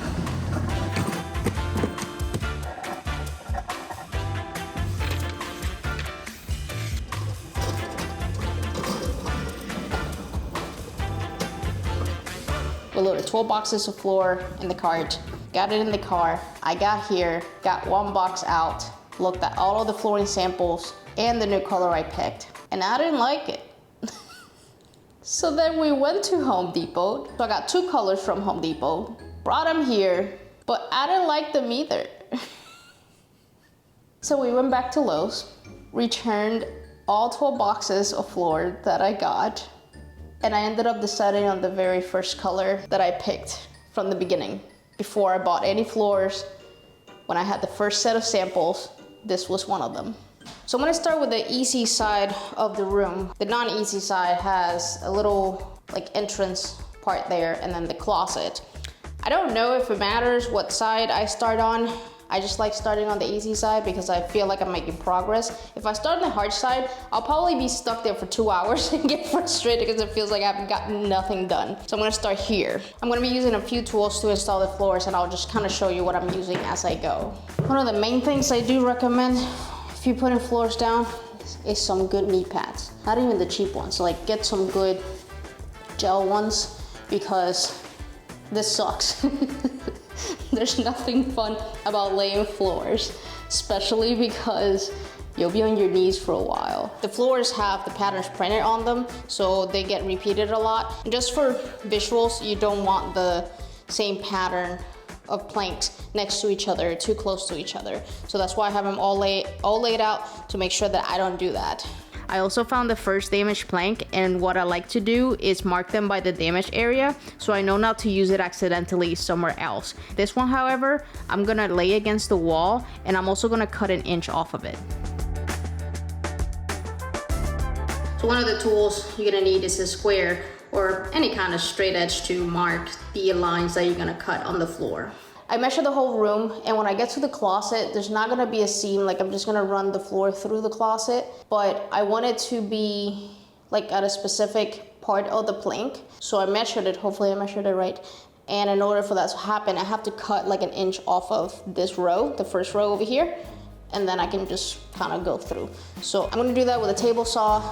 We loaded 12 boxes of floor in the cart, got it in the car. I got here, got one box out, looked at all of the flooring samples and the new color I picked, and I didn't like it. So then we went to Home Depot. So I got two colors from Home Depot, brought them here, but I didn't like them either. So we went back to Lowe's, returned all 12 boxes of floor that I got, and I ended up deciding on the very first color that I picked from the beginning. Before I bought any floors, when I had the first set of samples, this was one of them. So I'm gonna start with the easy side of the room. The non-easy side has a little like entrance part there, and then the closet. I don't know if it matters what side I start on. I just like starting on the easy side because I feel like I'm making progress. If I start on the hard side, I'll probably be stuck there for 2 hours and get frustrated because it feels like I've gotten nothing done. So I'm gonna start here. I'm gonna be using a few tools to install the floors, and I'll just kind of show you what I'm using as I go. One of the main things I do recommend if you're putting floors down is some good knee pads. Not even the cheap ones, like get some good gel ones because this sucks. There's nothing fun about laying floors, especially because you'll be on your knees for a while. The floors have the patterns printed on them, so they get repeated a lot. And just for visuals, you don't want the same pattern of planks next to each other, too close to each other. So that's why I have them all laid out to make sure that I don't do that. I also found the first damaged plank, and what I like to do is mark them by the damaged area so I know not to use it accidentally somewhere else. This one, however, I'm gonna lay against the wall, and I'm also gonna cut 1 inch off of it. So one of the tools you're gonna need is a square or any kind of straight edge to mark the lines that you're gonna cut on the floor. I measure the whole room, and when I get to the closet, there's not gonna be a seam, like I'm just gonna run the floor through the closet, but I want it to be like at a specific part of the plank. So I measured it, hopefully I measured it right. And in order for that to happen, I have to cut like 1 inch off of this row, the first row over here, and then I can just kind of go through. So I'm gonna do that with a table saw,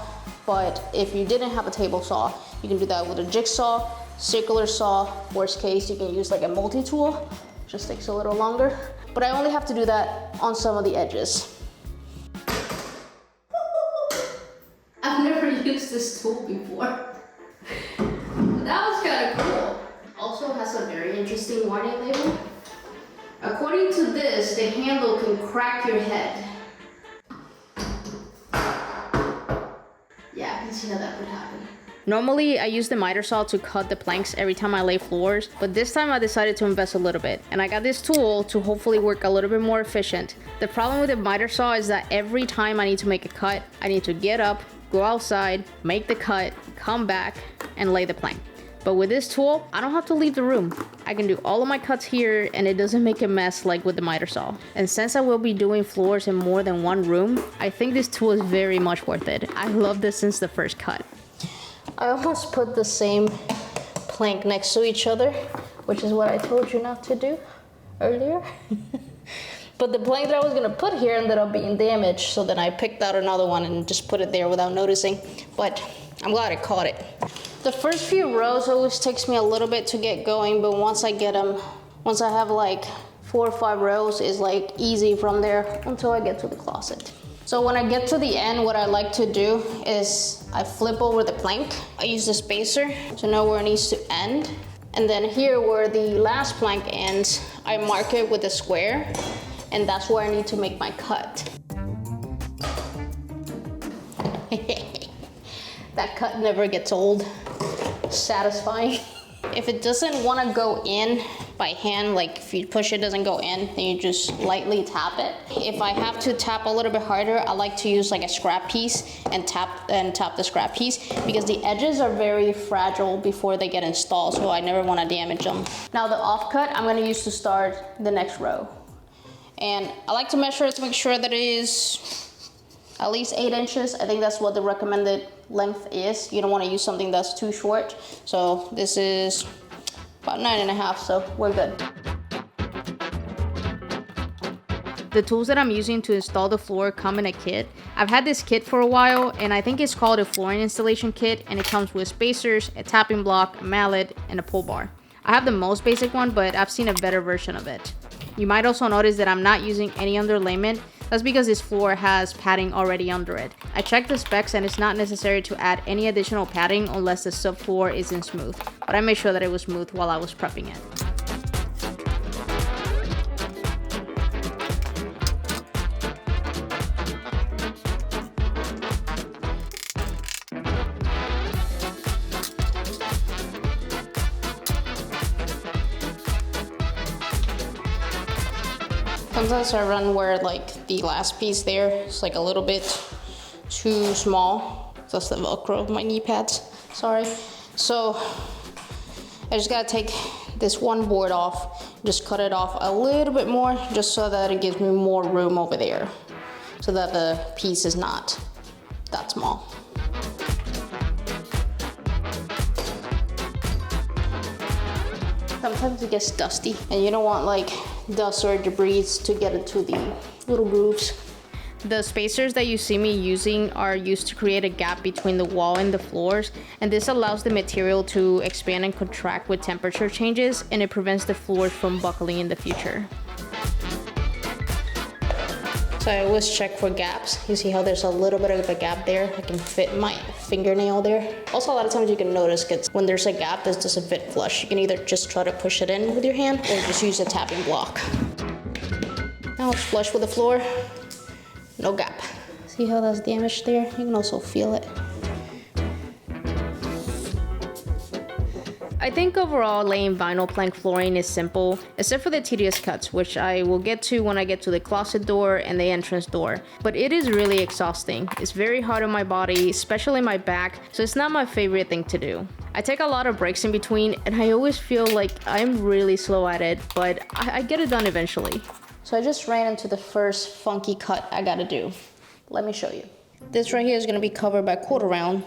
but if you didn't have a table saw, you can do that with a jigsaw, circular saw. Worst case, you can use like a multi-tool. Just takes a little longer, but I only have to do that on some of the edges. I've never used this tool before. That was kind of cool. Also has a very interesting warning label. According to this, the handle can crack your head. Yeah, I can see how that would happen. Normally, I use the miter saw to cut the planks every time I lay floors, but this time I decided to invest a little bit, and I got this tool to hopefully work a little bit more efficient. The problem with the miter saw is that every time I need to make a cut, I need to get up, go outside, make the cut, come back, and lay the plank. But with this tool, I don't have to leave the room. I can do all of my cuts here, and it doesn't make a mess like with the miter saw. And since I will be doing floors in more than one room, I think this tool is very much worth it. I love this since the first cut. I almost put the same plank next to each other, which is what I told you not to do earlier. But the plank that I was gonna put here ended up being damaged, so then I picked out another one and just put it there without noticing. But I'm glad I caught it. The first few rows always takes me a little bit to get going, but once I have like 4 or 5 rows, it's like easy from there until I get to the closet. So when I get to the end, what I like to do is I flip over the plank. I use the spacer to know where it needs to end. And then here where the last plank ends, I mark it with a square, and that's where I need to make my cut. That cut never gets old. Satisfying. If it doesn't want to go in by hand, like if you push it doesn't go in, then you just lightly tap it. If I have to tap a little bit harder, I like to use like a scrap piece and tap the scrap piece because the edges are very fragile before they get installed, so I never want to damage them. Now the offcut I'm going to use to start the next row. And I like to measure it to make sure that it is at least 8 inches. I think that's what the recommended length is. You don't want to use something that's too short. So this is about 9.5, so we're good. The tools that I'm using to install the floor come in a kit. I've had this kit for a while, and I think it's called a flooring installation kit, and it comes with spacers, a tapping block, a mallet, and a pull bar. I have the most basic one, but I've seen a better version of it. You might also notice that I'm not using any underlayment. That's because this floor has padding already under it. I checked the specs and it's not necessary to add any additional padding unless the subfloor isn't smooth, but I made sure that it was smooth while I was prepping it. Sometimes I run where like the last piece there is like a little bit too small. That's the Velcro of my knee pads, sorry. So I just gotta take this one board off, just cut it off a little bit more, just so that it gives me more room over there, so that the piece is not that small. Sometimes it gets dusty and you don't want like dust or debris to get into the little grooves. The spacers that you see me using are used to create a gap between the wall and the floors, and this allows the material to expand and contract with temperature changes, and it prevents the floors from buckling in the future. So I always check for gaps. You see how there's a little bit of a gap there? I can fit my fingernail there. Also, a lot of times you can notice when there's a gap, this doesn't fit flush. You can either just try to push it in with your hand or just use a tapping block. Now it's flush with the floor, no gap. See how that's damaged there? You can also feel it. I think overall laying vinyl plank flooring is simple, except for the tedious cuts, which I will get to when I get to the closet door and the entrance door. But it is really exhausting. It's very hard on my body, especially my back, so it's not my favorite thing to do. I take a lot of breaks in between, and I always feel like I'm really slow at it, but I get it done eventually. So I just ran into the first funky cut I gotta do. Let me show you. This right here is gonna be covered by quarter round,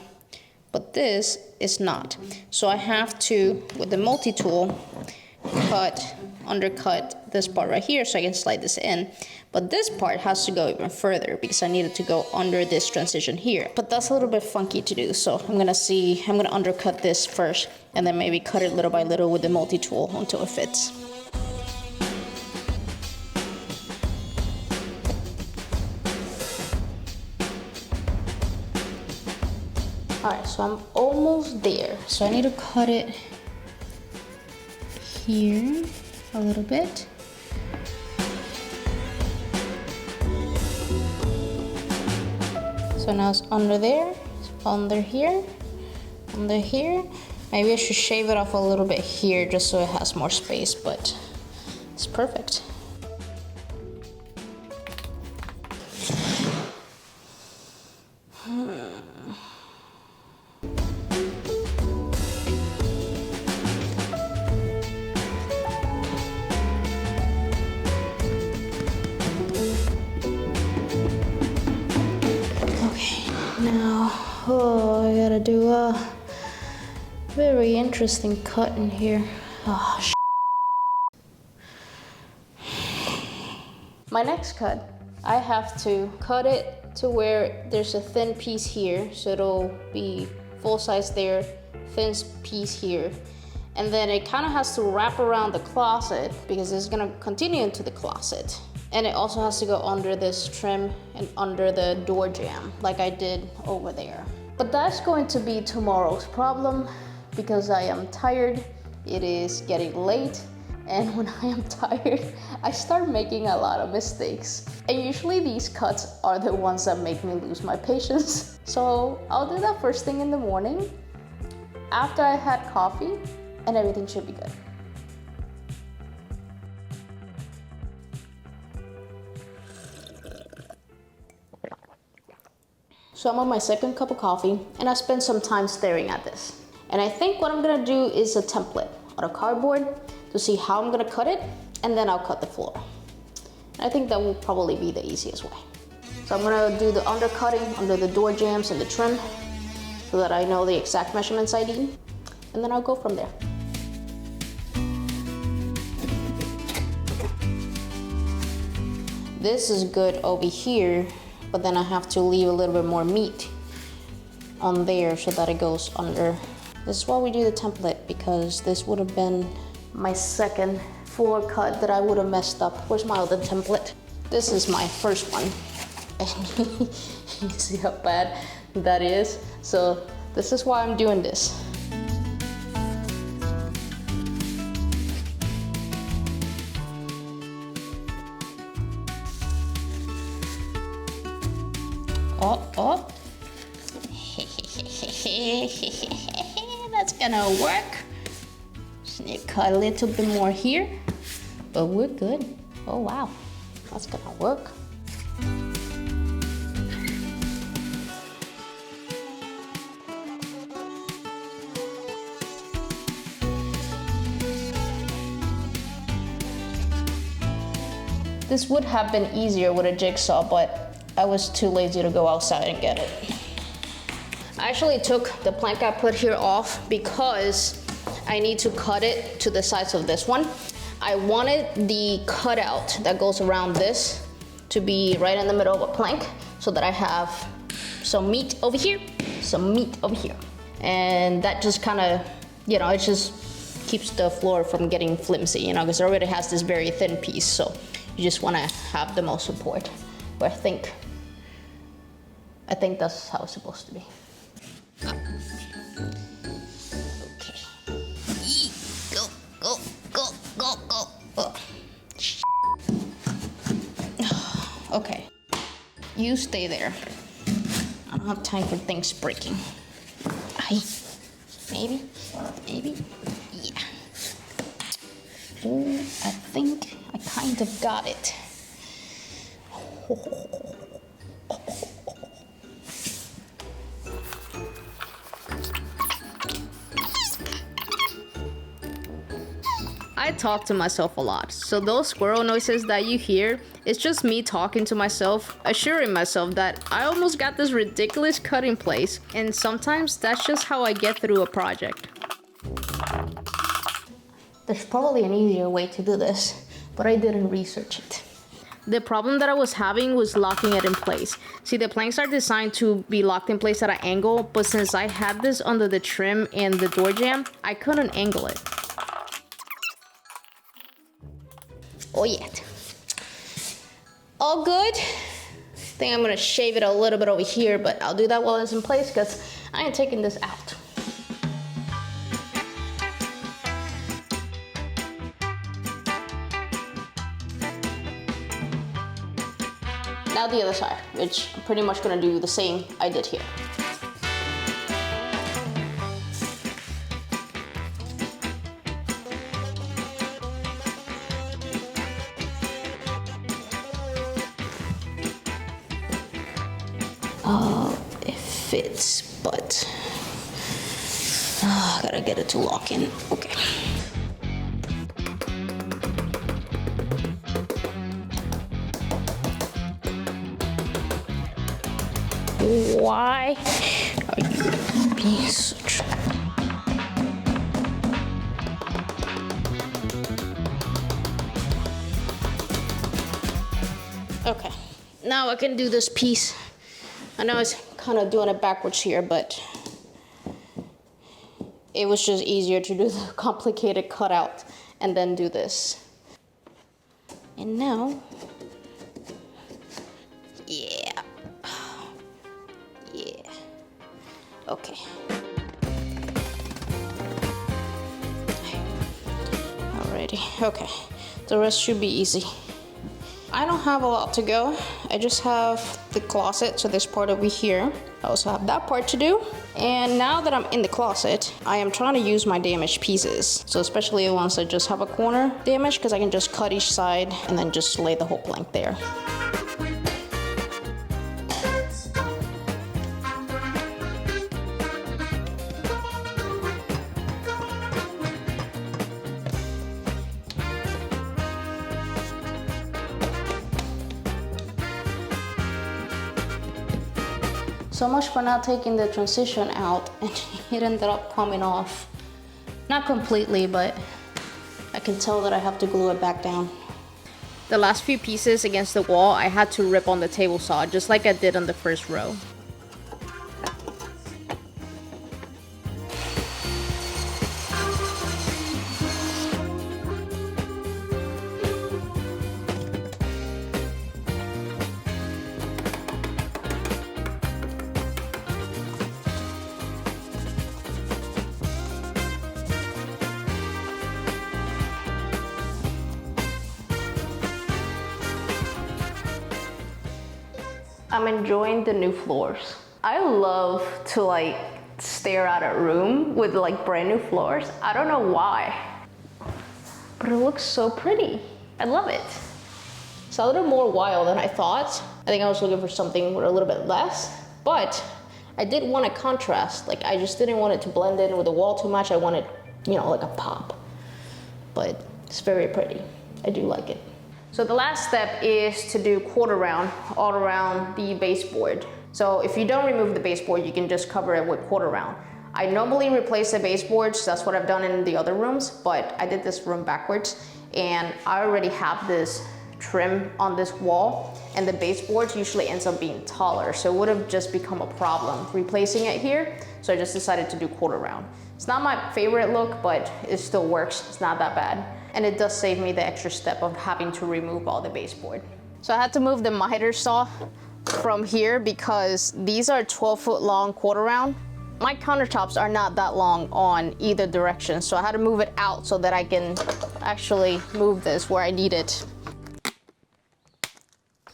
but this is not. So I have to, with the multi-tool, undercut this part right here so I can slide this in. But this part has to go even further because I need it to go under this transition here. But that's a little bit funky to do, so I'm gonna undercut this first and then maybe cut it little by little with the multi-tool until it fits. Alright, so I'm almost there. So I need to cut it here a little bit. So now it's under there, under here, under here. Maybe I should shave it off a little bit here just so it has more space, but it's perfect. Oh, I gotta do a very interesting cut in here. Oh, My next cut, I have to cut it to where there's a thin piece here, so it'll be full size there, thin piece here. And then it kind of has to wrap around the closet because it's gonna continue into the closet. And it also has to go under this trim and under the door jamb, like I did over there. But that's going to be tomorrow's problem because I am tired. It is getting late, and when I am tired, I start making a lot of mistakes. And usually these cuts are the ones that make me lose my patience. So I'll do that first thing in the morning, after I had coffee, and everything should be good. So I'm on my second cup of coffee, and I spent some time staring at this. And I think what I'm gonna do is a template on a cardboard to see how I'm gonna cut it, and then I'll cut the floor. And I think that will probably be the easiest way. So I'm gonna do the undercutting under the door jambs and the trim so that I know the exact measurements I need, and then I'll go from there. This is good over here, but then I have to leave a little bit more meat on there so that it goes under. This is why we do the template, because this would have been my second floor cut that I would have messed up. Where's my other template? This is my first one. And you see how bad that is? So this is why I'm doing this. Oh. That's gonna work. Just need to cut a little bit more here, but we're good. Oh wow, that's gonna work. This would have been easier with a jigsaw, but I was too lazy to go outside and get it. I actually took the plank I put here off because I need to cut it to the size of this one. I wanted the cutout that goes around this to be right in the middle of a plank so that I have some meat over here, some meat over here. And that just kind of, you know, it just keeps the floor from getting flimsy, you know, because it already has this very thin piece, so you just want to have the most support. But I think that's how it's supposed to be. Okay. Go, go, go, go, go. Oh. Okay. You stay there. I don't have time for things breaking. Maybe, yeah. Oh, I think I kind of got it. I talk to myself a lot, so those squirrel noises that you hear, it's just me talking to myself, assuring myself that I almost got this ridiculous cut in place, and sometimes that's just how I get through a project. There's probably an easier way to do this, but I didn't research it. The problem that I was having was locking it in place. See, the planks are designed to be locked in place at an angle, but since I had this under the trim and the door jamb, I couldn't angle it. Oh yeah. All good. I think I'm gonna shave it a little bit over here, but I'll do that while it's in place because I ain't taking this out. Now the other side, which I'm pretty much gonna do the same I did here. It fits, but I gotta get it to lock in. Okay. Why are you being such... Okay, now I can do this piece. I know it's kind of doing it backwards here, but it was just easier to do the complicated cutout and then do this. And now, yeah. Okay. Alrighty, okay. The rest should be easy. I don't have a lot to go. I just have the closet, so this part over here. I also have that part to do. And now that I'm in the closet, I am trying to use my damaged pieces. So especially the ones that just have a corner damage, because I can just cut each side and then just lay the whole plank there. So much for not taking the transition out, and it ended up coming off. Not completely, but I can tell that I have to glue it back down. The last few pieces against the wall, I had to rip on the table saw, just like I did on the first row. I'm enjoying the new floors. I love to like stare at a room with like brand new floors. I don't know why, but it looks so pretty. I love it. It's a little more wild than I thought. I think I was looking for something with a little bit less, but I did want a contrast. Like I just didn't want it to blend in with the wall too much. I wanted, you know, like a pop, but it's very pretty. I do like it. So the last step is to do quarter round all around the baseboard. So if you don't remove the baseboard, you can just cover it with quarter round. I normally replace the baseboards, that's what I've done in the other rooms, but I did this room backwards, and I already have this trim on this wall, and the baseboards usually ends up being taller, so it would have just become a problem replacing it here, so I just decided to do quarter round. It's not my favorite look, but it still works, it's not that bad. And it does save me the extra step of having to remove all the baseboard. So I had to move the miter saw from here because these are 12-foot long quarter round. My countertops are not that long on either direction, so I had to move it out so that I can actually move this where I need it.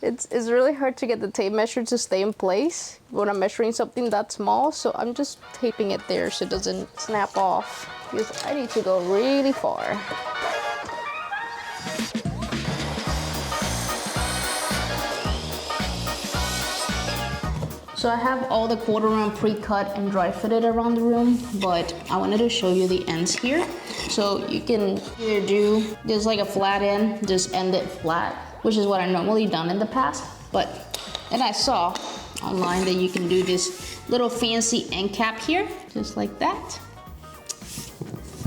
It's really hard to get the tape measure to stay in place when I'm measuring something that small, so I'm just taping it there so it doesn't snap off, because I need to go really far. So I have all the quarter round pre-cut and dry fitted around the room, but I wanted to show you the ends here. So you can either do, there's like a flat end, just end it flat, which is what I normally done in the past. And I saw online that you can do this little fancy end cap here, just like that.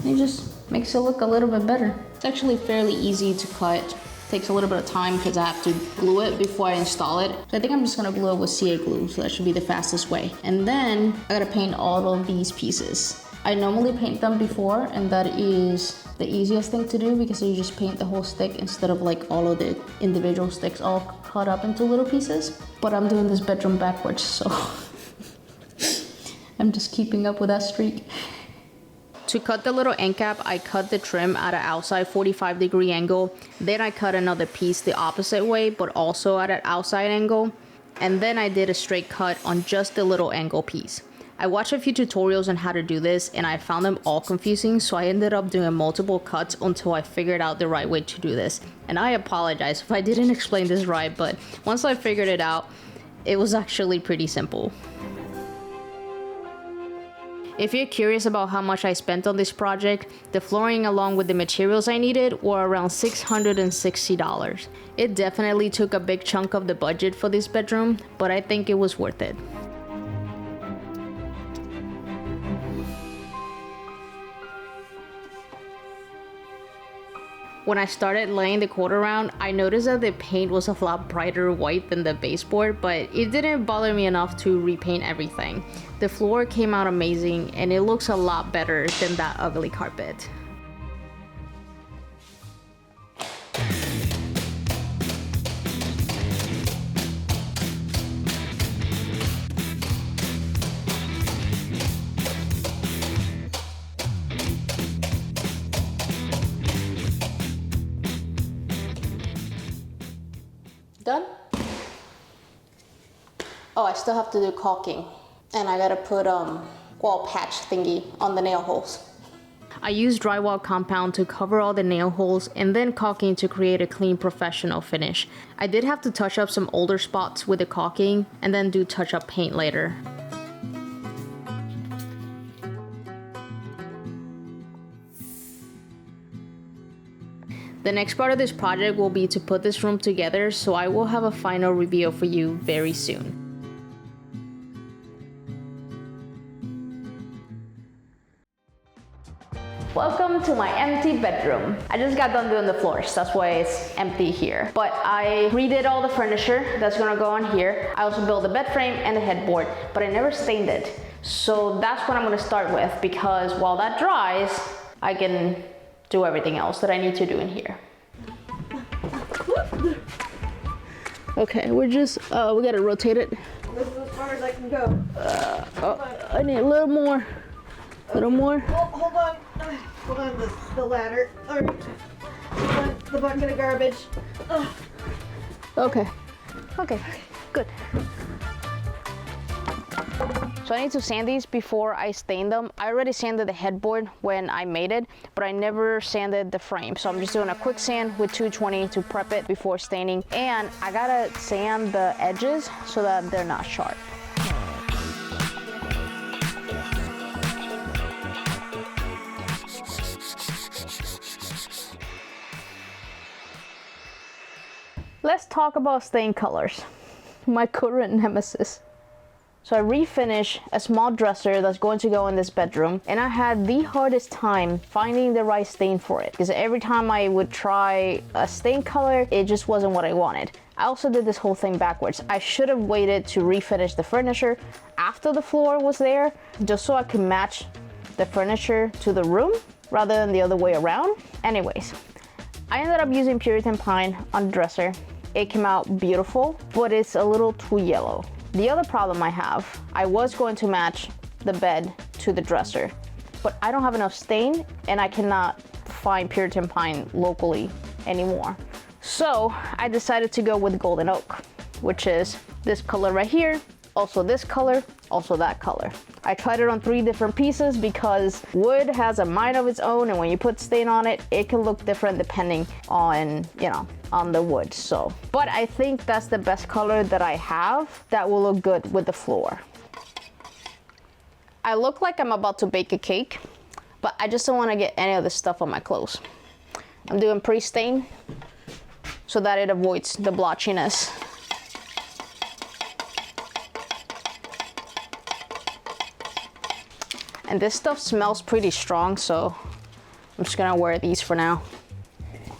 It just makes it look a little bit better. It's actually fairly easy to cut. Takes a little bit of time because I have to glue it before I install it. So I think I'm just gonna glue it with CA glue, so that should be the fastest way. And then I gotta paint all of these pieces. I normally paint them before, and that is the easiest thing to do because you just paint the whole stick instead of like all of the individual sticks all cut up into little pieces. But I'm doing this bedroom backwards, so I'm just keeping up with that streak. To cut the little end cap, I cut the trim at an outside 45-degree angle. Then I cut another piece the opposite way, but also at an outside angle. And then I did a straight cut on just the little angle piece. I watched a few tutorials on how to do this, and I found them all confusing, so I ended up doing multiple cuts until I figured out the right way to do this. And I apologize if I didn't explain this right, but once I figured it out, it was actually pretty simple. If you're curious about how much I spent on this project, the flooring along with the materials I needed were around $660. It definitely took a big chunk of the budget for this bedroom, but I think it was worth it. When I started laying the quarter round, I noticed that the paint was a lot brighter white than the baseboard, but it didn't bother me enough to repaint everything. The floor came out amazing, and it looks a lot better than that ugly carpet. Done? Oh, I still have to do caulking. And I gotta put wall patch thingy on the nail holes. I used drywall compound to cover all the nail holes and then caulking to create a clean professional finish. I did have to touch up some older spots with the caulking and then do touch up paint later. The next part of this project will be to put this room together, so I will have a final review for you very soon. Welcome to my empty bedroom. I just got done doing the floors, that's why it's empty here. But I redid all the furniture that's gonna go on here. I also built the bed frame and the headboard, but I never stained it. So that's what I'm gonna start with, because while that dries, I can do everything else that I need to do in here. Okay, we're just, we gotta rotate it. This is as far as I can go. I need a little more. A little more. Hold on. Hold on, the ladder. All right. Hold on, the bucket of garbage. Okay. Okay, good. So I need to sand these before I stain them. I already sanded the headboard when I made it, but I never sanded the frame. So I'm just doing a quick sand with 220 to prep it before staining. And I gotta sand the edges so that they're not sharp. Let's talk about stain colors. My current nemesis. So I refinished a small dresser that's going to go in this bedroom, and I had the hardest time finding the right stain for it, because every time I would try a stain color, it just wasn't what I wanted. I also did this whole thing backwards. I should have waited to refinish the furniture after the floor was there, just so I could match the furniture to the room rather than the other way around. Anyways, I ended up using Puritan Pine on the dresser. It came out beautiful, but it's a little too yellow. The other problem I have, I was going to match the bed to the dresser, but I don't have enough stain and I cannot find Puritan Pine locally anymore. So I decided to go with Golden Oak, which is this color right here, also this color, also that color. I tried it on 3 different pieces because wood has a mind of its own, and when you put stain on it, it can look different depending on, you know, on the wood. So, but I think that's the best color that I have that will look good with the floor. I look like I'm about to bake a cake, but I just don't want to get any of this stuff on my clothes. I'm doing pre-stain so that it avoids the blotchiness. And this stuff smells pretty strong, so I'm just gonna wear these for now.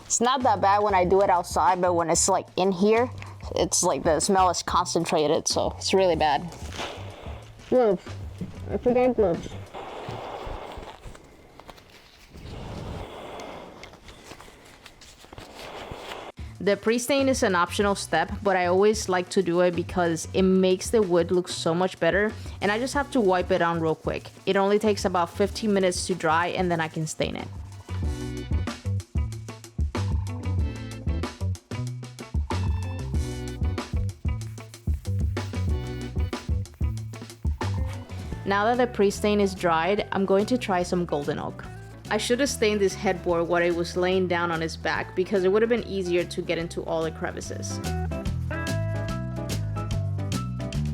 It's not that bad when I do it outside, but when it's like in here, it's like the smell is concentrated, so it's really bad. Gloves. I forgot gloves. The pre-stain is an optional step, but I always like to do it because it makes the wood look so much better, and I just have to wipe it on real quick. It only takes about 15 minutes to dry, and then I can stain it. Now that the pre-stain is dried, I'm going to try some Golden Oak. I should have stained this headboard while it was laying down on its back because it would have been easier to get into all the crevices.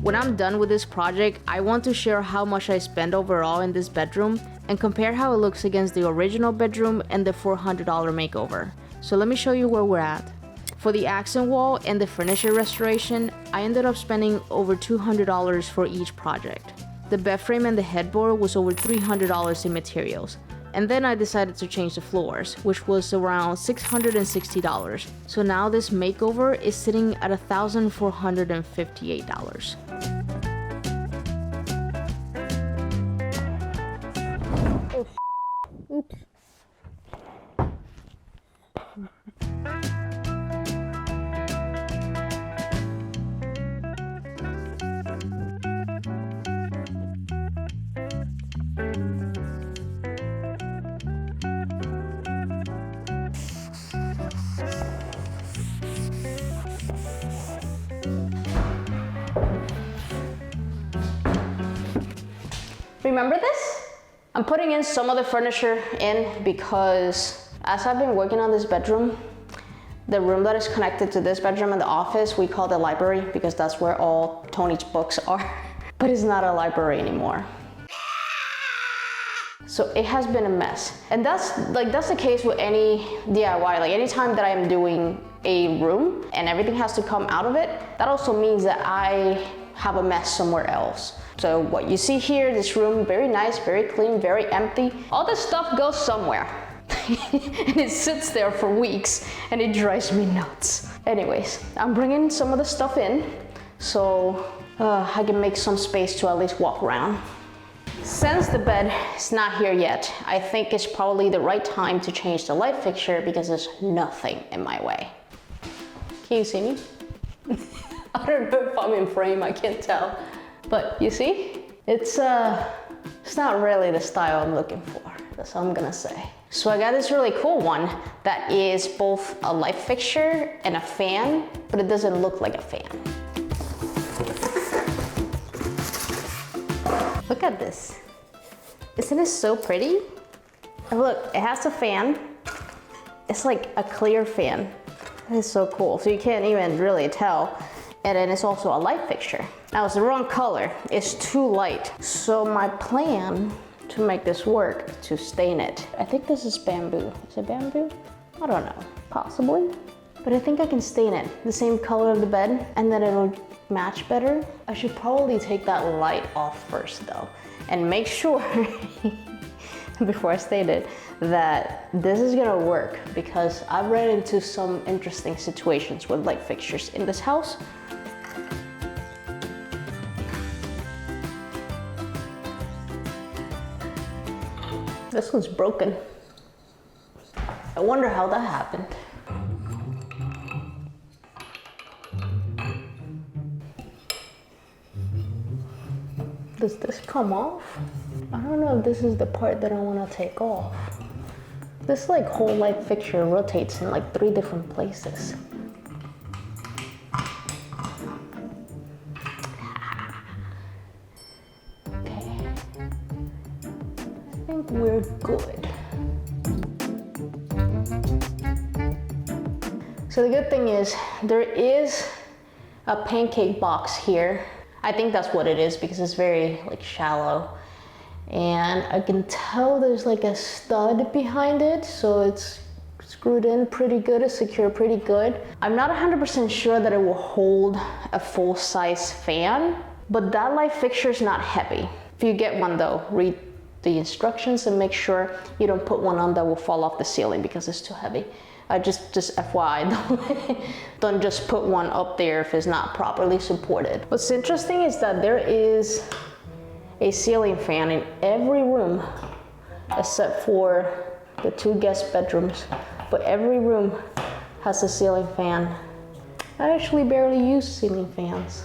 When I'm done with this project, I want to share how much I spent overall in this bedroom and compare how it looks against the original bedroom and the $400 makeover. So let me show you where we're at. For the accent wall and the furniture restoration, I ended up spending over $200 for each project. The bed frame and the headboard was over $300 in materials. And then I decided to change the floors, which was around $660. So now this makeover is sitting at $1,458. Oops. Remember this? I'm putting in some of the furniture in because as I've been working on this bedroom, the room that is connected to this bedroom and the office, we call the library because that's where all Tony's books are, but it's not a library anymore. So it has been a mess. And that's the case with any DIY. Like anytime that I'm doing a room and everything has to come out of it, that also means that I have a mess somewhere else. So what you see here, this room, very nice, very clean, very empty. All this stuff goes somewhere. And it sits there for weeks and it drives me nuts. Anyways, I'm bringing some of the stuff in so I can make some space to at least walk around. Since the bed is not here yet, I think it's probably the right time to change the light fixture because there's nothing in my way. Can you see me? I don't know if I'm in frame, I can't tell. But you see, it's not really the style I'm looking for, that's all I'm gonna say. So I got this really cool one that is both a light fixture and a fan, but it doesn't look like a fan. Look at this. Isn't it so pretty? And look, it has a fan. It's like a clear fan. That is so cool. So you can't even really tell. And then it's also a light fixture. Now it's the wrong color. It's too light. So my plan to make this work is to stain it. I think this is bamboo. Is it bamboo? I don't know. Possibly. but I think I can stain it the same color of the bed and then it'll match better. I should probably take that light off first though and make sure before I stain it that this is gonna work, because I've ran into some interesting situations with light fixtures in this house. This one's broken. I wonder how that happened. Does this come off? I don't know if this is the part that I want to take off. This like whole light fixture rotates in like 3 different places. Okay. I think we're good. So the good thing is there is a pancake box here. I think that's what it is because it's very like shallow. And I can tell there's like a stud behind it, so it's screwed in pretty good, it's secured pretty good. I'm not 100% sure that it will hold a full-size fan, but that light fixture is not heavy. If you get one though, read the instructions and make sure you don't put one on that will fall off the ceiling because it's too heavy. Just FYI, don't just put one up there if it's not properly supported. What's interesting is that there is a ceiling fan in every room except for the 2 guest bedrooms, but every room has a ceiling fan. I actually barely use ceiling fans.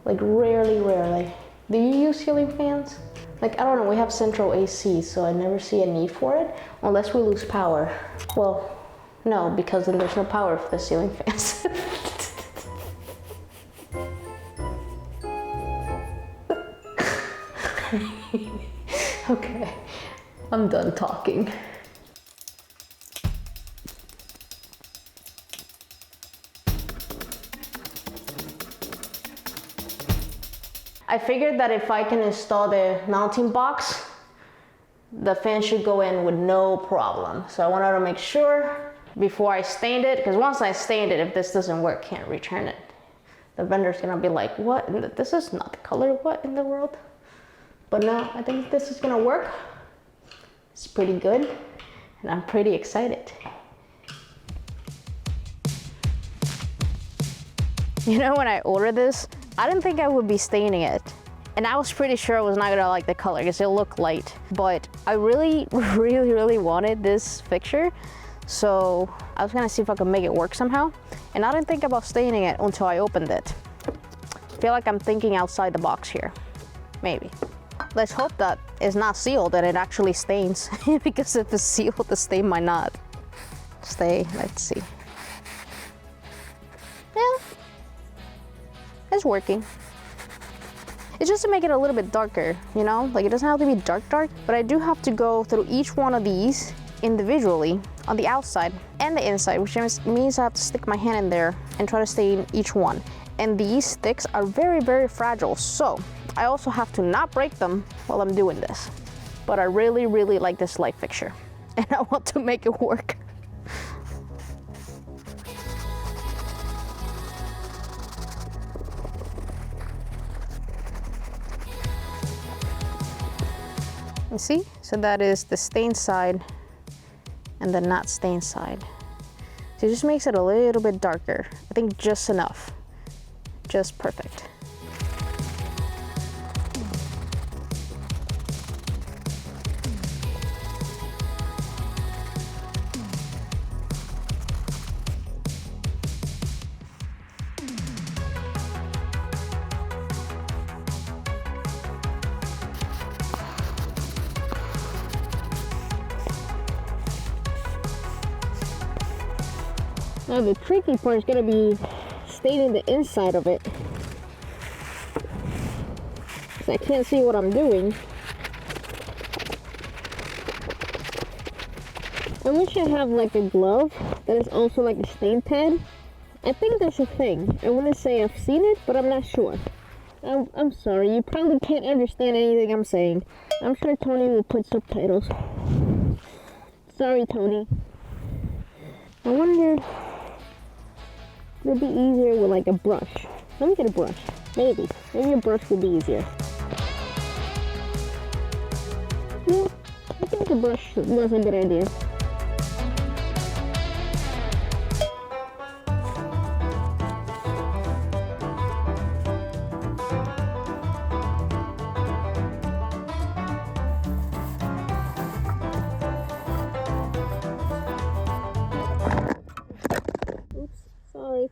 Like rarely. Do you use ceiling fans? Like, I don't know, we have central AC, so I never see a need for it unless we lose power. Well, no, because then there's no power for the ceiling fans. Okay, I'm done talking. I figured that if I can install the mounting box, the fan should go in with no problem. So I wanted to make sure before I stained it, because once I stained it, if this doesn't work, can't return it. The vendor's gonna be like, what? This is not the color, what in the world? But no, I think this is gonna work. It's pretty good, and I'm pretty excited. You know, when I ordered this, I didn't think I would be staining it. And I was pretty sure I was not gonna like the color because it looked light. But I really wanted this fixture. So I was gonna see if I could make it work somehow. And I didn't think about staining it until I opened it. I feel like I'm thinking outside the box here. Maybe. Let's hope that it's not sealed and it actually stains. Because if it's sealed, the stain might not stay. Let's see. Yeah. It's working. It's just to make it a little bit darker, you know? Like, it doesn't have to be dark, but I do have to go through each one of these individually on the outside and the inside, which means I have to stick my hand in there and try to stain each one. And these sticks are very fragile, so I also have to not break them while I'm doing this. But I really like this light fixture, and I want to make it work. You see? So that is the stained side and the not stained side. So it just makes it a little bit darker. I think just enough. Just perfect. Now the tricky part is gonna be staining the inside of it. Because I can't see what I'm doing. I wish I have like a glove that is also like a stain pad. I think there's a thing. I want to say I've seen it, but I'm not sure. I'm sorry, you probably can't understand anything I'm saying. I'm sure Tony will put subtitles. Sorry, Tony. I wonder if it'd be easier with like a brush. Let me get a brush. Maybe a brush would be easier. Yeah, I think a brush was a good idea. Oops, sorry.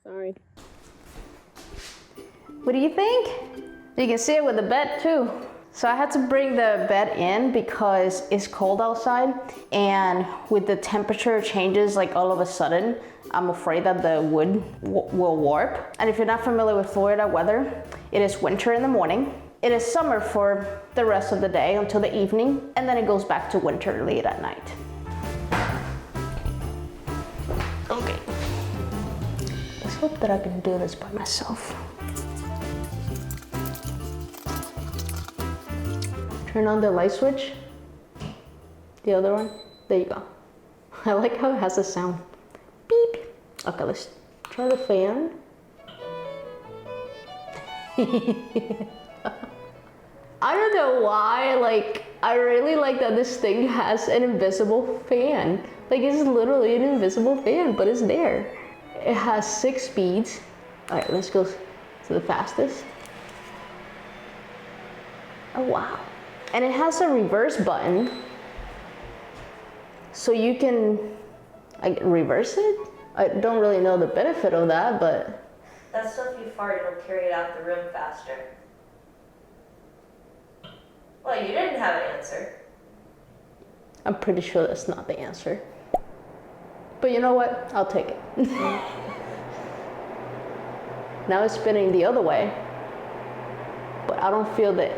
Sorry. What do you think? You can see it with the bed too. So I had to bring the bed in because it's cold outside, and with the temperature changes like all of a sudden, I'm afraid that the wood will warp. And if you're not familiar with Florida weather, it is winter in the morning. It is summer for the rest of the day until the evening, and then it goes back to winter late at night. Okay. Let's hope that I can do this by myself. Turn on the light switch. The other one. There you go. I like how it has a sound. Beep. Okay, let's try the fan. I don't know why, like, I really like that this thing has an invisible fan. Like, it's literally an invisible fan, but it's there. It has 6 speeds. All right, let's go to the fastest. Oh, wow. And it has a reverse button. So you can, like, reverse it? I don't really know the benefit of that, but... That's so if you fart, it'll carry it out the room faster. Well, you didn't have an answer. I'm pretty sure that's not the answer. But you know what? I'll take it. Now it's spinning the other way, but I don't feel the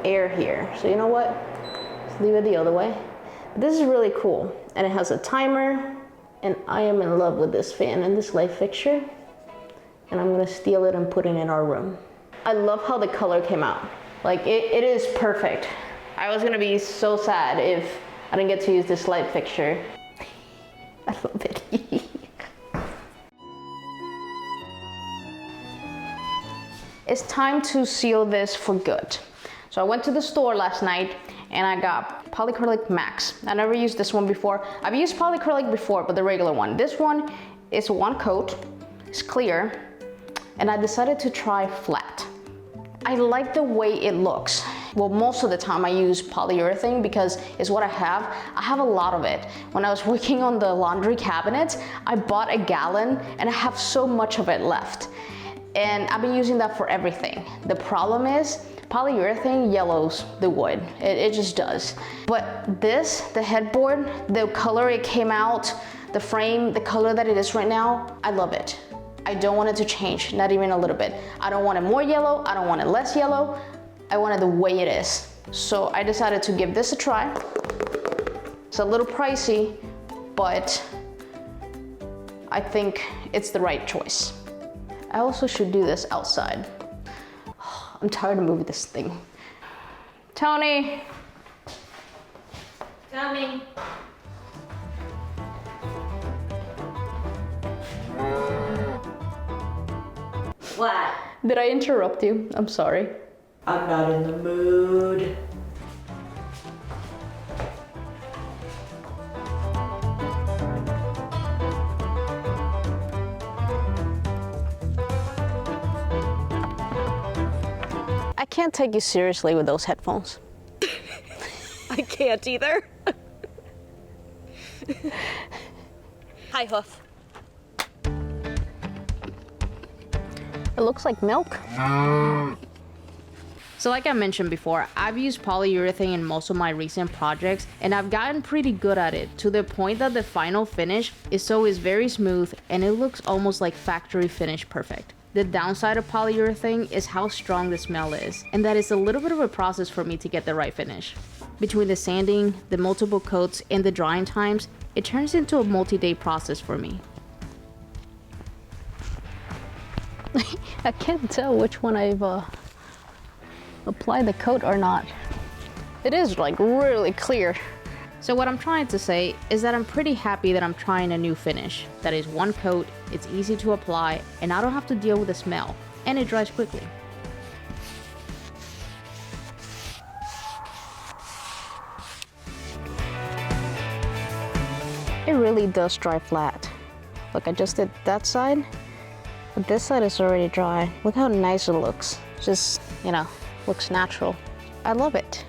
air here. So you know what? Let's leave it the other way. This is really cool, and it has a timer, and I am in love with this fan and this light fixture, and I'm gonna steal it and put it in our room. I love how the color came out. Like, it is perfect. I was gonna be so sad if I didn't get to use this light fixture. I love it. It's time to seal this for good. So I went to the store last night and I got polyacrylic max. I never used this one before. I've used polyacrylic before, but the regular one. This one is one coat, it's clear, and I decided to try flat. I like the way it looks. Well, most of the time I use polyurethane because it's what I have. I have a lot of it. When I was working on the laundry cabinet, I bought a gallon and I have so much of it left. And I've been using that for everything. The problem is polyurethane yellows the wood. It just does. But this, the headboard, the color it came out, the frame, the color that it is right now, I love it. I don't want it to change, not even a little bit. I don't want it more yellow, I don't want it less yellow. I want it the way it is. So I decided to give this a try. It's a little pricey, but I think it's the right choice. I also should do this outside. I'm tired of moving this thing. Tony. Coming. What? Did I interrupt you? I'm sorry. I'm not in the mood. I can't take you seriously with those headphones. I can't either. Hi, Hoof. It looks like milk. So like I mentioned before, I've used polyurethane in most of my recent projects and I've gotten pretty good at it to the point that the final finish is always very smooth and it looks almost like factory finish perfect. The downside of polyurethane is how strong the smell is, and that is a little bit of a process for me to get the right finish. Between the sanding, the multiple coats, and the drying times, it turns into a multi-day process for me. I can't tell which one I've apply the coat or not. It is like really clear. So what I'm trying to say is that I'm pretty happy that I'm trying a new finish. That is one coat, it's easy to apply, and I don't have to deal with the smell, and it dries quickly. It really does dry flat. Look, I just did that side, but this side is already dry. Look how nice it looks. Just, you know, looks natural. I love it.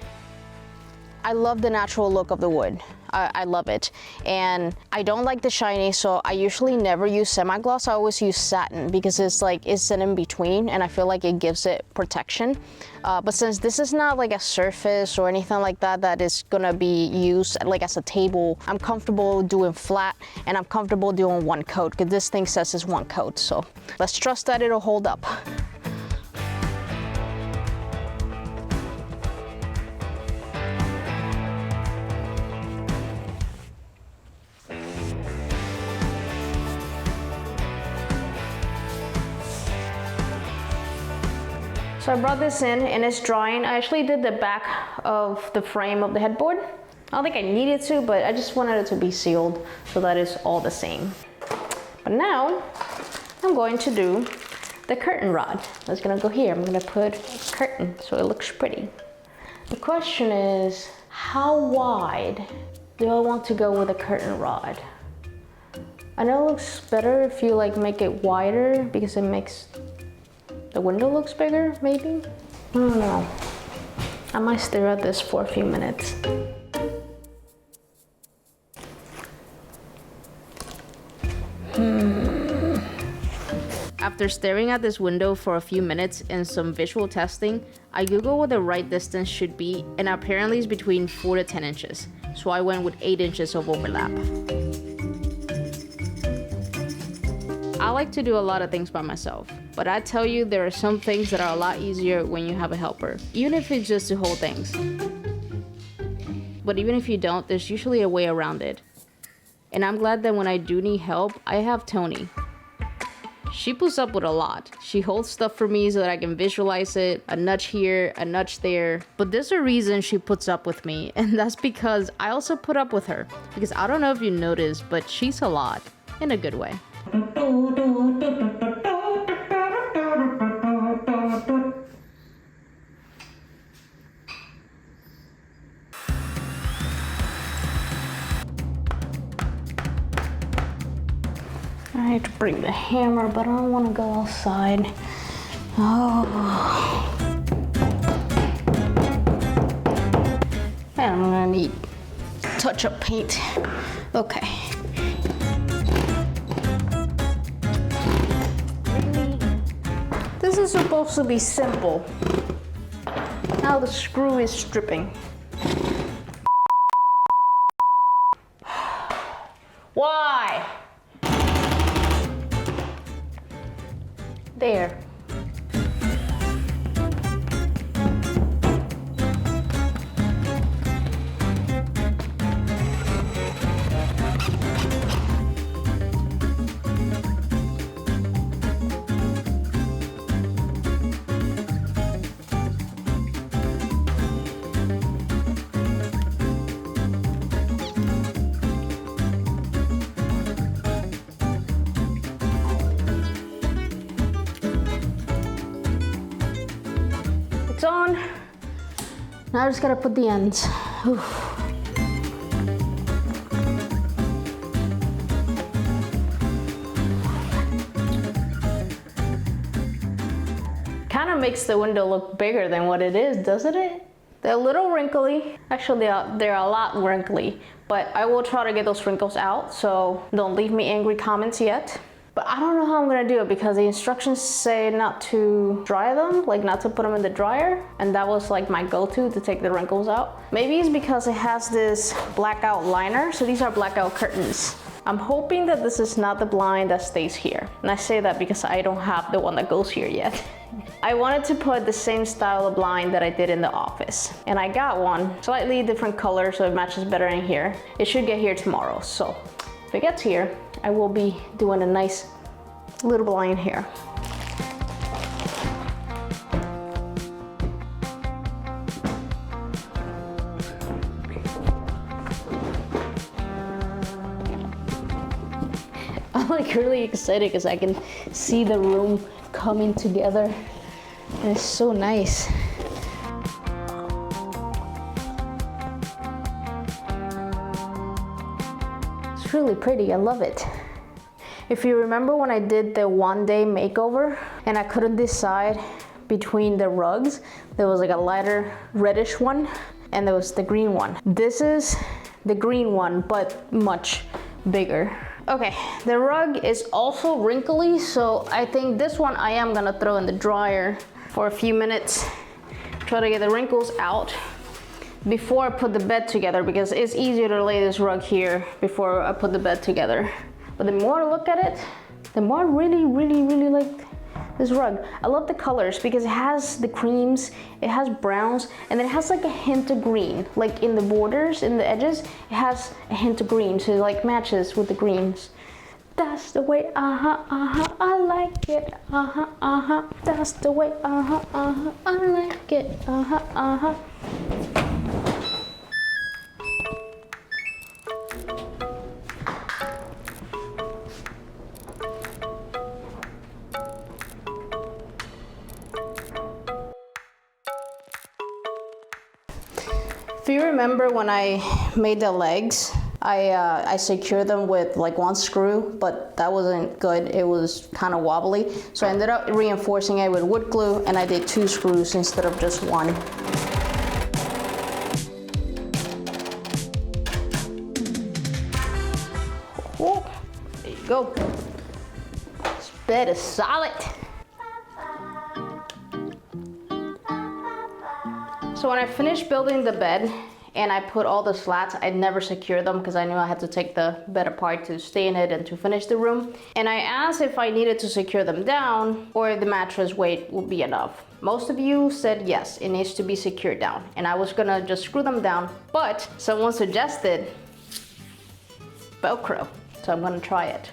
I love the natural look of the wood. I love it. And I don't like the shiny, so I usually never use semi-gloss. I always use satin because it's an in between, and I feel like it gives it protection. But since this is not like a surface or anything like that that is gonna be used like as a table, I'm comfortable doing flat, and I'm comfortable doing one coat because this thing says it's one coat. So let's trust that it'll hold up. So I brought this in and it's drying. I actually did the back of the frame of the headboard. I don't think I needed to, but I just wanted it to be sealed so that it's all the same. But now I'm going to do the curtain rod. That's gonna go here. I'm gonna put a curtain so it looks pretty. The question is, how wide do I want to go with a curtain rod? I know it looks better if you like make it wider because it makes the window looks bigger, maybe? I don't know. I might stare at this for a few minutes. After staring at this window for a few minutes and some visual testing, I googled what the right distance should be, and apparently it's between 4 to 10 inches. So I went with 8 inches of overlap. I like to do a lot of things by myself, but I tell you there are some things that are a lot easier when you have a helper, even if it's just to hold things. But even if you don't, there's usually a way around it. And I'm glad that when I do need help, I have Tony. She puts up with a lot. She holds stuff for me so that I can visualize it, a nudge here, a nudge there. But there's a reason she puts up with me, and that's because I also put up with her. Because I don't know if you noticed, but she's a lot, in a good way. I have to bring the hammer, but I don't want to go outside. Oh. And I'm gonna need touch-up paint. Okay. This is supposed to be simple. Now the screw is stripping. Why? There. It's on. Now I just gotta put the ends. Oof. Kind of makes the window look bigger than what it is, doesn't it? They're a little wrinkly. Actually, they're a lot wrinkly, but I will try to get those wrinkles out, so don't leave me angry comments yet. But I don't know how I'm gonna do it because the instructions say not to dry them, like not to put them in the dryer. And that was like my go-to to take the wrinkles out. Maybe it's because it has this blackout liner. So these are blackout curtains. I'm hoping that this is not the blind that stays here. And I say that because I don't have the one that goes here yet. I wanted to put the same style of blind that I did in the office. And I got one, slightly different color so it matches better in here. It should get here tomorrow. So if it gets here, I will be doing a nice little blind here. I'm like really excited because I can see the room coming together. And it's so nice. It's really pretty, I love it. If you remember when I did the one-day makeover and I couldn't decide between the rugs, there was like a lighter reddish one and there was the green one. This is the green one, but much bigger. Okay, the rug is also wrinkly, so I think this one I am gonna throw in the dryer for a few minutes, try to get the wrinkles out before I put the bed together, because it's easier to lay this rug here before I put the bed together. But the more I look at it, the more I really like this rug. I love the colors because it has the creams, it has browns, and then it has like a hint of green. Like in the borders, in the edges, it has a hint of green, so it like matches with the greens. That's the way, I like it, that's the way, I like it, If you remember when I made the legs, I secured them with like one screw, but that wasn't good. It was kind of wobbly. So I ended up reinforcing it with wood glue, and I did 2 screws instead of just 1. Oh, there you go. This bed is solid. So when I finished building the bed and I put all the slats, I never secured them because I knew I had to take the bed apart to stay in it and to finish the room. And I asked if I needed to secure them down or if the mattress weight would be enough. Most of you said yes, it needs to be secured down. And I was gonna just screw them down, but someone suggested Velcro. So I'm gonna try it.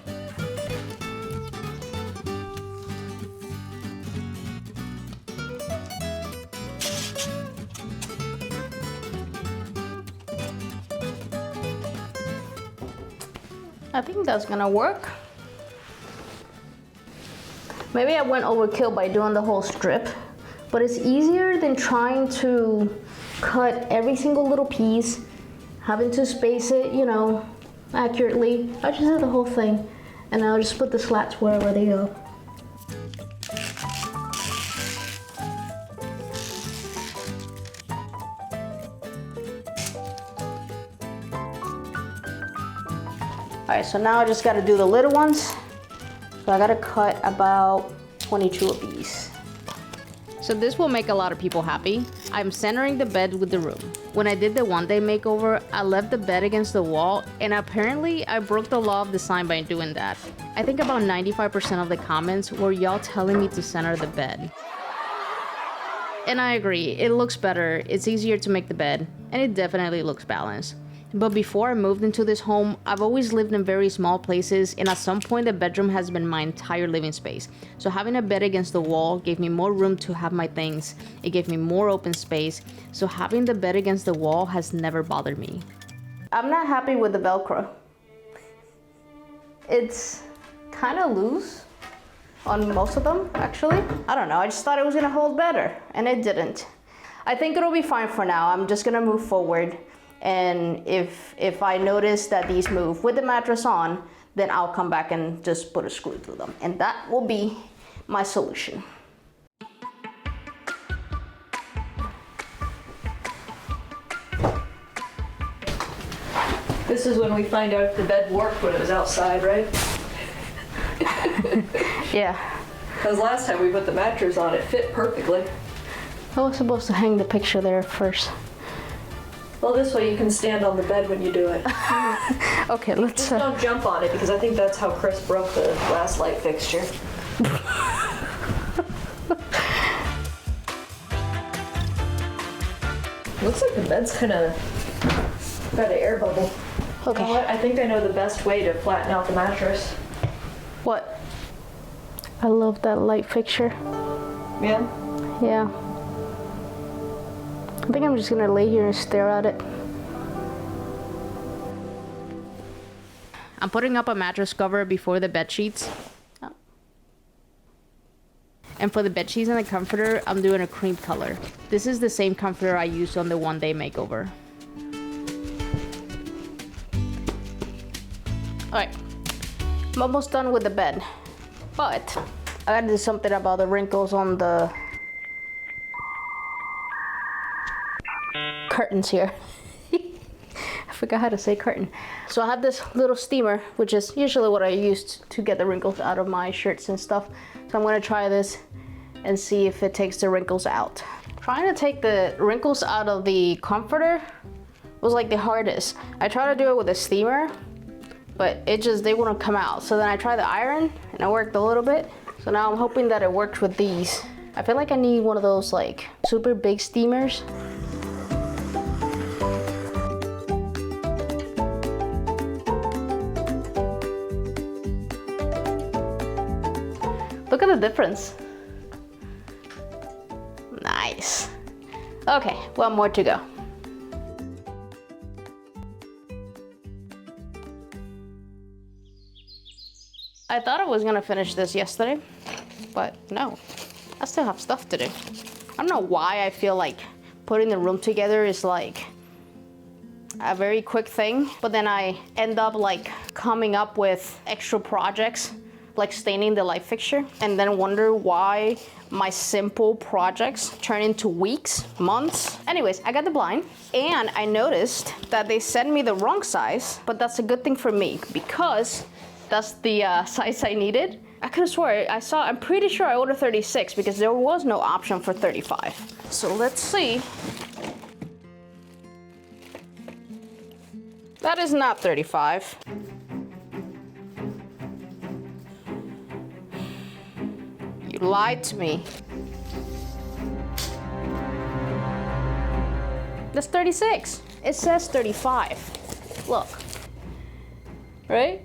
I think that's gonna work. Maybe I went overkill by doing the whole strip, but it's easier than trying to cut every single little piece, having to space it, you know, accurately. I just did the whole thing, and I'll just put the slats wherever they go. All right, so now I just gotta do the little ones. So I gotta cut about 22 of these. So this will make a lot of people happy. I'm centering the bed with the room. When I did the one-day makeover, I left the bed against the wall, and apparently I broke the law of design by doing that. I think about 95% of the comments were y'all telling me to center the bed. And I agree, it looks better, it's easier to make the bed, and it definitely looks balanced. But before I moved into this home, I've always lived in very small places, and at some point the bedroom has been my entire living space. So having a bed against the wall gave me more room to have my things. It gave me more open space. So having the bed against the wall has never bothered me. I'm not happy with the Velcro. It's kind of loose on most of them, actually. I don't know, I just thought it was gonna hold better, and it didn't. I think it'll be fine for now. I'm just gonna move forward. And if I notice that these move with the mattress on, then I'll come back and just put a screw through them. And that will be my solution. This is when we find out if the bed worked when it was outside, right? Yeah. Because last time we put the mattress on, it fit perfectly. I was supposed to hang the picture there first. Well, this way you can stand on the bed when you do it. Okay, let's... Just don't jump on it, because I think that's how Chris broke the last light fixture. Looks like the bed's kind of got an air bubble. Okay. You know what? I think I know the best way to flatten out the mattress. What? I love that light fixture. Yeah? Yeah. I think I'm just gonna lay here and stare at it. I'm putting up a mattress cover before the bed sheets. Oh. And for the bed sheets and the comforter, I'm doing a cream color. This is the same comforter I used on the one-day makeover. Alright, I'm almost done with the bed, but I gotta do something about the wrinkles on the curtains here. I forgot how to say curtain. So I have this little steamer, which is usually what I use to get the wrinkles out of my shirts and stuff. So I'm gonna try this and see if it takes the wrinkles out. Trying to take the wrinkles out of the comforter was like the hardest. I tried to do it with a steamer, but they wouldn't come out. So then I tried the iron and it worked a little bit. So now I'm hoping that it worked with these. I feel like I need one of those like super big steamers. Look at the difference. Nice. Okay, one more to go. I thought I was gonna finish this yesterday, but no, I still have stuff to do. I don't know why I feel like putting the room together is like a very quick thing, but then I end up like coming up with extra projects, like staining the light fixture, and then wonder why my simple projects turn into weeks, months. Anyways, I got the blind, and I noticed that they sent me the wrong size, but that's a good thing for me because that's the size I needed. I could have swore I'm pretty sure I ordered 36 because there was no option for 35. So let's see. That is not 35. You lied to me. That's 36. It says 35. Look. Right?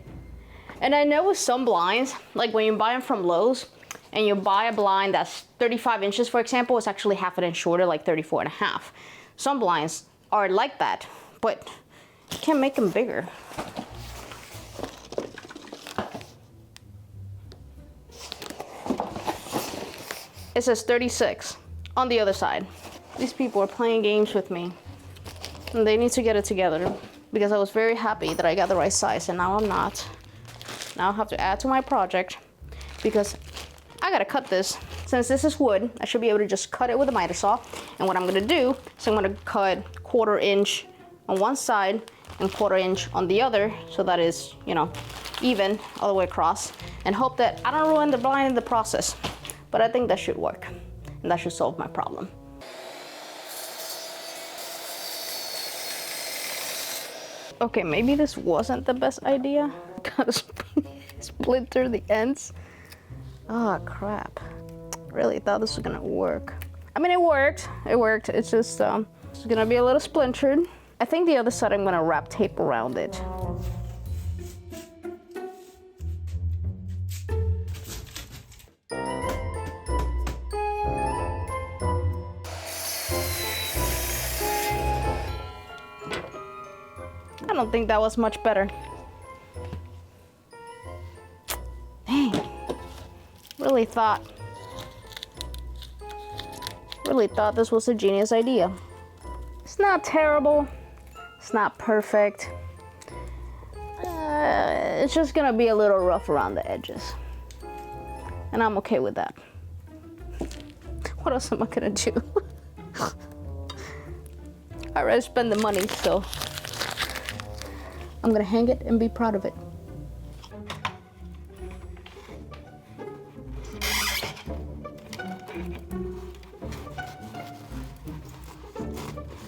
And I know with some blinds, like when you buy them from Lowe's and you buy a blind that's 35 inches, for example, it's actually half an inch shorter, like 34 and a half. Some blinds are like that, but you can't make them bigger. It says 36 on the other side. These people are playing games with me and they need to get it together because I was very happy that I got the right size and now I'm not. Now I'll have to add to my project because I gotta cut this. Since this is wood, I should be able to just cut it with a miter saw. And what I'm gonna do is I'm gonna cut 1/4 inch on one side and 1/4 inch on the other, so that is, you know, even all the way across, and hope that I don't ruin the blind in the process. But I think that should work, and that should solve my problem. Okay, maybe this wasn't the best idea. Gotta splinter the ends. Oh crap. Really thought this was gonna work. I mean, it worked. It's just it's gonna be a little splintered. I think the other side I'm gonna wrap tape around it. I don't think that was much better. Dang. Really thought this was a genius idea. It's not terrible. It's not perfect. It's just gonna be a little rough around the edges. And I'm okay with that. What else am I gonna do? I'd rather spend the money, so I'm gonna hang it and be proud of it.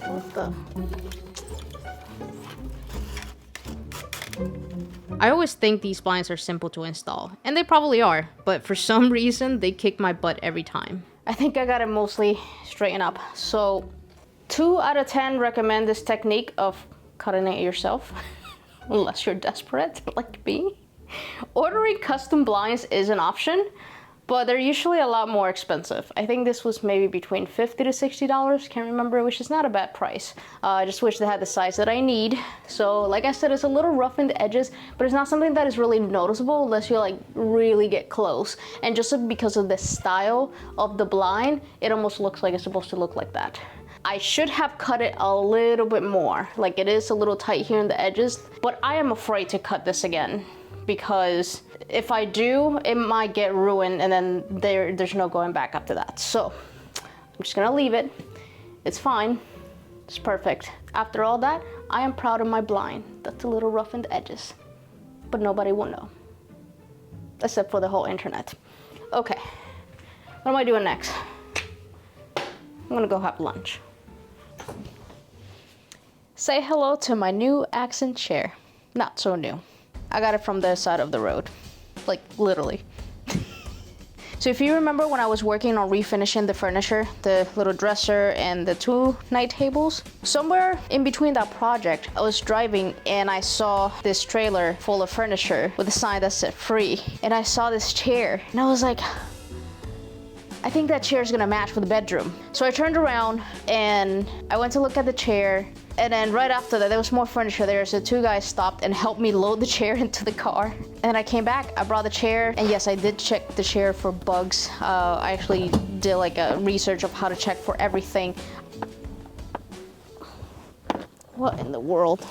What the? I always think these blinds are simple to install, and they probably are, but for some reason they kick my butt every time. I think I got it mostly straightened up. So 2 out of 10 recommend this technique of cutting it yourself. Unless you're desperate like me. Ordering custom blinds is an option, but they're usually a lot more expensive. I think this was maybe between $50 to $60, can't remember, which is not a bad price. I just wish they had the size that I need. So like I said, it's a little rough in the edges, but it's not something that is really noticeable unless you like really get close. And just because of the style of the blind, it almost looks like it's supposed to look like that. I should have cut it a little bit more. Like it is a little tight here in the edges, but I am afraid to cut this again because if I do, it might get ruined and then there's no going back after that. So I'm just gonna leave it. It's fine, it's perfect. After all that, I am proud of my blind. That's a little rough in the edges, but nobody will know, except for the whole internet. Okay, what am I doing next? I'm gonna go have lunch. Say hello to my new accent chair. Not so new. I got it from the side of the road. Like, literally. So if you remember when I was working on refinishing the furniture, the little dresser and the 2 night tables, somewhere in between that project, I was driving and I saw this trailer full of furniture with a sign that said free. And I saw this chair and I was like, I think that chair is gonna match with the bedroom. So I turned around and I went to look at the chair, and then right after that there was more furniture there, so 2 guys stopped and helped me load the chair into the car. And I came back, I brought the chair, and yes, I did check the chair for bugs. I actually did like a research of how to check for everything. What in the world?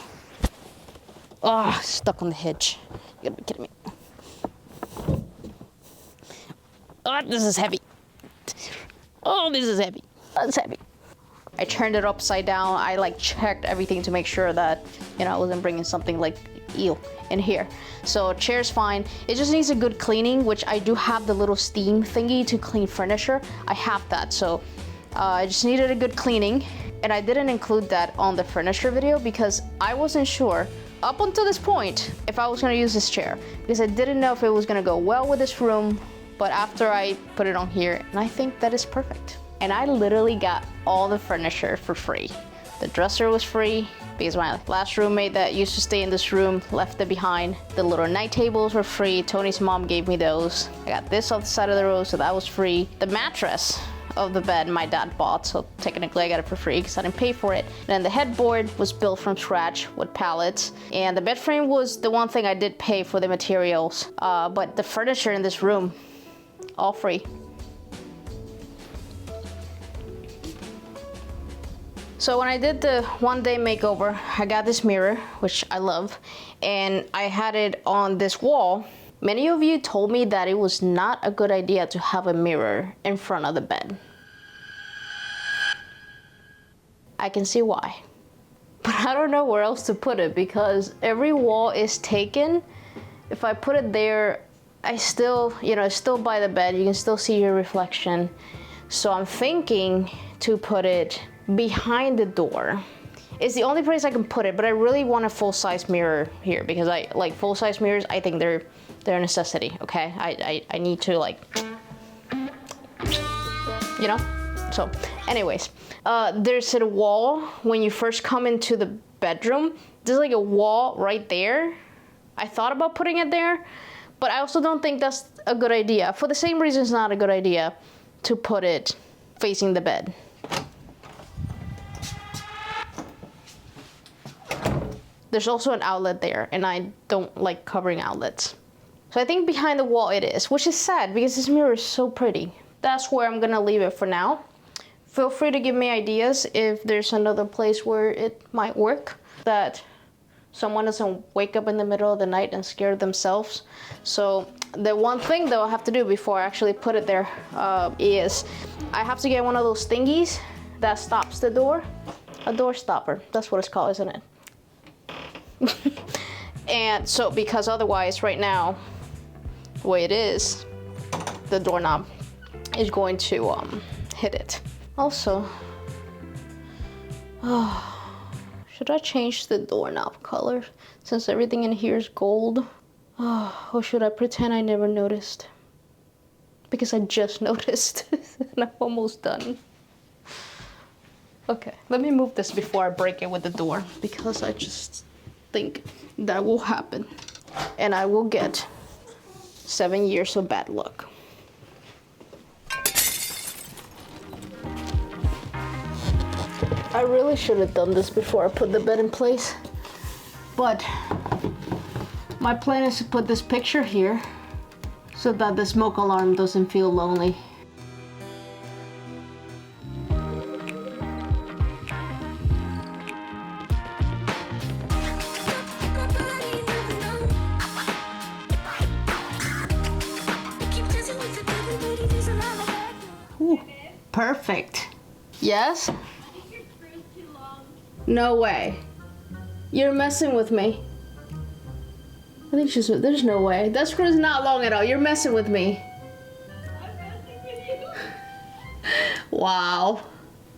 Oh, stuck on the hitch. You gotta be kidding me. Oh, this is heavy. Oh, this is heavy. That's heavy. I turned it upside down. I like checked everything to make sure that, you know, I wasn't bringing something like eel in here. So chair's fine. It just needs a good cleaning, which I do have the little steam thingy to clean furniture. I have that, so I just needed a good cleaning. And I didn't include that on the furniture video because I wasn't sure up until this point if I was gonna use this chair, because I didn't know if it was gonna go well with this room. But after I put it on here, and I think that is perfect. And I literally got all the furniture for free. The dresser was free because my last roommate that used to stay in this room left it behind. The little night tables were free. Tony's mom gave me those. I got this off the side of the road, so that was free. The mattress of the bed my dad bought, so technically I got it for free because I didn't pay for it. And then the headboard was built from scratch with pallets. And the bed frame was the one thing I did pay for the materials. But the furniture in this room, all free. So when I did the one-day makeover, I got this mirror, which I love, and I had it on this wall. Many of you told me that it was not a good idea to have a mirror in front of the bed. I can see why. But I don't know where else to put it because every wall is taken. If I put it there, I still, it's still by the bed. You can still see your reflection. So I'm thinking to put it behind the door. It's the only place I can put it, but I really want a full-size mirror here because I like full-size mirrors. I think they're a necessity, okay? I need to like, So anyways, there's a wall when you first come into the bedroom. There's like a wall right there. I thought about putting it there, but I also don't think that's a good idea. For the same reason, it's not a good idea to put it facing the bed. There's also an outlet there, and I don't like covering outlets. So I think behind the wall it is, which is sad because this mirror is so pretty. That's where I'm gonna leave it for now. Feel free to give me ideas if there's another place where it might work, that someone doesn't wake up in the middle of the night and scare themselves. So the one thing though I have to do before I actually put it there is I have to get one of those thingies that stops the door. A door stopper, that's what it's called, isn't it? And so because otherwise right now, the way it is, the doorknob is going to hit it. Also, should I change the doorknob color since everything in here is gold? Or should I pretend I never noticed? Because I just noticed and I'm almost done. Okay, let me move this before I break it with the door because I just think that will happen and I will get 7 years of bad luck. I really should have done this before I put the bed in place. But my plan is to put this picture here so that the smoke alarm doesn't feel lonely. Ooh, perfect. Yes? No way. You're messing with me. I think there's no way. That screw is not long at all. You're messing with me. I'm messing with you. Wow.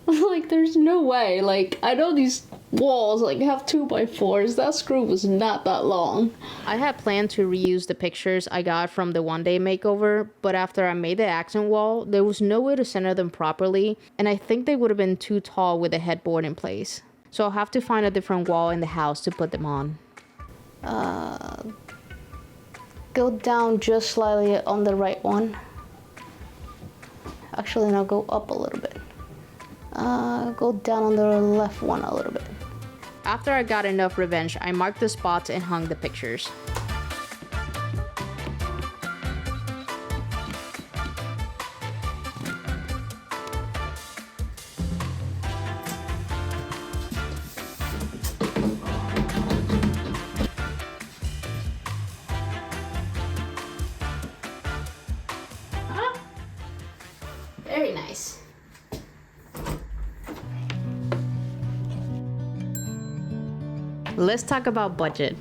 Like, there's no way. Like, I know these walls like have 2x4s. That screw was not that long. I had planned to reuse the pictures I got from the one-day makeover, but after I made the accent wall, there was no way to center them properly, and I think they would have been too tall with the headboard in place. So I'll have to find a different wall in the house to put them on. Go down just slightly on the right one. Actually, no, go up a little bit. Go down on the left one a little bit. After I got enough revenge, I marked the spots and hung the pictures. Very nice. Let's talk about budget.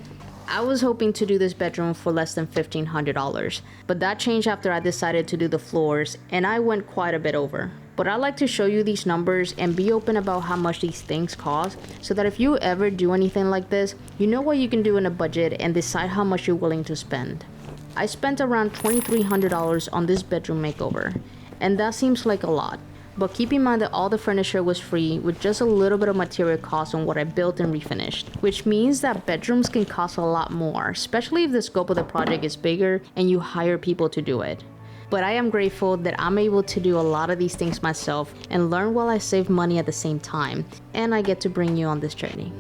I was hoping to do this bedroom for less than $1,500, but that changed after I decided to do the floors, and I went quite a bit over. But I like to show you these numbers and be open about how much these things cost, so that if you ever do anything like this, you know what you can do in a budget and decide how much you're willing to spend. I spent around $2,300 on this bedroom makeover, and that seems like a lot. But keep in mind that all the furniture was free with just a little bit of material cost on what I built and refinished, which means that bedrooms can cost a lot more, especially if the scope of the project is bigger and you hire people to do it. But I am grateful that I'm able to do a lot of these things myself and learn while I save money at the same time, and I get to bring you on this journey.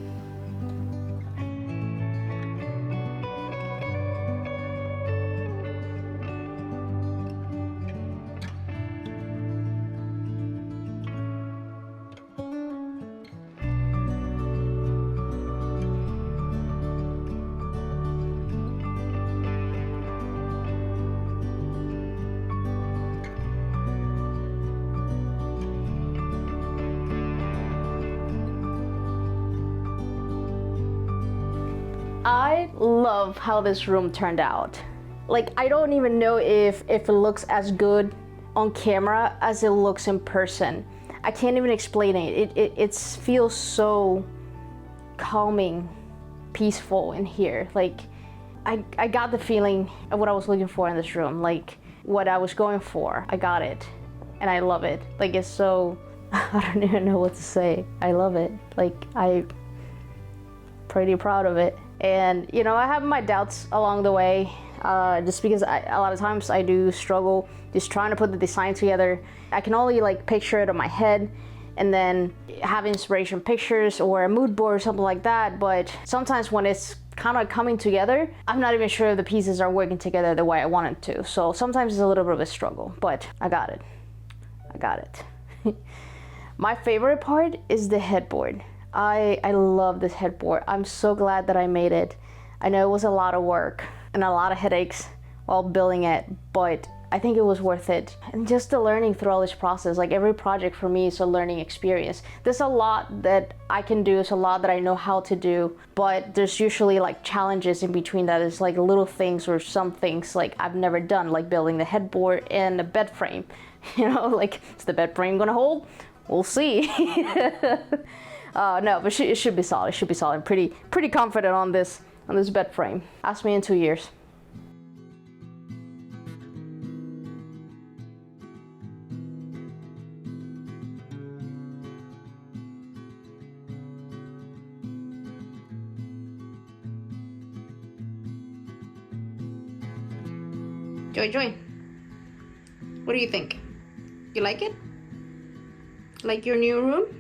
I love how this room turned out. Like, I don't even know if it looks as good on camera as it looks in person. I can't even explain it. It feels so calming, peaceful in here. Like, I got the feeling of what I was looking for in this room. Like, what I was going for, I got it. And I love it. Like, it's so, I don't even know what to say. I love it. Like, I'm pretty proud of it. And, you know, I have my doubts along the way, just because a lot of times I do struggle just trying to put the design together. I can only like picture it in my head and then have inspiration pictures or a mood board or something like that. But sometimes when it's kind of coming together, I'm not even sure if the pieces are working together the way I want it to. So sometimes it's a little bit of a struggle, but I got it. I got it. My favorite part is the headboard. I love this headboard. I'm so glad that I made it. I know it was a lot of work and a lot of headaches while building it, but I think it was worth it. And just the learning through all this process, like every project for me is a learning experience. There's a lot that I can do, there's a lot that I know how to do, but there's usually like challenges in between that. It's like little things or some things like I've never done, like building the headboard and the bed frame. You know, like, is the bed frame gonna hold? We'll see. No, but it should be solid. It should be solid. Pretty confident on this bed frame. Ask me in 2 years. Joy, what do you think? You like it? Like your new room?